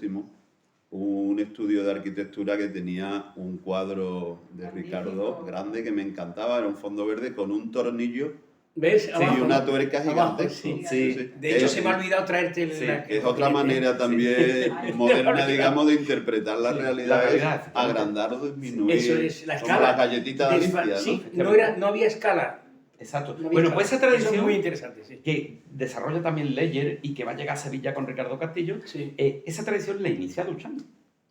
un estudio de arquitectura que tenía un cuadro de Ricardo grande que me encantaba, era un fondo verde con un tornillo ¿Ves? y Abajo, una ¿no? tuerca Abajo, gigante. sí. Sí. De hecho, se me ha olvidado traerte Sí, Es otra manera también Sí. moderna, digamos, de interpretar la Sí, realidad, la realidad, es efectivamente. agrandar o disminuir. Eso es, la como escala. las galletitas de Desva- Alicia, ¿no? Sí, no había escala. exacto. No había Bueno, escala. pues esa Eso es tradición muy interesante, sí. que desarrolla también Leyer y que va a llegar a Sevilla con Ricardo Castillo, Sí, esa tradición la inicia Duchamp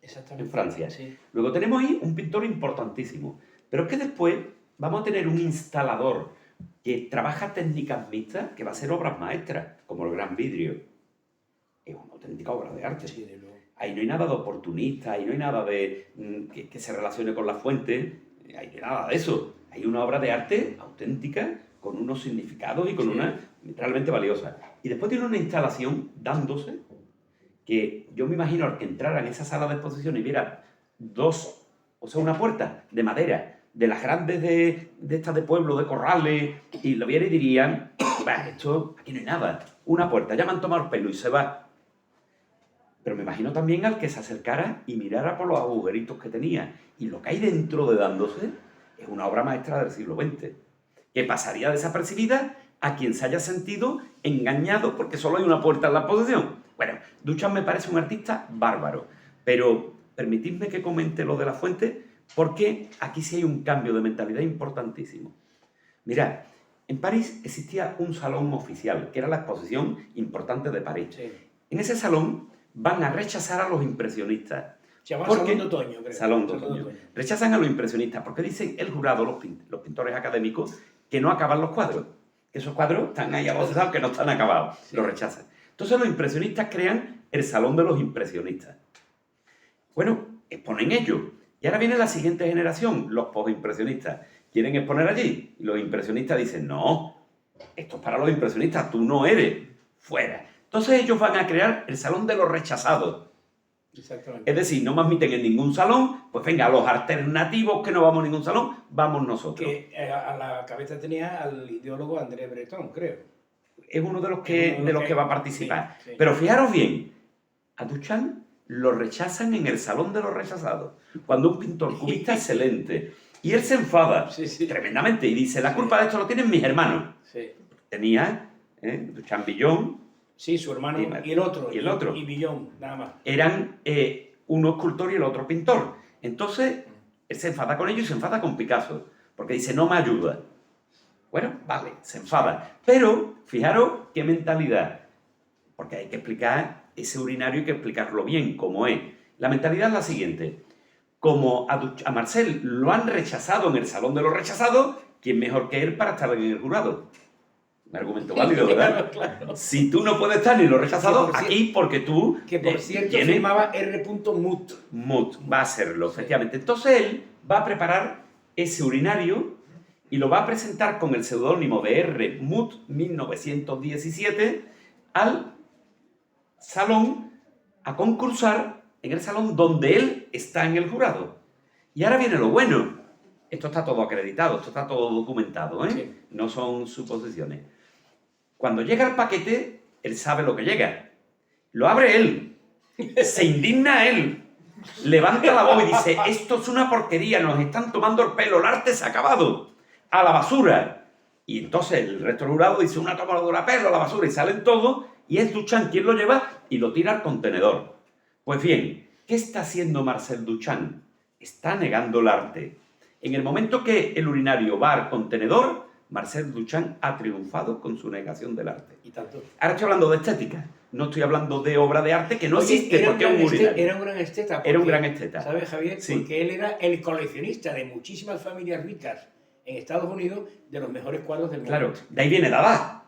exactamente. en Francia. Sí. Luego tenemos ahí un pintor importantísimo. Pero es que después vamos a tener un instalador que trabaja técnicas mixtas, que va a ser obras maestras, como el Gran Vidrio. Es una auténtica obra de arte. Sí, de luego. Ahí no hay nada de oportunista, ahí no hay nada de que se relacione con la fuente, ahí no hay nada de eso. Hay una obra de arte auténtica, con unos significados y con Sí. una realmente valiosa. Y después tiene una instalación dándose, que yo me imagino al que entrara en esa sala de exposición y viera una puerta de madera, de las grandes de estas de pueblo, de corrales, y lo viera y dirían, "Bah, esto, aquí no hay nada, una puerta, ya me han tomado el pelo y se va". Pero me imagino también al que se acercara y mirara por los agujeritos que tenía. Y lo que hay dentro de dándose es una obra maestra del siglo XX, que pasaría desapercibida a quien se haya sentido engañado porque solo hay una puerta en la exposición. Bueno, Duchamp me parece un artista bárbaro, pero permitidme que comente lo de la fuente, porque aquí sí hay un cambio de mentalidad importantísimo. Mirad, En París existía un salón oficial, que era la exposición importante de París. Sí. En ese salón van a rechazar a los impresionistas. Se llama ¿Por Salón qué? de Otoño, creo. Salón de Otoño. Rechazan a los impresionistas porque dicen el jurado, los pintores académicos, que no acaban los cuadros. Que esos cuadros están ahí avanzados, que no están acabados. Sí. Los rechazan. Entonces los impresionistas crean el Salón de los Impresionistas. Bueno, exponen ellos. Y ahora viene la siguiente generación, los postimpresionistas. Quieren exponer allí. Y los impresionistas dicen, no, esto es para los impresionistas, tú no eres. Fuera. Entonces ellos van a crear el Salón de los Rechazados. Exactamente. Es decir, no me admiten en ningún salón, pues venga, los alternativos que no vamos a ningún salón, vamos nosotros. Que a la cabeza tenía al ideólogo André Breton, creo. Es uno de los que va a participar. Sí, sí. Pero fijaros bien, a Duchamp lo rechazan en el Salón de los Rechazados, cuando un pintor cubista excelente. Y él se enfada Sí, sí. tremendamente y dice, la culpa de esto lo tienen mis hermanos. Sí. Tenía Duchamp, Villon, Sí, su hermano y el otro. y el otro. Y Villon, nada más. eran uno escultor y el otro pintor. Entonces, él se enfada con ellos y se enfada con Picasso, porque dice, no me ayuda. Bueno, vale, se enfada. Pero, fijaros qué mentalidad, porque hay que explicar ese urinario, hay que explicarlo bien, cómo es. La mentalidad es la siguiente. Como a Marcel lo han rechazado en el Salón de los Rechazados, ¿quién mejor que él para estar en el jurado? Un argumento válido, ¿verdad? Claro. Si tú no puedes estar ni los rechazados, Que por aquí porque tú Que por cierto tienes firmaba R. Mut. Mut, va a hacerlo, efectivamente. Entonces él va a preparar ese urinario y lo va a presentar con el seudónimo de R. Mut 1917 al salón a concursar en el salón donde él está en el jurado. Y ahora viene lo bueno. Esto está todo acreditado, esto está todo documentado, ¿eh? Sí. No son suposiciones. Cuando llega el paquete, él sabe lo que llega. Lo abre él. Se indigna él. Levanta la voz y dice, esto es una porquería, nos están tomando el pelo, el arte se ha acabado. A la basura. Y entonces el resto del jurado dice, una tomadura de pelo, a la basura. Y salen todos, y es Duchamp quien lo lleva y lo tira al contenedor. Pues bien, ¿qué está haciendo Marcel Duchamp? Está negando el arte. En el momento que el urinario va al contenedor, Marcel Duchamp ha triunfado con su negación del arte. Y tanto. Ahora estoy hablando de estética, no estoy hablando de obra de arte que no Oye, existe porque es un urinario. Era un gran esteta. Era un porque, gran esteta. ¿Sabes, Javier? Sí. Porque él era el coleccionista de muchísimas familias ricas en Estados Unidos de los mejores cuadros del mundo. Claro, de ahí viene Dada,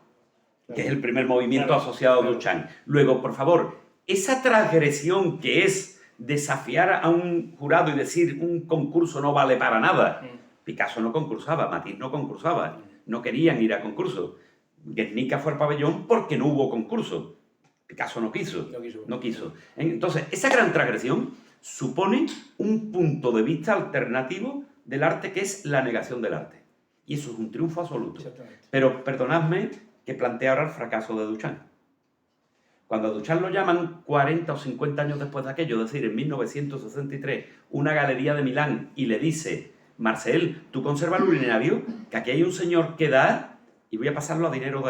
que es el primer movimiento Claro, asociado a claro. Duchamp. Luego, por favor, esa transgresión que es desafiar a un jurado y decir un concurso no vale para nada. Picasso no concursaba, Matisse no concursaba, no querían ir a concurso. Guernica fue al pabellón porque no hubo concurso. Picasso no quiso. No quiso. Entonces, esa gran transgresión supone un punto de vista alternativo del arte que es la negación del arte. Y eso es un triunfo absoluto. Exactamente. Pero perdonadme que plantee ahora el fracaso de Duchamp. Cuando a Duchamp lo llaman 40 o 50 años después de aquello, es decir, en 1963, una galería de Milán y le dice, Marcel, tú conservas el urinario, que aquí hay un señor que da, y voy a pasarlo a dinero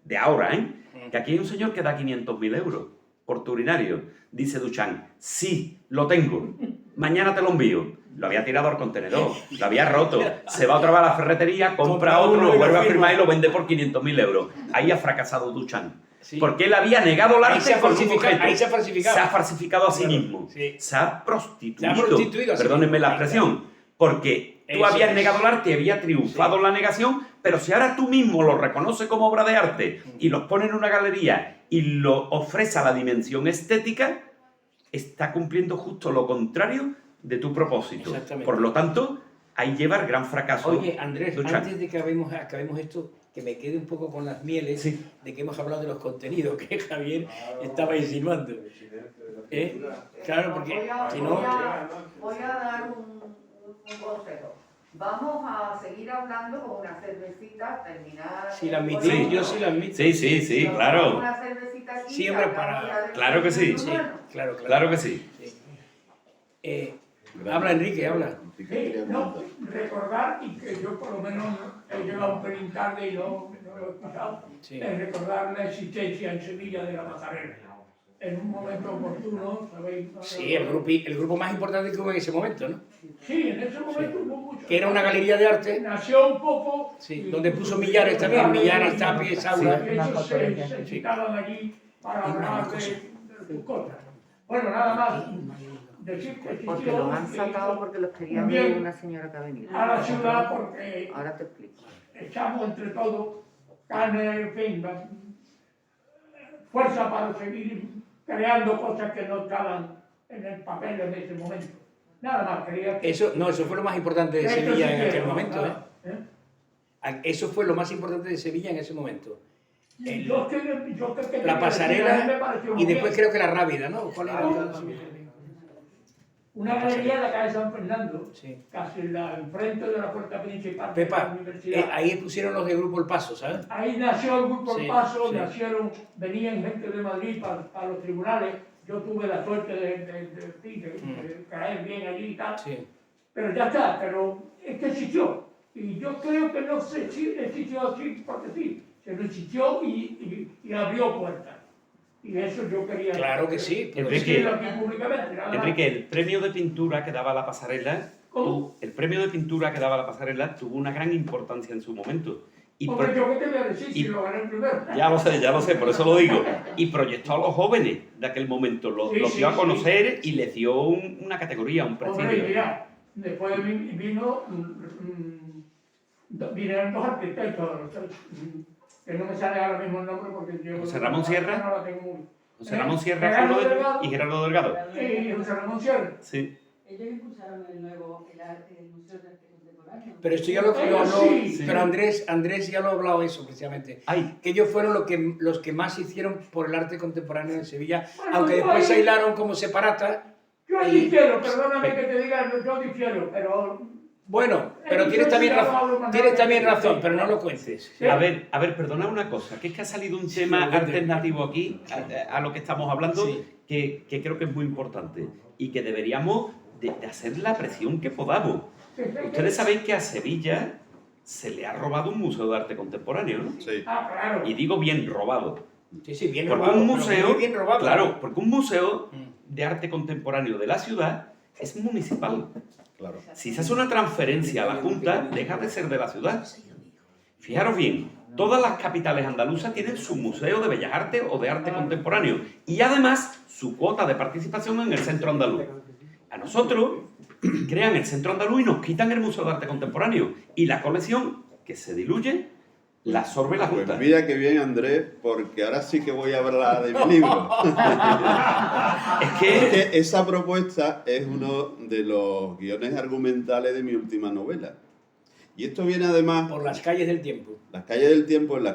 de ahora, que aquí hay un señor que da 500.000 euros por tu urinario. Dice Duchamp, sí, lo tengo, mañana te lo envío. Lo había tirado al contenedor, lo había roto, se va otra vez a la ferretería, compra otro, lo vuelve a firmar y lo vende por 500.000 euros. Ahí ha fracasado Duchamp. Sí. Porque él había negado el Ahí arte se ha con un falsificado, objeto. ahí se ha falsificado. Se ha falsificado a sí Claro, mismo. sí. Se ha prostituido. Se ha prostituido a sí Perdónenme mismo. la expresión. Porque tú Eso habías es. negado el arte y había triunfado Sí. la negación, pero si ahora tú mismo lo reconoces como obra de arte y los pones en una galería y lo ofrece a la dimensión estética, está cumpliendo justo lo contrario de tu propósito. Exactamente. Por lo tanto, ahí lleva el gran fracaso. Oye, Andrés, Duchamp. antes de que acabemos esto, que me quede un poco con las mieles Sí. de que hemos hablado de los contenidos que Javier estaba insinuando. Claro, porque si no... Voy a dar un consejo. Vamos a seguir hablando con una cervecita, terminar. Si la admitís, yo sí la admito. Sí, claro. Una cervecita aquí, Siempre hablamos para- ya del Claro que sí. Sí, humano. claro. Claro que sí. Habla, Enrique, habla. Sí, no, recordar, y que yo por lo menos he llegado un pelín tarde y no lo he escuchado, Sí. es recordar la existencia en Sevilla de la Macarena. en un momento oportuno, ¿sabéis? Sí, el grupo más importante que hubo en ese momento, ¿no? Sí, en ese momento hubo mucho. Que era una galería de arte, Nació un poco... sí, donde puso Millares también, Millares, Tapia, Saura. Y ellos se citaban allí para hablar de sus cosas. Bueno, nada más. Decir que Porque los han existió, sacado porque los quería ver también una señora que ha venido. a la ciudad porque Ahora te explico. echamos entre todos carne, en fin, fuerza para seguir creando cosas que no estaban en el papel en ese momento. Nada más, quería que... Eso fue lo más importante de que esto Sevilla en existiera, aquel momento, ¿eh? ¿eh? Eso fue lo más importante de Sevilla en ese momento. Yo que La quería decir, a mí me pasarela pareció y muy después bien. creo que la Rábida, ¿no? ¿Cuál era? Una galería de la calle San Fernando, Sí. casi enfrente de la puerta principal de la Pepa, universidad. ahí pusieron los de Grupo El Paso, ¿sabes? Ahí nació el Grupo Sí, El Paso, sí. venían gente de Madrid para los tribunales. Yo tuve la suerte de caer bien allí y tal. Sí. Pero ya está, pero es que existió. Y yo creo que no sé si existió así porque sí, sino existió y abrió puertas. Y eso yo quería Claro que sí. Pero Enrique, decirlo aquí públicamente. nada más. Enrique, el premio de pintura que daba la pasarela, ¿Cómo? el premio de pintura que daba la pasarela tuvo una gran importancia en su momento. Y Hombre, pro- yo qué te voy a decir si y- lo gané primero. ya lo sé, por eso lo digo. Y proyectó a los jóvenes de aquel momento, los Sí, dio a sí, conocer y les dio una categoría, un Hombre, prestigio. mira, después vinieron dos arquitectos, que no me sale ahora mismo el nombre porque yo... José Ramón Sierra. No la tengo muy... José Ramón Sierra Gerardo fue uno de ellos Delgado. y Gerardo Delgado. Y José Ramón Sierra. Sí. Ellos impulsaron el Museo de Arte Contemporáneo. Pero esto ya lo habló, Sí. pero Andrés ya lo ha hablado eso precisamente. Ay, Que ellos fueron los que más hicieron por el arte contemporáneo en Sevilla, Bueno, aunque yo después se ahí- aislaron como separata. Yo Y- difiero, perdóname que te diga, yo difiero, pero... Bueno, pero Yo tienes también sí ya lo razón, hablo más tienes tarde. también razón, pero no lo cuentes. Sí. a ver, perdona una cosa, que es que ha salido un tema Sí, alternativo aquí a lo que estamos hablando, Sí. que creo que es muy importante y que deberíamos de hacer la presión que podamos. Ustedes sabéis que a Sevilla se le ha robado un museo de arte contemporáneo, ¿no? Sí. Ah, claro. Y digo bien robado. Sí, bien Porque robado. un pero museo, muy bien robado. claro, porque un museo Mm. de arte contemporáneo de la ciudad es municipal. Claro. Si se hace una transferencia a la Junta, deja de ser de la ciudad. Fijaros bien, todas las capitales andaluzas tienen su museo de bellas artes o de arte contemporáneo y además su cuota de participación en el centro andaluz. A nosotros crean el centro andaluz y nos quitan el museo de arte contemporáneo y la colección, que se diluye, la absorbe la Pues Junta. mira que bien, Andrés, porque ahora sí que voy a hablar de mi libro. Es Es que que esa propuesta es uno de los guiones argumentales de mi última novela. Y esto viene además, Por las calles del tiempo. en las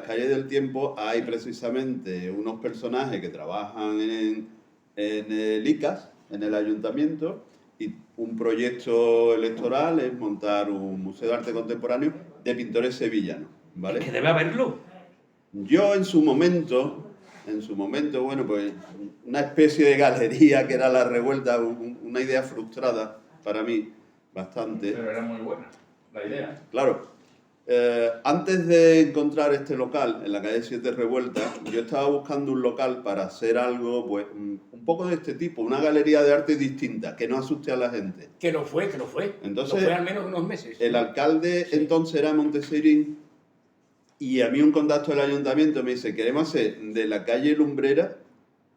calles del tiempo hay precisamente unos personajes que trabajan en el ICAS, en el ayuntamiento, y un proyecto electoral es montar un museo de arte contemporáneo de pintores sevillanos, ¿vale? que debe haberlo. Yo en su momento, bueno, pues una especie de galería que era La Revuelta, una idea frustrada para mí, bastante. Pero era muy buena la idea. Claro, antes de encontrar este local en la calle 7 Revuelta, yo estaba buscando un local para hacer algo, pues, un poco de este tipo, una galería de arte distinta, que no asuste a la gente. Que lo fue. Entonces, lo fue al menos unos meses. El alcalde entonces era Montesirín y a mí un contacto del ayuntamiento me dice, queremos hacer de la calle Lumbrera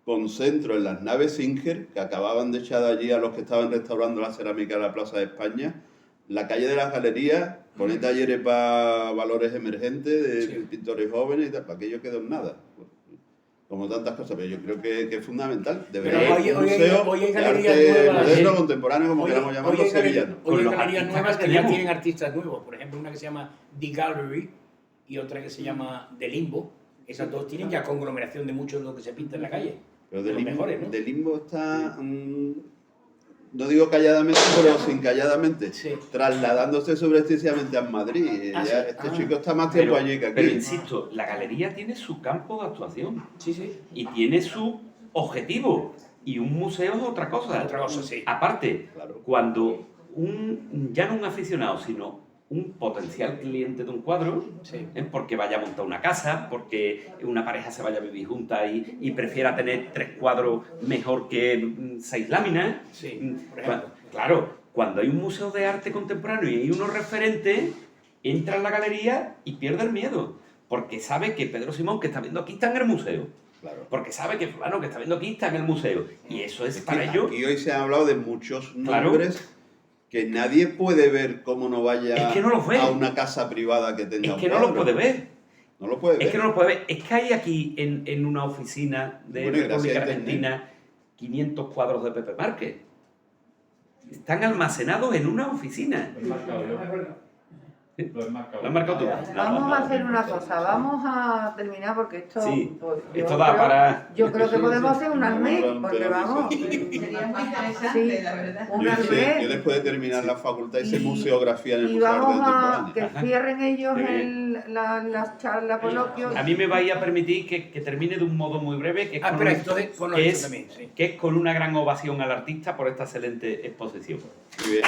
con centro en las naves Singer, que acababan de echar de allí a los que estaban restaurando la cerámica de la Plaza de España, la calle de las Galerías, poner talleres para valores emergentes de Sí. pintores jóvenes y tal, para aquello quedó en nada. Como tantas cosas, pero yo creo que es fundamental. Debería Pero haber un hoy hay museo de galerías arte nuevas. moderno, contemporáneo, como Hoy- queramos hoy llamarlo, hay sevillano. Hoy hay Con los galerías artistas nuevas que que ya tenemos. tienen artistas nuevos. Por ejemplo, una que se llama The Gallery y otra que se llama The Limbo. Esas dos tienen ya conglomeración de mucho de lo que se pinta en la calle. Pero de de los limbo, mejores, ¿no? de limbo está, no digo calladamente, pero sin calladamente, Sí. trasladándose subrepticiamente a Madrid. Ah, Ya sí. este Ah. chico está más tiempo allí que aquí. Pero insisto, la galería tiene su campo de actuación Sí. y tiene su objetivo. Y un museo es otra cosa. Otra cosa, sí. Aparte, Claro. cuando ya no un aficionado, sino un potencial cliente de un cuadro, Sí. porque vaya a montar una casa, porque una pareja se vaya a vivir junta y prefiera tener 3 cuadros mejor que 6 láminas. Sí, por ejemplo. Claro, cuando hay un museo de arte contemporáneo y hay unos referentes, entra en la galería y pierde el miedo, porque sabe que Pedro Simón, que está viendo aquí, está en el museo. Claro. Porque sabe que fulano, que está viendo aquí, está en el museo. Y eso es Es que para ellos... aquí hoy se han hablado de muchos Claro. nombres que nadie puede ver cómo no vaya Es que no los ve. a una casa privada que tenga Es un que no los cuadro. puede ver. No lo puede ver. Es que no lo puede ver. Es que hay aquí en una oficina de Bueno, y República gracias a Argentina 500 cuadros de Pepe Márquez. Están almacenados en una oficina. Lo he marcado yo. Es verdad. Lo he marcado. ¿Lo has marcado tú? Vamos a hacer una cosa, vamos a terminar porque esto... Sí, pues, esto da para... Yo creo que podemos hacer un Vamos a almés, hablar un porque televisor. vamos, Sería muy interesante, Sí. la verdad. un Yo almés. después de terminar la facultad hice Y- museografía en el Y Museo de Arte vamos a Contemporáneo. que Ajá. cierren ellos Qué bien. las charlas, coloquios. A mí me vais a permitir que termine de un modo muy breve, que es, Ah, con, espera, un- entonces ponlo que esto es- también, sí. que es con una gran ovación al artista por esta excelente exposición. Muy bien.